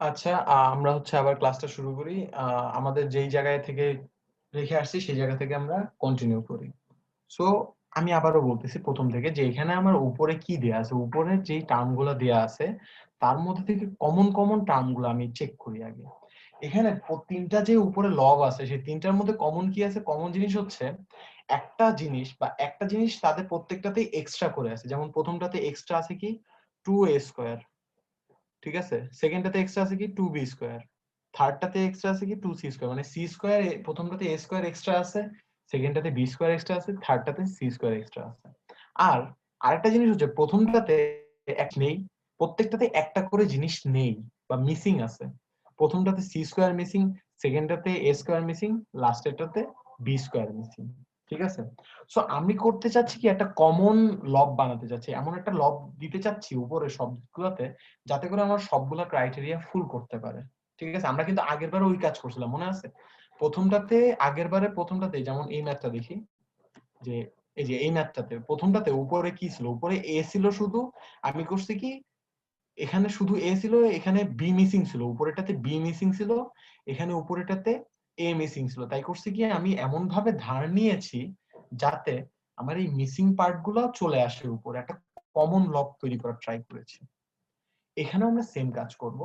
আচ্ছা, আমরা হচ্ছে আবার ক্লাসটা শুরু করি। আমাদের যেই জায়গায় থেকে রেখে আসছি সেই জায়গা থেকে আমরা কন্টিনিউ করি। সো আমি আবারও বলতেছি প্রথম থেকে, যে এখানে আমার উপরে কি দেয়া আছে, উপরে যেই টার্মগুলো দেয়া আছে তার মধ্যে থেকে কমন কমন টার্মগুলো আমি চেক করি আগে। এখানে তিনটা যে উপরে লব আছে, সেই তিনটার মধ্যে কমন কি আছে? কমন জিনিস হচ্ছে একটা জিনিস তাদের প্রত্যেকটাতেই এক্সট্রা করে আছে। যেমন প্রথমটাতে এক্সট্রা আছে কি 2a², ঠিক আছে? সেকেন্ডটাতে এক্সট্রা আছে কি 2b², থার্ডটাতে এক্সট্রা আছে কি 2c², মানে c², প্রথমটাতে a² এক্সট্রা আছে, সেকেন্ডটাতে b² এক্সট্রা আছে, থার্ডটাতে c² এক্সট্রা আছে। আর আরেকটা জিনিস হচ্ছে প্রথমটাতে এক নেই, প্রত্যেকটাতে একটা করে জিনিস নেই বা মিসিং আছে। প্রথমটাতে c² মিসিং, সেকেন্ডটাতে a² মিসিং, লাস্টেরটাতে b² মিসিং, ঠিক আছে? সো আমি করতে চাচ্ছি কি, একটা কমন লব বানাতে চাচ্ছি, এমন একটা লব দিতে চাচ্ছি উপরে সবগুলোতে যাতে করে আমার সবগুলা ক্রাইটেরিয়া ফুল করতে পারে, ঠিক আছে? আমরা কিন্তু আগের বারে ওই কাজ করছিলাম, মনে আছে? প্রথমটাতে যেমন এই ম্যাথটা দেখি, যে এই যে এই ম্যাথটাতে প্রথমটাতে উপরে কি ছিল? উপরে এ ছিল শুধু। আমি করছি কি, এখানে শুধু এ ছিল, এখানে বি মিসিং ছিল, উপরেটাতে বি মিসিং ছিল, এখানে উপরেটাতে এ মিসিং ছিল। তাই করছি কি আমি এমন ভাবে ধার নিয়েছি যাতে আমার এই মিসিং পার্ট গুলো চলে আসে উপরে, একটা কমন লব তৈরি করার ট্রাই করেছি। এখানে আমরা সেম কাজ করব,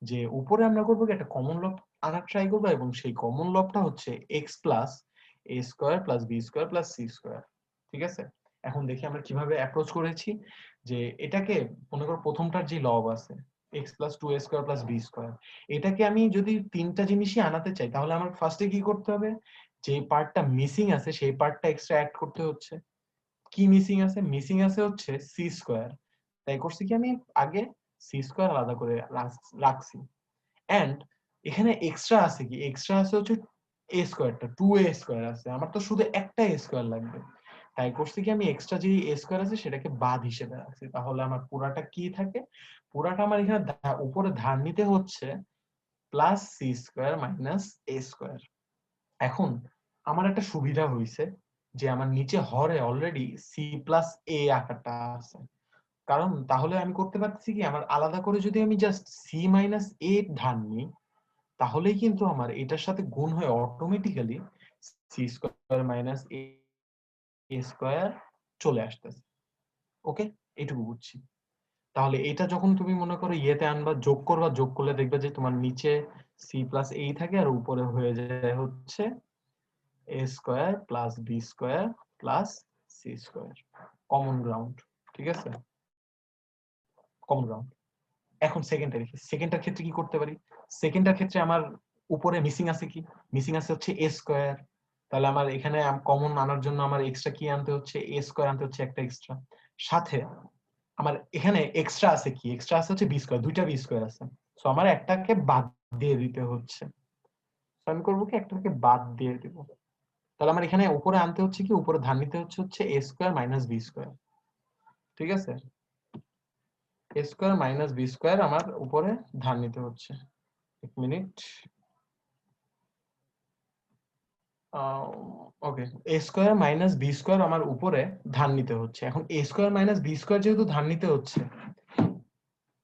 যে উপরে আমরা করবো কি একটা কমন লব আনার ট্রাই করবো, এবং সেই কমন লবটা হচ্ছে x plus A square plus B square plus C square. ঠিক আছে, এখন দেখি আমরা কিভাবে অ্যাপ্রোচ করেছি। যে এটাকে মনে করো প্রথমটার যে লব আছে এক্স প্লাস টু এ স্কোয়ার প্লাস বি স্কোয়ার, এটাকে আমি যদি তিনটা জিনিসই আনাতে চাই তাহলে আমার ফার্স্টে কি করতে হবে, যে পার্টটা মিসিং আছে সেই পার্টটা এক্সট্রা অ্যাড করতে হচ্ছে। কি মিসিং আছে? মিসিং আছে হচ্ছে সি স্কোয়ার। তাই করছি কি আমি আগে সি স্কোয়ার আলাদা করে রাখছি। এন্ড এখানে এক্সট্রা আছে কি? এক্সট্রা আছে হচ্ছে এ স্কোয়ারটা, 2a স্কোয়ার আছে, আমার তো শুধু একটা এ স্কোয়ার লাগবে। তাই করছি কি আমি এক্সট্রা যে এ স্কোয়ার আছে সেটাকে বাদ হিসেবে রাখছি। তাহলে আমার পুরাটা কি থাকে? পুরাটা আমার এখানে উপরে ধার নিতে হচ্ছে প্লাস সি স্কোয়ার মাইনাস এ স্কোয়ার। এখন আমার একটা সুবিধা হয়েছে যে আমার নিচে হরে অলরেডি সি প্লাস এ আকারটা আছে। কারণ তাহলে আমি করতে পারছি কি, আমার আলাদা করে যদি আমি জাস্ট সি মাইনাস এ ধার নিই তাহলেই কিন্তু আমার এটার সাথে গুণ হয়ে অটোমেটিক্যালি সি স্কোয়ার মাইনাস এ স্কোয়ার চলে আসতেছে। ওকে, এইটুকু বুঝছি। তাহলে এটা যখন তুমি মনে করো ইয়েতে আনবা, যোগ করবা, যোগ করলে দেখবে যে তোমার নিচে সি প্লাস এ থাকে আর উপরে হয়ে যায় হচ্ছে A square plus B square plus C square. Common ground. ঠিক আছে, কমন গ্রাউন্ড। এখন সেকেন্ডটার ক্ষেত্রে কি করতে পারি? সেকেন্ডটার ক্ষেত্রে আমার উপরে মিসিং আছে কি? মিসিং আছে হচ্ছে এ স্কোয়ার। তাহলে আমার এখানে কমন আনার জন্য আমার এক্সট্রা কি আনতে হচ্ছে? এ স্কোয়ার আনতে হচ্ছে একটা এক্সট্রা। সাথে আমার এখানে এক্সট্রা আছে কি? এক্সট্রা আছে হচ্ছে বি স্কোয়ার, দুইটা বি স্কোয়ার আছে। সো আমার একটাকে বাদ দিয়ে দিতে হচ্ছে। আমি করবো কি, একটাকে বাদ দিয়ে দিব। তাহলে আমার এখানে উপরে আনতে হচ্ছে কি? উপরে ধার নিতে হচ্ছে A square minus B square. ঠিক আছে, এ স্কোয়ার মাইনাস বি স্কোয়ার আমার উপরে ধার নিতে হচ্ছে। এক মিনিট। ওকে, এ স্কোয়ার মাইনাস বি স্কোয়ার আমার উপরে ধার নিতে হচ্ছে। এখন এ স্কোয়ার মাইনাস বি স্কোয়ার যেহেতু ধার নিতে হচ্ছে,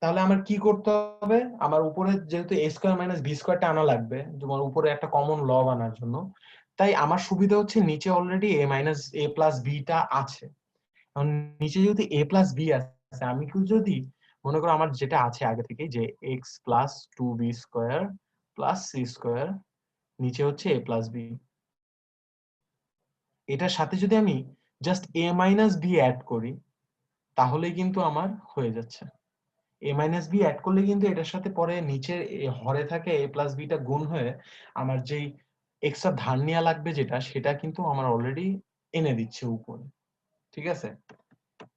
তাহলে আমার কি করতে হবে? আমার উপরে যেহেতু এ স্কোয়ার মাইনাস বি স্কোয়ারটা আনা লাগবে তোমার উপরে একটা কমন লব আনার জন্য, তাই আমার সুবিধা হচ্ছে নিচে অলরেডি এ মাইনাস এ প্লাস বিটা আছে। এখন নিচে যেহেতু এ প্লাস বি আছে, আমি যদি মনে করো আমার যেটা আছে আগে থেকে যে x plus two B square plus C square, নিচে হচ্ছে এ প্লাস বি, এটার সাথে যদি আমি just A minus B add করি তাহলেই কিন্তু আমার হয়ে যাচ্ছে। এ মাইনাস বি অ্যাড করলে কিন্তু এটার সাথে পরে নিচের হরে থাকে এ প্লাস বিটা গুণ হয়ে আমার যেই এক্সট্রা ধার নেওয়া লাগবে যেটা, সেটা কিন্তু আমার অলরেডি এনে দিচ্ছে উপরে। ঠিক আছে,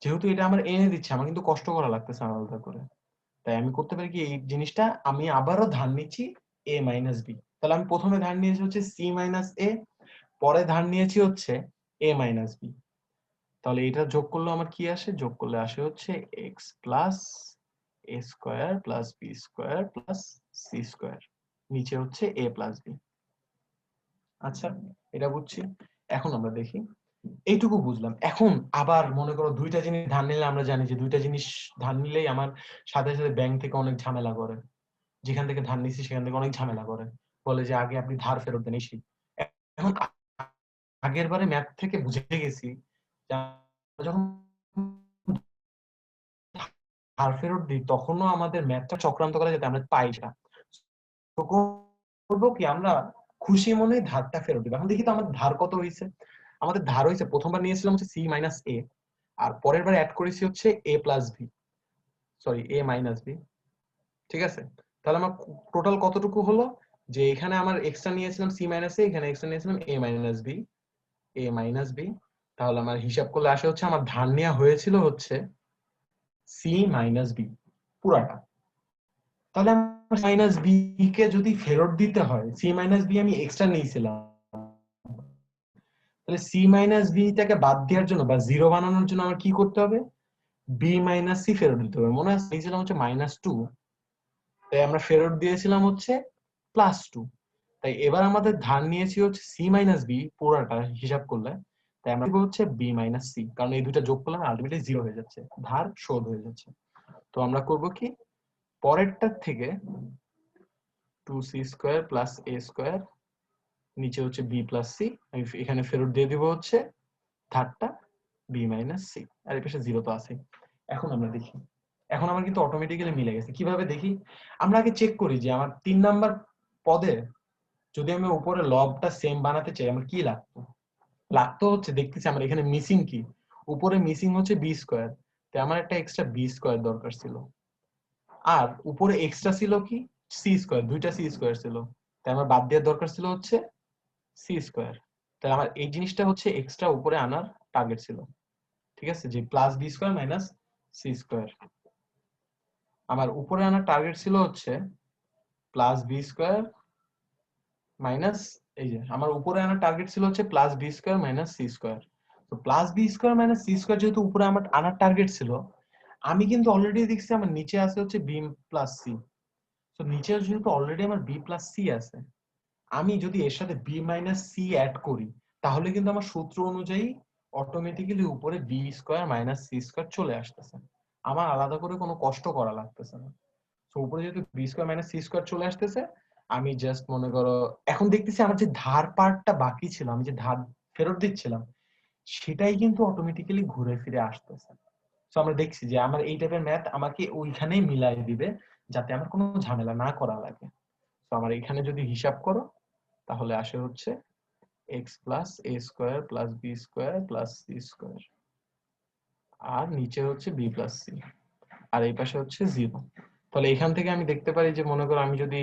যেহেতু এটা আমার এনে দিচ্ছে আমার কিন্তু কষ্ট করা লাগতেছে আলাদা করে। তাই আমি করতে পারি কি, এই জিনিসটা আমি আবারও ধার নিচ্ছি এ মাইনাস বি। তাহলে আমি প্রথমে ধার নিয়েছি হচ্ছে সি মাইনাস এ, পরে ধার নিয়েছি হচ্ছে এ মাইনাস বি। তাহলে এটা যোগ করলে আমার কি আসে? যোগ করলে আসে হচ্ছে x plus A square plus B square plus C square, নিচে হচ্ছে এ প্লাস বি। আচ্ছা, এটা বুঝছি। এখন আমরা দেখি, এইটুকু বুঝলাম। এখন আবার মনে করো দুইটা জিনিস ধার নিলে আমরা জানি যে দুইটা জিনিস ধার নিলেই আমার সাথে সাথে ব্যাংক থেকে অনেক ঝামেলা করে। যেখান থেকে ধার নিছি সেখান থেকে অনেক ঝামেলা করে, বলে যে আগে আপনি ধার ফেরত দেন। এখন আগের বারে ম্যাথ থেকে বুঝে গেছি যখন ধার ফেরত দিই তখনও আমাদের ম্যাথটা চক্রান্ত করা যাতে আমরা পাই সেটা। তো করবো কি, আমরা খুশি মনে ধারটা ফেরত দিব। এখন দেখি তো আমাদের ধার কত হয়েছে। আমাদের ধার হয়েছে, প্রথমবার নিয়েছিলাম হচ্ছে সি মাইনাস এ, আর পরের বার অ্যাড করেছি হচ্ছে A plus B, sorry A minus B. ঠিক আছে, তাহলে আমার টোটাল কতটুকু হলো? যে এখানে আমার এক্সট্রা নিয়েছিলাম সি মাইনাস এ, এখানে এক্সট্রা নিয়েছিলাম এ মাইনাস বি, এ মাইনাস বি। তাহলে আমার হিসাব করলে আসে হচ্ছে আমার ধার নেওয়া হয়েছিল হচ্ছে সি মাইনাস বি পুরাটা। তাহলে আমার মাইনাস বি কে যদি ফেরত দিতে হয়, সি মাইনাস বি আমি এক্সট্রা নিয়েছিলাম, তাহলে সি মাইনাস বি টাকে বাদ দেওয়ার জন্য বা জিরো বানানোর জন্য আমার কি করতে হবে? বি মাইনাস সি ফেরত দিতে হবে। মনে আছে নিয়েছিলাম হচ্ছে মাইনাস টু, তাই আমরা ফেরত দিয়েছিলাম হচ্ছে প্লাস টু। তাই এবার আমাদের ধার নিয়েছি হচ্ছে সি মাইনাস বি পুরাটা হিসাব করলে, তাই আমরা হচ্ছে বি মাইনাস সি, কারণ এই দুইটা যোগ করলে আলটিমেটলি জিরো হয়ে যাচ্ছে, ধার শোধ হয়ে যাচ্ছে। তো আমরা করব কি, পরেরটার থেকে 2c² প্লাস a² নিচে হচ্ছে b প্লাস c, আমি এখানে ফেরত দিয়ে দিব হচ্ছে ধারটা b মাইনাস c, আর এই পাশে 0 তো আছে। এখন আমরা দেখি, এখন আমার কিন্তু অটোমেটিক্যালি মিলে গেছে। কিভাবে দেখি? আমরা আগে চেক করি যে আমার 3 নাম্বার পদে যদি আমি উপরে লবটা সেম বানাতে চাই আমার কি লাগতো হচ্ছে, দেখতেছি আমার এখানে মিসিং কি, উপরে মিসিং হচ্ছে b², তাই আমার একটা এক্সট্রা b² দরকার ছিল। আর উপরে এক্সট্রা ছিল কি c², দুইটা c² ছিল, তাই আমার বাদ দেওয়ার দরকার ছিল হচ্ছে c²। তাহলে আমার এই জিনিসটা হচ্ছে এক্সট্রা উপরে আনার টার্গেট ছিল, ঠিক আছে, যে প্লাস b² মাইনাস c²। আমার উপরে আনার টার্গেট ছিল হচ্ছে প্লাস b² মাইনাস, এই যে আমার উপরে আনার টার্গেট ছিল হচ্ছে প্লাস b² মাইনাস c²। তো প্লাস b² মাইনাস c² যেহেতু উপরে আমার আনার টার্গেট ছিল, আমি কিন্তু অলরেডি দেখছি আমার নিচে আছে হচ্ছে b প্লাস c। তো নিচে যেহেতু অলরেডি আমার b প্লাস c আছে, আমি যদি এর সাথে b মাইনাস c অ্যাড করি তাহলে কিন্তু আমার সূত্র অনুযায়ী অটোমেটিক্যালি উপরে b² মাইনাস c² চলে আসতেছে, আমার আলাদা করে কোনো কষ্ট করা লাগতেছে না। তো উপরে যেহেতু b² মাইনাস c² চলে আসতেছে, আমি জাস্ট মনে করো এখন দেখতেছি আমার যে ধার পার্টটা বাকি ছিল, আমি যে ধার ফেরত দিচ্ছিলাম সেটাই কিন্তু অটোমেটিক্যালি ঘুরে ফিরে আসতেছে। তো আমরা দেখছি যে আমার এই টাইপের ম্যাথ আমাকে ওইখানেই মিলাই দিবে যাতে আমার কোনো ঝামেলা না করা লাগে। তো আমার এখানে যদি হিসাব করো তাহলে আসে হচ্ছে x plus a² plus b² plus c², আর নিচে হচ্ছে b প্লাস c, আর এই পাশে হচ্ছে 0। তাহলে এখান থেকে আমি দেখতে পারি যে মনে করো আমি যদি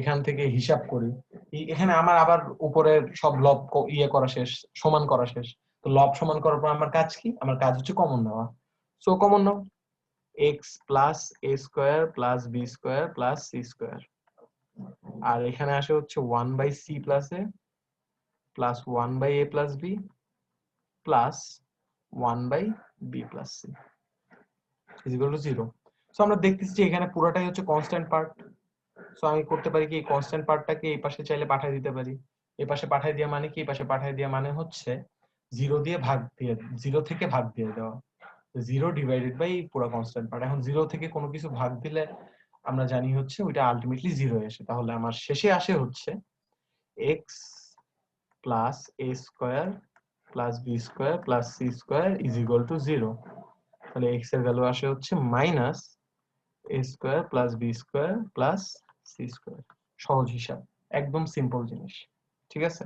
এখান থেকে হিসাব করি, এখানে আমার আবার উপরের সব লব ইয়ে করা শেষ, সমান করা শেষ। তো লব সমান করার পর আমার কাজ কি? আমার কাজ হচ্ছে কমন নেওয়া। সো কমন নাও, x plus a² plus b² plus c², আর এখানে আসে হচ্ছে 1/c plus a plus 1/a plus b plus 1/b plus c is equal two 0। So আমরা দেখতেছি যে এখানে পুরোটাই হচ্ছে কনস্ট্যান্ট পার্ট। সো আমি করতে পারি কি, এই কনস্ট্যান্ট পার্টটাকে এই পাশে চাইলে পাঠিয়ে দিতে পারি। এই পাশে পাঠিয়ে দেওয়া মানে কি, এই পাশে পাঠিয়ে দেওয়া মানে হচ্ছে 0 দিয়ে ভাগ দিয়ে, 0 থেকে ভাগ দিয়ে দেওয়া, 0 ডিভাইডেড বাই পুরো কনস্ট্যান্ট পার্ট। এখন 0 থেকে কোনো কিছু ভাগ দিলে আমরা জানি হচ্ছে ওইটা আলটিমেটলি 0 আসে। তাহলে আমার শেষে আসে হচ্ছে x plus a² plus b² plus c² is equal two 0। তাহলে x এর ভ্যালু আসে হচ্ছে minus a² plus b² plus c²। সহজ হিসাব, একদম সিম্পল জিনিস, ঠিক আছে।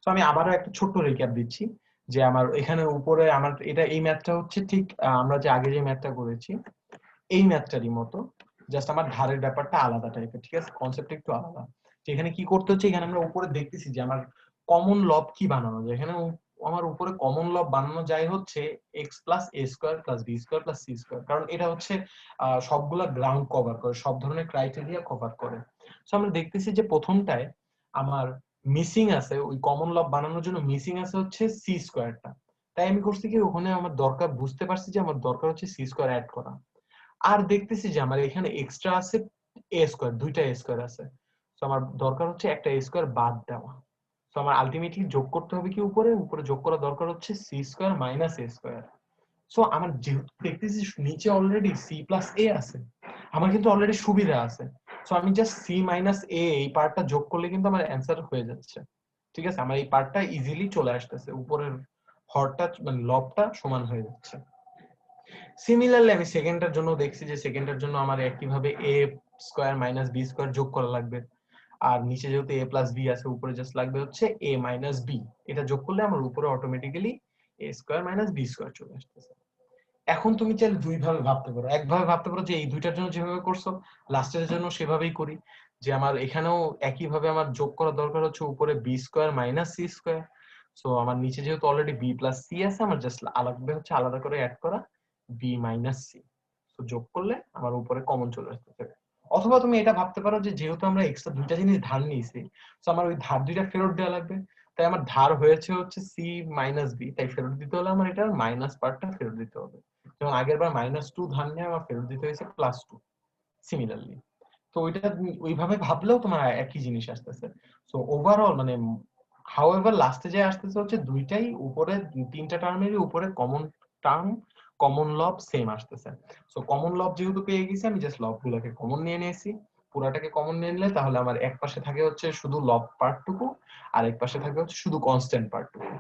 তো আমি আবারও একটা ছোট্ট রিক্যাপ দিচ্ছি যে আমার এখানে উপরে আমার এটা এই ম্যাথটা হচ্ছে ঠিক আমরা যে আগে যে ম্যাথটা করেছি এই ম্যাথটারই মতো, জাস্ট আমার ধারের ব্যাপারটা আলাদা টাইপের, ঠিক আছে, কনসেপ্ট একটু আলাদা। এখানে কি করতে হচ্ছে, এখানে আমরা উপরে দেখতেছি যে আমার কমন লব কি বানানো যায়। এখানে আমার উপরে কমন লব বানানো যায় হচ্ছে x plus a² plus b² plus c², কারণ এটা হচ্ছে সবগুলা গ্রাউন্ড কভার করে, সব ধরনের ক্রাইটেরিয়া কভার করে। সো আমরা দেখতেছি যে প্রথমটায় আমার মিসিং আছে, ওই কমন লব বানানোর জন্য মিসিং আছে হচ্ছে c²টা, তাই আমি করছি কি ওখানে আমার দরকার, বুঝতে পারছি যে আমার দরকার হচ্ছে c² অ্যাড করা। আর দেখতেছি যে আমার এখানে এক্সট্রা আছে a², দুইটা a² আছে, তো আমার দরকার হচ্ছে একটা a² বাদ দেওয়া। তো আমার আলটিমেটলি যোগ করতে হবে কি, উপরে উপরে যোগ করা দরকার হচ্ছে c² মাইনাস a²। সো আমার যেহেতু দেখতেছি নিচে অলরেডি c প্লাস a আছে, আমার কিন্তু অলরেডি সুবিধা আছে। সো আমি জাস্ট c মাইনাস a এই পার্টটা যোগ করলে কিন্তু আমার অ্যান্সার হয়ে যাচ্ছে, ঠিক আছে। আমার এই পার্টটা ইজিলি চলে আসতেছে, উপরের হরটা মানে লবটা সমান হয়ে যাচ্ছে। সিমিলারলি আমি সেকেন্ডটার জন্য দেখছি যে সেকেন্ডটার জন্য আমার একইভাবে a² মাইনাস b² যোগ করা লাগবে, আর নিচে যেহেতু a প্লাস b আছে উপরে জাস্ট লাগবে হচ্ছে a মাইনাস b, এটা যোগ করলে আমার উপরে অটোমেটিক্যালি a² মাইনাস b² চলে আসতেছে। এখন তুমি চাইলে দুই ভাবে ভাবতে পারো, একভাবে ভাবতে পারো যে এই দুইটার জন্য যেভাবে করছো লাস্টের জন্য সেভাবেই করি, যে আমার এখানেও একইভাবে আমার যোগ করা দরকার হচ্ছে উপরে b² মাইনাস c²। সো আমার নিচে যেহেতু অলরেডি b প্লাস c আছে, আমার জাস্ট আলাদা হচ্ছে আলাদা করে অ্যাড করা b মাইনাস c। তো যোগ করলে আমার উপরে কমন চলে আসতেছে। অথবা তুমি এটা ভাবতে পারো যে যেহেতু আমরা এক্সট্রা দুইটা জিনিস ধার নিয়েছি, তো আমার ওই ধার দুইটা ফেরত দেওয়া লাগবে, তাই আমার ধার হয়েছে হচ্ছে c মাইনাস b, তাই ফেরত দিতে হলে আমার এটার মাইনাস পার্টটা ফেরত দিতে হবে। যেমন আগের বার -2 ধার নিয়ে আমার ফেরত দিতে হয়েছে +2, সিমিলারলি। তো ওইটা ওইভাবে ভাবলেও তোমার একই জিনিস আসতেছে। সো ওভারঅল মানে হাউএভার লাস্টে যে আসতেছে হচ্ছে দুইটাই উপরে, তিনটা টার্মেরই উপরে কমন টার্ম কমন লব সেম আসতেছে। সো কমন লব যেহেতু পেয়ে গেছি, আমি জাস্ট লব গুলোকে কমন নিয়ে নিয়েছি। পুরাটাকে কমন নিয়ে নিলে তাহলে আমার এক পাশে থাকে হচ্ছে শুধু লব পার্টটুকু, আর এক পাশে থাকে হচ্ছে শুধু কনস্ট্যান্ট পার্টটুকু।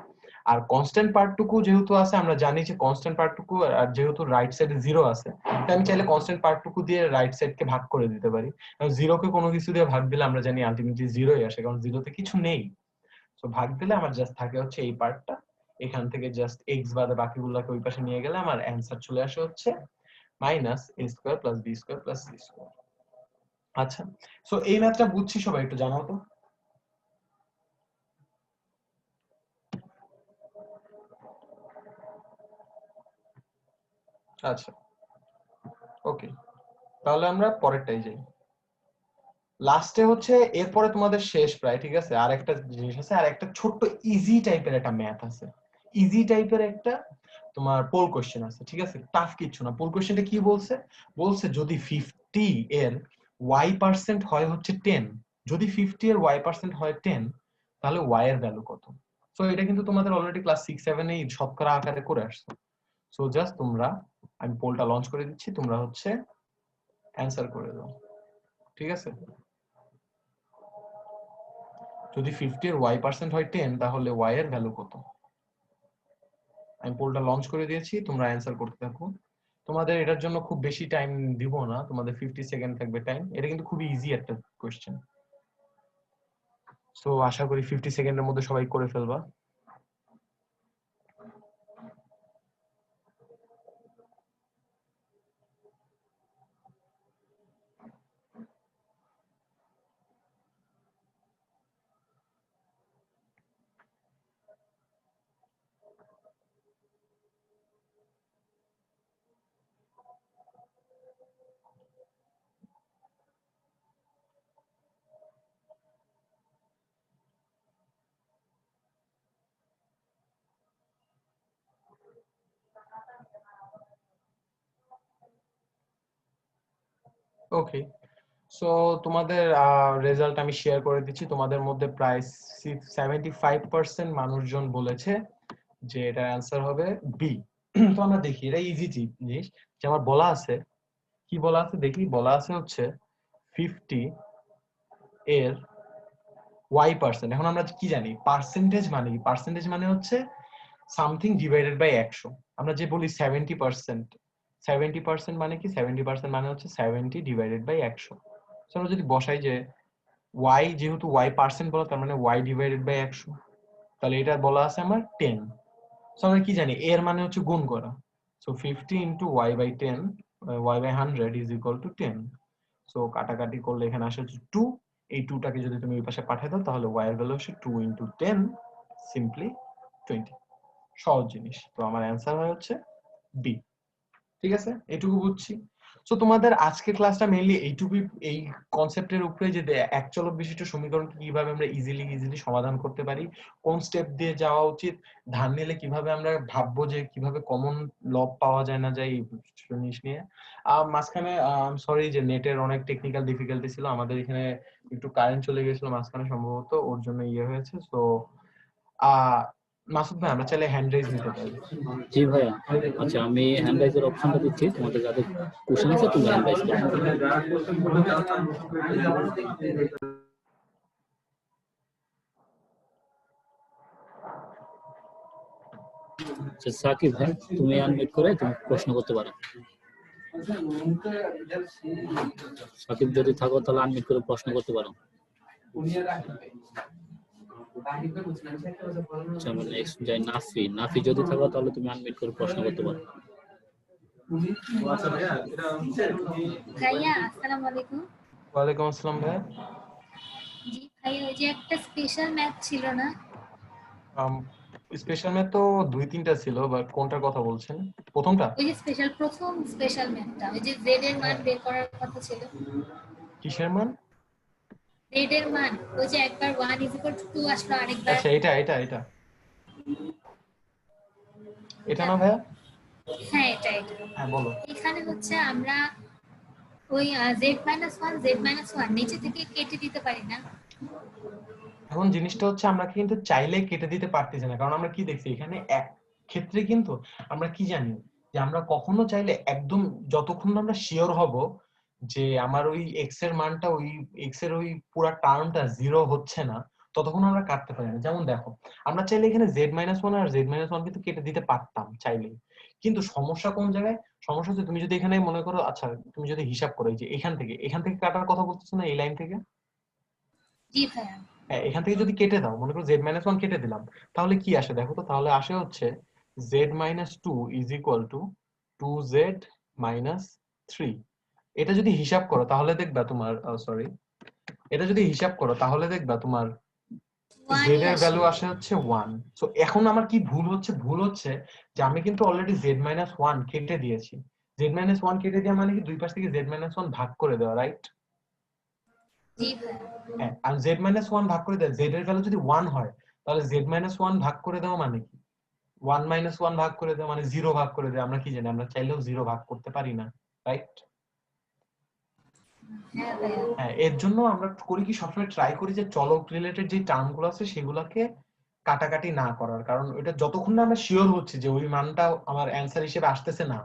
আর কনস্ট্যান্ট পার্টটুকু যেহেতু আছে, আমরা জানি যে কনস্ট্যান্ট পার্টটুকু, আর যেহেতু রাইট সাইডে 0 আছে, তাই আমি চাইলে কনস্ট্যান্ট পার্টটুকু দিয়ে রাইট সাইডকে ভাগ করে দিতে পারি। কারণ 0 কে কোনো কিছু দিয়ে ভাগ দিলে আমরা জানি আলটিমেটলি 0ই আসে, কারণ 0 তে কিছু নেই। সো ভাগ দিলে আমার জাস্ট থাকে হচ্ছে এই পার্টটা, এখান থেকে জাস্ট x বাদে বাকিগুলোকে ওই পাশে নিয়ে গেলে আমার অ্যানসার চলে আসে হচ্ছে -a² + b² + c²। আচ্ছা, সো এই ম্যাথটা বুঝছি সবাই, একটু জানাও তো। আচ্ছা, ওকে, তাহলে আমরা পরেরটাই যাই। লাস্টে হচ্ছে এরপরে তোমাদের শেষ প্রায়, ঠিক আছে? আর একটা জিনিস আছে, আর একটা ছোট্ট ইজি টাইপের একটা ম্যাথ আছে। ইজি টাইপের একটা তোমার পোল কোশ্চেন আছে, ঠিক আছে? টাফ কিছু না। পোল কোশ্চেনটা কি বলছে? বলছে যদি 50 এর y% হয় হচ্ছে 10, যদি 50 এর y% হয় 10, তাহলে y এর ভ্যালু কত? সো এটা কিন্তু তোমাদের অলরেডি ক্লাস 6 7 এ শতকরা আকারে করে আসছো। সো জাস্ট তোমরা, আমি পোলটা লঞ্চ করে দিচ্ছি, তোমরা হচ্ছে অ্যানসার করে দাও, ঠিক আছে? যদি 50 এর y% হয় 10, তাহলে y এর ভ্যালু কত? আমি পোলটা লঞ্চ করে দিয়েছি, তোমরা অ্যানসার করতে থাকো। তোমাদের এটার জন্য খুব বেশি টাইম দিব না, তোমাদের 50 সেকেন্ড থাকবে টাইম। এটা কিন্তু খুবই ইজি একটা কোশ্চেন। সো আশা করি 50 সেকেন্ডের মধ্যে সবাই করে ফেলবা। ওকে, সো তোমাদের রেজাল্ট আমি শেয়ার করে দিচ্ছি। তোমাদের মধ্যে প্রায় 75% মানুষজন বলেছে যে এটার অ্যান্সার হবে বি। তো আমরা দেখি, এটা ইজি জিনিস। যে আমার বলা আছে, কি বলা আছে দেখি, বলা আছে হচ্ছে 50 এর y%। এখন আমরা কি জানি পার্সেন্টেজ মানে কি? পার্সেন্টেজ মানে হচ্ছে সামথিং ডিভাইডেড বাই 100। আমরা যে বলি 70%, 70% মানে কি? 70% মানে হচ্ছে 70 ডিভাইডেড বাই 100। সো আমরা যদি বসাই যে y, যেহেতু y% বলা, তার মানে y ডিভাইডেড বাই 100, তাহলে এটা বলা আছে আমার 10। সো আমরা কি জানি, এর মানে হচ্ছে গুণ করা। So 50 into y by 10, y by 100 is equal to 10। So কাটাকাটি করলে এখানে আসে হচ্ছে 2। এই 2 টাকে যদি তুমি ওই পাশে পাঠিয়ে দাও, তাহলে y এর ভ্যালু হচ্ছে 2 ইনটু 10 সিম্পলি 20। সহজ জিনিস। তো আমার অ্যানসার হয় হচ্ছে বি। ঠিক আছে, এটুকু বুঝছি। সো তোমাদের আজকের ক্লাসটা মেইনলি এইটুকুই, এই কনসেপ্টের উপরে যে এক চলক বিশিষ্ট সমীকরণ কিভাবে আমরা ইজিলি সমাধান করতে পারি, কোন স্টেপ দিয়ে যাওয়া উচিত, ধার নিলে কিভাবে আমরা ভাববো যে কিভাবে কমন লব পাওয়া যায় না যায়, এই জিনিস নিয়ে। মাঝখানে সরি যে নেটের অনেক টেকনিক্যাল ডিফিকাল্টি ছিল, আমাদের এখানে একটু কারেন্ট চলে গেছিল মাঝখানে, সম্ভবত ওর জন্য ইয়ে হয়েছে। সো মাসুদ ভাই, আমরা চাইলে হ্যান্ড রাইজ নিতে পারি। জি ভাইয়া, আচ্ছা আমি হ্যান্ড রাইজের অপশনটা দিচ্ছি, তোমাদের যাদের কোশ্চেন আছে তোমরা হ্যান্ড রাইজ করো। আচ্ছা সাকিব ভাই, তুমি আনমিউট করে তুমি প্রশ্ন করতে পারো। সাকিব যদি থাকো তাহলে আনমিউট করে প্রশ্ন করতে পারো। আচ্ছা আমরা নেক্সট যাই নাফি। নাফি যদি থাকো তাহলে তুমি আনমিউট করে প্রশ্ন করতে পারো। ভাইয়া আসসালামু আলাইকুম। ওয়ালাইকুম আসসালাম ভাই। জি ভাইয়া, ওই যে একটা স্পেশাল ম্যাথ ছিল না? স্পেশাল ম্যাথ তো 2-3টা ছিল, বাট কোনটার কথা বলছেন? প্রথমটা? ওই যে প্রথম স্পেশাল ম্যাথটা, ওই যে জেড এর মান বের করার কথা ছিল। কিসের মান? জেড এর মান, ওই যে একবার 1 = 2 আসলো, আরেকবার আচ্ছা, এটা এটা না ভাইয়া? হ্যাঁ এটা। হ্যাঁ বলো। এখানে হচ্ছে আমরা ওই z-1 নিচে থেকে কেটে দিতে পারি না? এখন জিনিসটা হচ্ছে আমরা কিন্তু চাইলে কেটে দিতে পারতেছি না, কারণ আমরা কি দেখছি এখানে ক্ষেত্রে কিন্তু আমরা কি জানি যে আমরা কখনো চাইলে একদম যতক্ষণ না আমরা শিওর হব যে আমার ওই এক্স এর মানটা ওই এক্স এর ওই পুরো টার্মটা 0 হচ্ছে না, ততক্ষণ আমরা কাটতে পারি না। যেমন দেখো, আমরা চাইলে এখানে z-1 আর z-1 কিন্তু কেটে দিতে পারতাম চাইলেই, কিন্তু সমস্যা কোন জায়গায়? সমস্যা হচ্ছে তুমি যদি এখানে মনে করো, আচ্ছা তুমি যদি হিসাব করো যে এখান থেকে কাটার কথা বলতেছো না, এই লাইন থেকে, জি ভাইয়া। হ্যাঁ এখান থেকে যদি কেটে দাও, মনে করো z-1 কেটে দিলাম, তাহলে কি আসে দেখো তো, তাহলে আসে হচ্ছে z-2 is equal two 2z-3। এটা যদি হিসাব করো তাহলে দেখবা তোমার, সরি, এটা যদি হিসাব করো তাহলে দেখবা তোমার z ওয়ানই এর আসে। ভ্যালু আসে হচ্ছে 1। সো এখন আমার কি ভুল হচ্ছে? ভুল হচ্ছে যে আমি কিন্তু অলরেডি z-1 কেটে দিয়েছি। z-1 কেটে দেওয়া মানে কি দুই পাশ থেকে z-1 ভাগ করে দেওয়া, রাইট? জি ভাইয়া। হ্যাঁ, আর z-1 ভাগ করে দেওয়া, z এর ভ্যালু যদি 1 হয় তাহলে z-1 ভাগ করে দেওয়া মানে কি? 1 - 1 ভাগ করে দেওয়া মানে 0 ভাগ করে দেওয়া। আমরা কি জানি? আমরা চাইলেও 0 ভাগ করতে পারি না, রাইট? হ্যাঁ ভাইয়া। হ্যাঁ, এর জন্য আমরা করি কি, সবসময় ট্রাই করি যে চলক রিলেটেড যে টার্মগুলো আছে সেগুলোকে কাটাকাটি না করার, কারণ এটা যতক্ষণ না আমরা শিওর হচ্ছে যে ওই মানটা আমার অ্যান্সার হিসেবে আসতেছে না,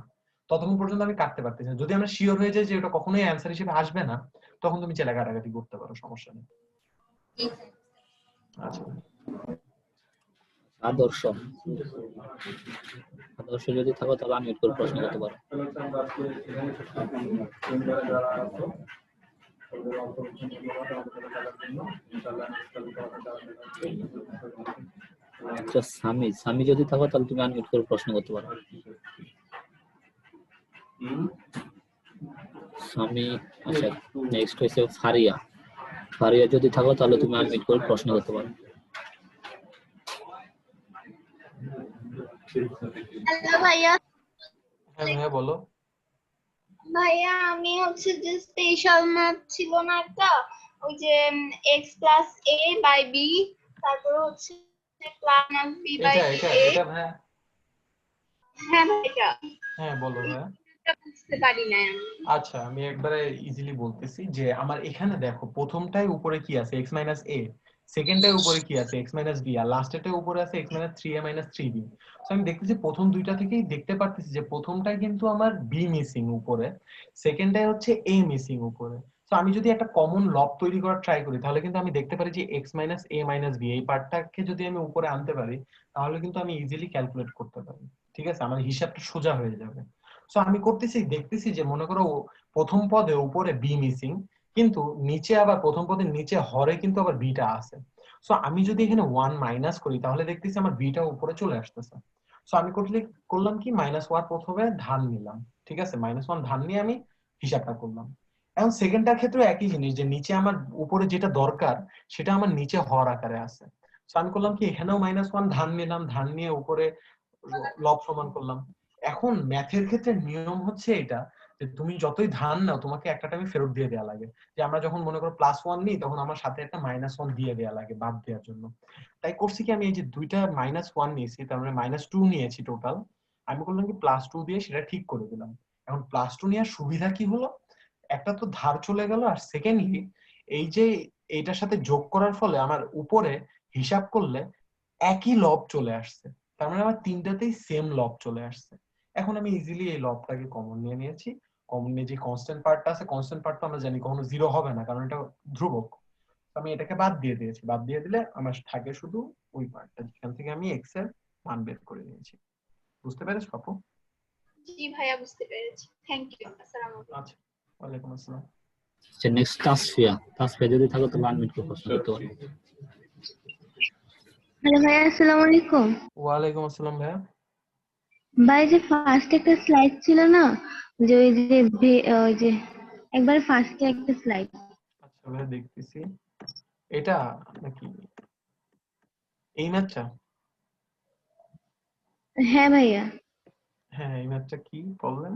ততক্ষণ পর্যন্ত আমি কাটতে পারতেছি না। যদি আমরা শিওর হয়ে যাই যে এটা কখনোই অ্যান্সার হিসেবে আসবে না, তখন তুমি চাইলে কাটাকাটি করতে পারো, সমস্যা নেই। জি ভাইয়া। আচ্ছা, আদর্শ আদর্শ যদি থাকো তাহলে আমি একটু প্রশ্ন করতে পারো। আচ্ছা, সামি সামি যদি থাকো তাহলে তুমি আনমিউট করে প্রশ্ন করতে পারো। সামি। আচ্ছা, নেক্সট হইছে ফারিয়া। ফারিয়া যদি থাকো তাহলে তুমি আনমিউট করে প্রশ্ন করতে পারো। হ্যালো ভাইয়া। হ্যাঁ হ্যাঁ বলো। ভাইয়া আমি হচ্ছে যে স্পেশাল ম্যাথ ছিল না একটা, ওই যে x plus a by b, তারপর হচ্ছে প্লাস b বাই এটা এটা a। এটা ভাইয়া, হ্যাঁ ভাইয়া, হ্যাঁ বলো ভাইয়া। এটা বুঝতে পারি না আমি। আচ্ছা, আমি একবারে ইজিলি বলতেছি যে আমার এখানে দেখো প্রথমটাই উপরে কি আছে, x মাইনাস a, সেকেন্ডটাই উপরে কি আছে, x মাইনাস b, আর লাস্টেরটাই উপরে আছে x minus 3a minus 3b। So আমি দেখতেছি প্রথম দুইটা থেকেই দেখতে পারতেছি যে প্রথমটাই কিন্তু আমার b মিসিং উপরে, সেকেন্ডটাই হচ্ছে a মিসিং উপরে। সো আমি যদি একটা কমন লব তৈরি করার ট্রাই করি তাহলে কিন্তু আমি দেখতে পারি যে x minus a minus b এই পার্টটাকে যদি আমি উপরে আনতে পারি তাহলে কিন্তু আমি ইজিলি ক্যালকুলেট করতে পারি। ঠিক আছে, আমার হিসাবটা সোজা হয়ে যাবে। সো আমি করতেছি, দেখতেছি যে মনে করো প্রথম পদে উপরে বি মিসিং, কিন্তু নিচে আবার প্রথম পদের নিচে হরে কিন্তু আবার বিটা আছে। সো আমি যদি এখানে 1 মাইনাস করি তাহলে দেখতেছি আমার বিটা উপরে চলে আসতেছে। সো আমি করলাম কি, -1 প্রথমে ধান নিলাম। ঠিক আছে, -1 ধান নিয়ে আমি হিসাবটা করলাম। এখন সেকেন্ডটার ক্ষেত্রে একই জিনিস, যে নিচে আমার উপরে যেটা দরকার সেটা আমার নিচে হর আকারে আছে। সো আমি করলাম কি, এখানেও -1 ধান নিলাম, ধান নিয়ে উপরে লব সমান করলাম। এখন ম্যাথের ক্ষেত্রে নিয়ম হচ্ছে এটা, যে তুমি যতই ধান নাও তোমাকে একটা টাইমে ফেরত দিয়ে দেওয়া লাগে। যে আমরা যখন মনে করো +1 নিই তখন আমার সাথে একটা -1 দিয়ে দেওয়া লাগে বাদ দেওয়ার জন্য। তাই করছি কি, আমি এই যে দুইটা -1 নিয়েছি, তার মানে -2 নিয়েছি টোটাল, আমি করলাম কি +2 দিয়ে সেটা ঠিক করে দিলাম। এখন +2 নেওয়ার সুবিধা কি হলো, একটা তো ধার চলে গেল, আর সেকেন্ডলি এই যে এইটার সাথে যোগ করার ফলে আমার উপরে হিসাব করলে একই লব চলে আসছে। তার মানে আমার তিনটাতেই সেম লব চলে আসছে। এখন আমি ইজিলি এই লবটাকে কমন নিয়ে নিয়েছি। কমন নিয়ে যে কনস্ট্যান্ট পার্টটা আছে, কনস্ট্যান্ট পার্ট তো আমরা জানি কখনো 0 হবে না, কারণ এটা ধ্রুবক। আমি এটাকে বাদ দিয়ে দিয়েছি, বাদ দিয়ে দিলে আমার থাকে শুধু ওই পার্টটা যেখান থেকে আমি x এর মান বের করে নিয়েছি। বুঝতে পেরেছো আপু? জি ভাইয়া, বুঝতে পেরেছি। Thank you. আসসালামু আলাইকুম। আচ্ছা, ওয়ালাইকুম আসসালাম। আচ্ছা, নেক্সট তাসফিয়া। তাসফিয়া যদি থাকো তাহলে আনমিউট করে প্রশ্ন করতে পারো। হ্যালো ভাইয়া, আসসালামু আলাইকুম। ওয়ালাইকুম আসসালাম ভাইয়া। ভাই, যে ফার্স্ট একটা স্লাইড ছিল না, যে ওই যে একবার ফার্স্টে একটা স্লাইড। আচ্ছা ভাইয়া, দেখতেছি। এটা নাকি এই ম্যাথটা? হ্যাঁ ভাইয়া। হ্যাঁ, এই ম্যাথটা কি প্রবলেম?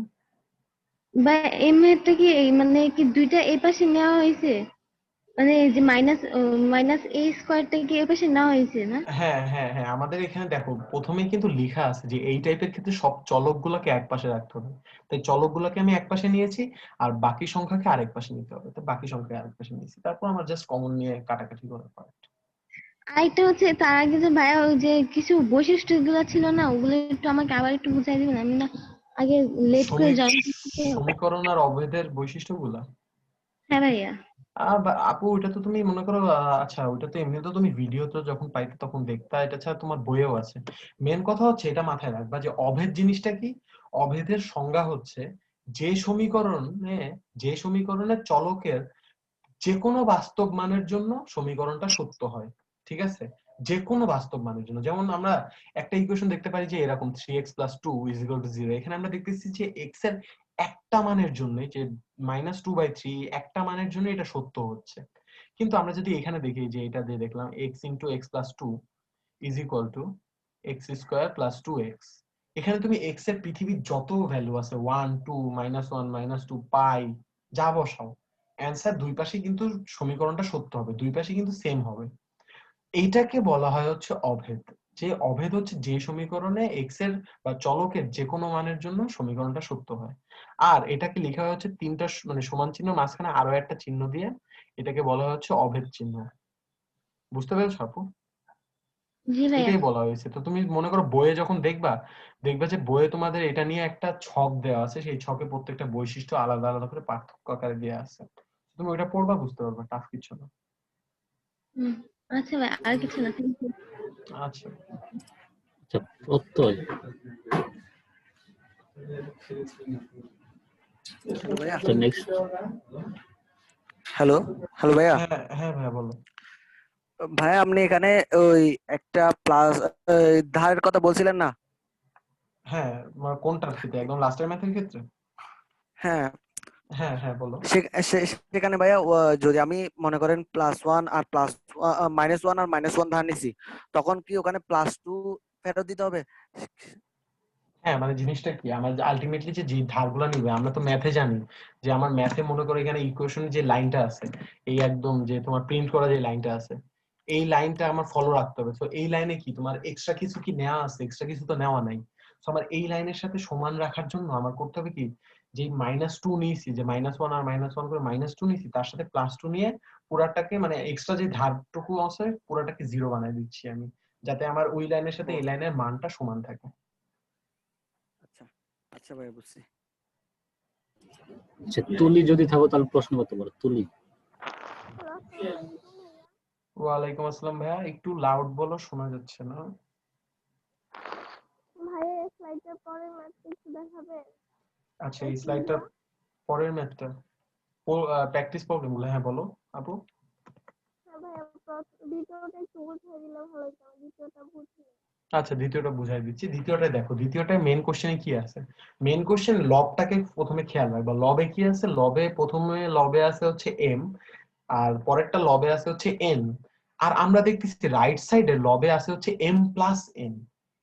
ভাই এই মেয়েটা কি মানে কি দুইটা এই পাশে নেওয়া হয়েছে, মানে এই যে মাইনাস a স্কয়ারটা কি এই পাশে নেওয়া হয়েছে না? হ্যাঁ হ্যাঁ হ্যাঁ, আমাদের এখানে দেখো প্রথমেই কিন্তু লেখা আছে যে এই টাইপের ক্ষেত্রে সব চলকগুলোকে এক পাশে রাখতে হবে। তাই চলকগুলোকে আমি এক পাশে নিয়েছি, আর বাকি সংখ্যাকে আরেক পাশে নিতে হবে। তো বাকি সংখ্যা আরেক পাশে নিয়েছি, তারপর আমরা জাস্ট কমন নিয়ে কাটাকাটি করার পার্ট। আরেকটা হচ্ছে তার আগে যে ভাইয়া ওই যে কিছু বৈশিষ্ট্য গুলো ছিল না, ওগুলো একটু আমাকে আবার একটু বুঝাই দিবেন, আমি না আগে লেট করে জয়েন করতে। সমীকরণ আর অভেদের বৈশিষ্ট্যগুলা। হ্যাঁ ভাইয়া। আপু ওইটা তো তুমি মনে করো আচ্ছা ওইটা তো এমনি তো তুমি ভিডিও তো যখন পাইতে তখন দেখতা, এটা ছাড়া তোমার বইয়েও আছে। মেন কথা হচ্ছে এটা মাথায় রাখবা যে অভেদ জিনিসটা কি। অভেদের সংজ্ঞা হচ্ছে যে সমীকরণে চলকের যে কোনো বাস্তব মানের জন্য সমীকরণটা সত্য হয়। ঠিক আছে, যে কোনো বাস্তব মানের জন্য। যেমন আমরা একটা ইকুয়েশন দেখতে পারি যে এরকম 3x + 2 = 0। এখানে আমরা দেখতেছি যে x এর একটা মানের জন্য, যে -2/3 একটা মানের জন্য এটা সত্য হচ্ছে। কিন্তু আমরা যদি এখানে দেখি যে এটা দিয়ে দেখলাম x × x + 2 = x² + 2x। এখানে তুমি x এর পৃথিবীর যত ভ্যালু আছে 1 2 -1 -2 পাই যা বসাও, অ্যান্সার দুই পাশে কিন্তু সমীকরণটা সত্য হবে, দুই পাশে কিন্তু সেম হবে। এইটাকে বলা হয় হচ্ছে অভেদ। যে অভেদ হচ্ছে যে সমীকরণে x এর বা চলকের যে কোনো মানের জন্য সমীকরণটা সত্য হয়। আর এটাকে লেখা হয় হচ্ছে তিনটা মানে সমান চিহ্ন মাঝখানে আরো একটা চিহ্ন দিয়ে, এটাকে বলা হয় হচ্ছে অভেদ চিহ্ন। বুঝতে পেরেছো আপু? জি ভাইয়া। এটাই বলা হয়েছে। তো তুমি মনে করো বইয়ে যখন দেখবা, দেখবা যে বইয়ে তোমাদের এটা নিয়ে একটা ছক দেওয়া আছে, সেই ছকে প্রত্যেকটা বৈশিষ্ট্য আলাদা আলাদা করে পার্থক্য আকারে দেওয়া আছে। তুমি ওইটা পড়বা, বুঝতে পারবা, টাফ কিছু না। হুম, আচ্ছা ভাই, আর কিছু না, thank you। আচ্ছা আচ্ছা, প্রত্যয়। হ্যালো ভাইয়া। আচ্ছা, নেক্সট। হ্যালো হ্যালো ভাইয়া। হ্যাঁ হ্যাঁ ভাইয়া বলো। ভাইয়া আপনি এখানে ওই একটা প্লাস ধারের কথা বলছিলেন না? হ্যাঁ, কোনটার ক্ষেত্রে? একদম লাস্টের ম্যাথের ক্ষেত্রে? হ্যাঁ, হ্যাঁ হ্যাঁ বলো। সেখানে ভাইয়া যদি আমি মনে করেন +1 আর -1 আর -1 ধার নিছি, তখন কি ওখানে +2 ফেরত দিতে হবে? হ্যাঁ মানে জিনিসটা কি, আমার আলটিমেটলি যে ধারগুলো নিবে, আমরা তো ম্যাথে জানি যে আমার ম্যাথে মনে করো এখানে ইকুয়েশনে যে লাইনটা আছে, এই একদম যে তোমার প্রিন্ট করা যে লাইনটা আছে, এই লাইনটা আমার ফলো রাখতে হবে। তো এই লাইনে কি তোমার এক্সট্রা কিছু কি নেওয়া আছে? এক্সট্রা কিছু তো নেওয়া নাই। তো আমার এই লাইনের সাথে সমান রাখার জন্য আমার করতে হবে কি, যে -2 নিয়েছি, যে -1 আর -1 করে -2 নিয়েছি, তার সাথে +2 নিয়ে পুরাটাকে মানে এক্সট্রা যে ধারটুকু আছে পুরাটাকে 0 বানাই দিচ্ছি আমি, যাতে আমার ওই লাইনের সাথে এই লাইনের মানটা সমান থাকে। আচ্ছা আচ্ছা ভাইয়া, বুঝছি। আচ্ছা, তুলি যদি থাকো তাহলে প্রশ্ন করতে পারো। তুলি। ওয়ালাইকুম আসসালাম ভাইয়া, একটু লাউড বলো, শোনা যাচ্ছে না। ভাইয়া স্লাইডের পরে ম্যাথটা একটু দেখাবে? আচ্ছা, এই স্লাইডটা পরের ম্যাথটা প্র্যাকটিস প্রবলেম গুলো, হ্যাঁ বলো আপু। হ্যাঁ ভাইয়া, দ্বিতীয়টা একটু বুঝিয়ে দিলে ভালো হতো, দ্বিতীয়টা বুঝি। আচ্ছা দ্বিতীয়টা বুঝাই দিচ্ছি। দ্বিতীয়টা দেখো, দ্বিতীয়টায় মেন কোশ্চেনে কি আছে। মেন কোশ্চেন লবটাকে প্রথমে খেয়াল রাখবা। লবে কি আছে? প্রথমে লবে আছে হচ্ছে এম, আর পরেরটা লবে আছে হচ্ছে এন। আর আমরা দেখতেছি রাইট সাইডে লবে আছে হচ্ছে m+n।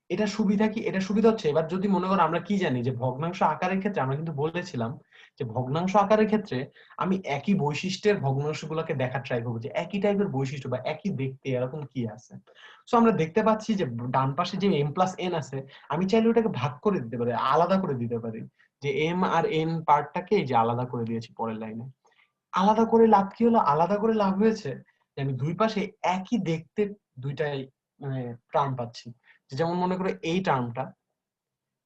এটা সুবিধা কি? এটা সুবিধা হচ্ছে, এবার যদি মনে করো আমরা কি জানি যে ভগ্নাংশ আকারের ক্ষেত্রে আমরা কিন্তু বলেছিলাম যে ভগ্নাংশ আকারের ক্ষেত্রে আমি একই বৈশিষ্ট্যের ভগ্নাংশগুলোকে দেখার ট্রাই করবো, যে একই টাইপের বৈশিষ্ট্য বা একই দেখতে এরকম কি আছে। সো আমরা দেখতে পাচ্ছি যে ডান পাশে যে m+n আছে, আমি চাইলে ওটাকে ভাগ করে দিতে পারি, আলাদা করে দিতে পারি, যে m আর n পার্টটাকে এই যে আলাদা করে দিয়েছি পরের লাইনে। আলাদা করে লাভ কি হলো? আলাদা করে লাভ হয়েছে যে আমি দুই পাশে একই দেখতে দুইটাই মানে টার্ম পাচ্ছি। যেমন মনে করো এই টার্মটা,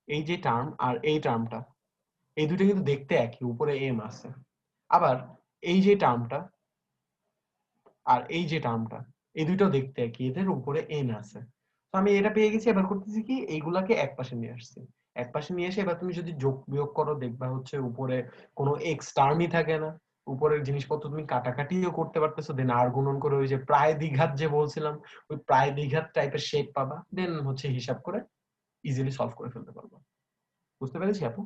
এই যে টার্ম আর এই টার্মটা, এই দুইটা কিন্তু দেখতে একই, উপরে এম আছে। আবার এই যে টার্মটা আর এই যে টার্মটা, এই দুইটাও দেখতে একই, এদের উপরে এন আছে। তো আমি এটা পেয়ে গেছি। এবার করতেছি কি, এইগুলাকে এক পাশে নিয়ে আসছি। এক পাশে নিয়ে এসে এবার তুমি যদি যোগ বিয়োগ করো, দেখবা হচ্ছে উপরে কোনো এক্স টার্মই থাকে না। উপরের জিনিসপত্র তুমি কাটাকাটিও করতে পারতেছো, দেন আর গুণন করে ওই যে প্রায় দ্বিঘাত যে বলছিলাম, ওই প্রায় দ্বিঘাত টাইপের শেপ পাবা, দেন হচ্ছে হিসাব করে ইজিলি সলভ করে ফেলতে পারবো। বুঝতে পেরেছি আপু?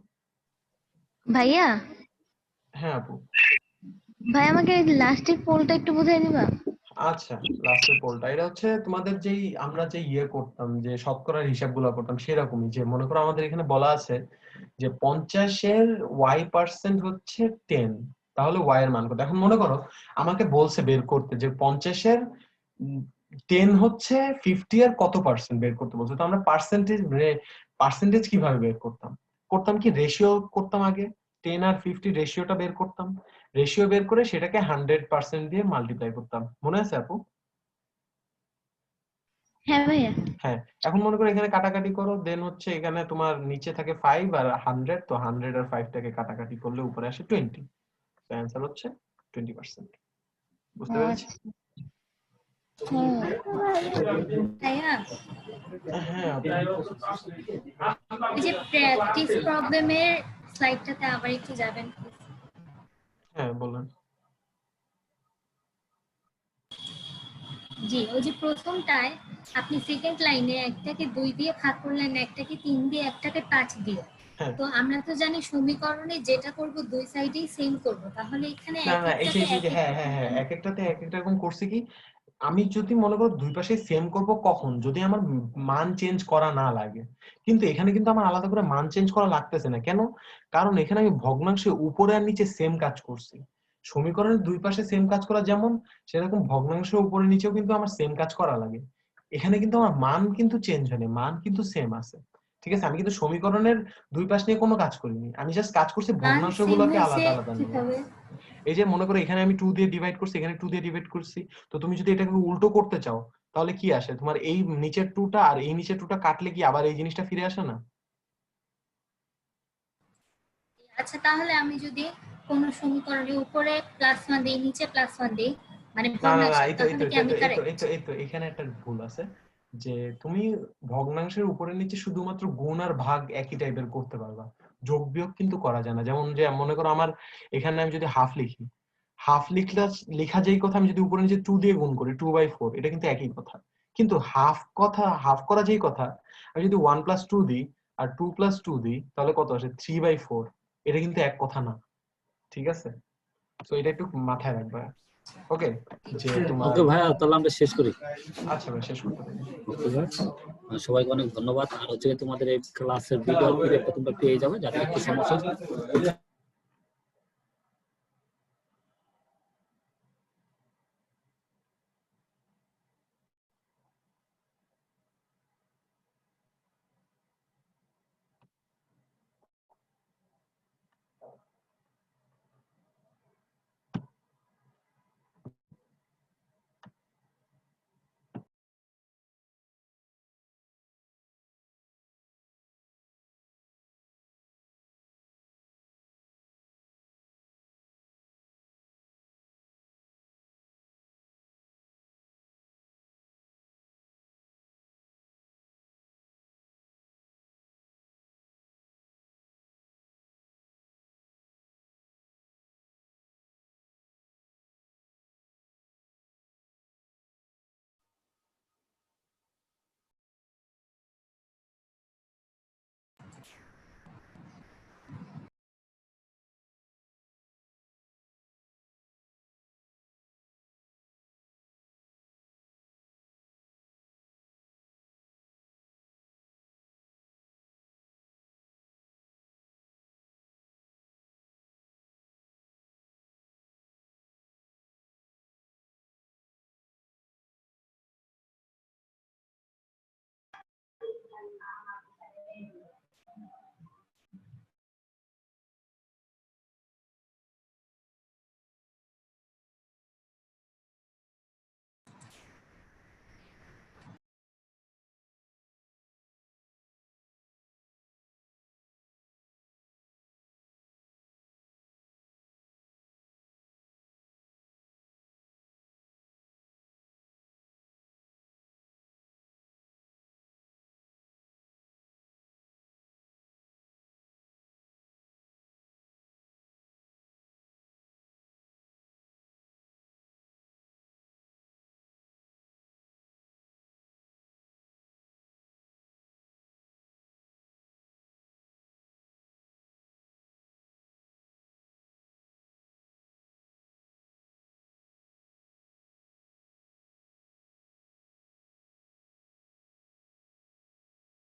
ভাইয়া, হ্যাঁ আপু। ভাই আমাকে লাস্টের পোলটা একটু বুঝাই দিবা? আচ্ছা, লাস্টের পোলটা এটা হচ্ছে তোমাদের যেই আমরা যে ইয়ে করতাম, যে শতকরার হিসাবগুলো করতাম সেরকমই। যে মনে করো আমাদের এখানে বলা আছে যে 50-এর y% হচ্ছে 10, তাহলে y এর মান কত? এখন মনে করো আমাকে বলছে বের করতে যে 50-এর 10 হচ্ছে 50 এর কত পার্সেন্ট বের করতে বলছে। তো আমরা পার্সেন্টেজ কিভাবে বের করতাম? করতাম কি, রেশিও করতাম আগে। 10 আর 50 রেশিওটা বের করতাম, রেশিও বের করে সেটাকে 100% দিয়ে মাল্টিপ্লাই করতাম। মনে আছে আপু? হ্যাঁ ভাইয়া। হ্যাঁ, এখন মনে করো এখানে কাটাকাটি করো, দেন হচ্ছে এখানে তোমার নিচে থাকে 5 আর 100, তো 100 আর 5 টাকে কাটাকাটি করলে উপরে আসে 20। তো অ্যানসার হচ্ছে 20%। বুঝতে পেরেছি? ভাইয়া হ্যাঁ আপু। এই যে প্র্যাকটিস প্রবলেমের স্লাইডটাতে আবার একটু যাবেন please? হ্যাঁ বলেন। জি, ওই যে প্রথমটায় আপনি সেকেন্ড লাইনে একটাকে 2 দিয়ে ভাগ করলেন, একটাকে 3 দিয়ে, একটাকে 5 দিয়ে। হ্যাঁ। তো আমরা তো জানি সমীকরণে যেটা করব দুই সাইডেই সেম করব, তাহলে এখানে না না এক একটাতে হ্যাঁ হ্যাঁ হ্যাঁ, এক একটাতে এক একটা রকম করছে কি, আমি যদি মনে করো দুই পাশে সেম করব কখন, যদি আমার মান চেঞ্জ করা না লাগে। কিন্তু এখানে কিন্তু আমার আলাদা করে মান চেঞ্জ করা লাগতেছে না। কেন? কারণ এখানে আমি ভগ্নাংশের উপরে আর নিচে সেম কাজ করছি। সমীকরণের দুই পাশে সেম কাজ করা যেমন, সেরকম ভগ্নাংশের উপরে নিচেও কিন্তু আমার সেম কাজ করা লাগে। এখানে কিন্তু আমার মান কিন্তু চেঞ্জ হয়নি, মান কিন্তু সেম আছে। ঠিক আছে, আমি কিন্তু সমীকরণের দুই পাশ নিয়ে কোনো কাজ করিনি, আমি জাস্ট কাজ করছি ভগ্নাংশগুলোকে আলাদা আলাদা নিয়ে। কিভাবে? এই যে মনে করো এখানে আমি 2 দিয়ে ডিভাইড করছি, এখানে 2 দিয়ে ডিভাইড করছি, তো তুমি যদি এটাকে উল্টো করতে চাও তাহলে কি আসে, তোমার এই নিচের 2টা আর এই নিচের 2টা কাটলে কি আবার এই জিনিসটা ফিরে আসে না? আচ্ছা, তাহলে আমি যদি কোন সমীকরণের উপরে +1 দেই, নিচে +1 দেই, মানে না না না, ভগ্নাংশ, এই তো তাহলে কি আমি কারেক্ট? এখানে একটা ভুল আছে, যে তুমি ভগ্নাংশের উপরে নিচে শুধুমাত্র গুণ আর ভাগ একই টাইপের করতে পারবা, যোগ বিয়োগ কিন্তু করা যায় না। যেমন যে মনে করো আমার এখানে আমি যদি হাফ লিখি, হাফ লেখা যেই কথা আমি যদি উপরে নিচে 2 দিয়ে গুণ করি 2/4, এটা কিন্তু একই কথা। কিন্তু হাফ করা যেই কথা, আমি যদি 1+2 দিই আর 2+2 দিই তাহলে কত আসে 3/4, এটা কিন্তু এক কথা না। ঠিক আছে, তো এটা একটু মাথায় রাখবা। ওকে, যে তোমার ওকে ভাইয়া, তাহলে আমরা শেষ করি। আচ্ছা ভাই, শেষ করতে পারি। ওকে ভাই, সবাইকে অনেক ধন্যবাদ। আর হচ্ছে তোমাদের এই ক্লাসের ভিডিও তোমরা পেয়ে যাবে, যাতে একটু সমস্যা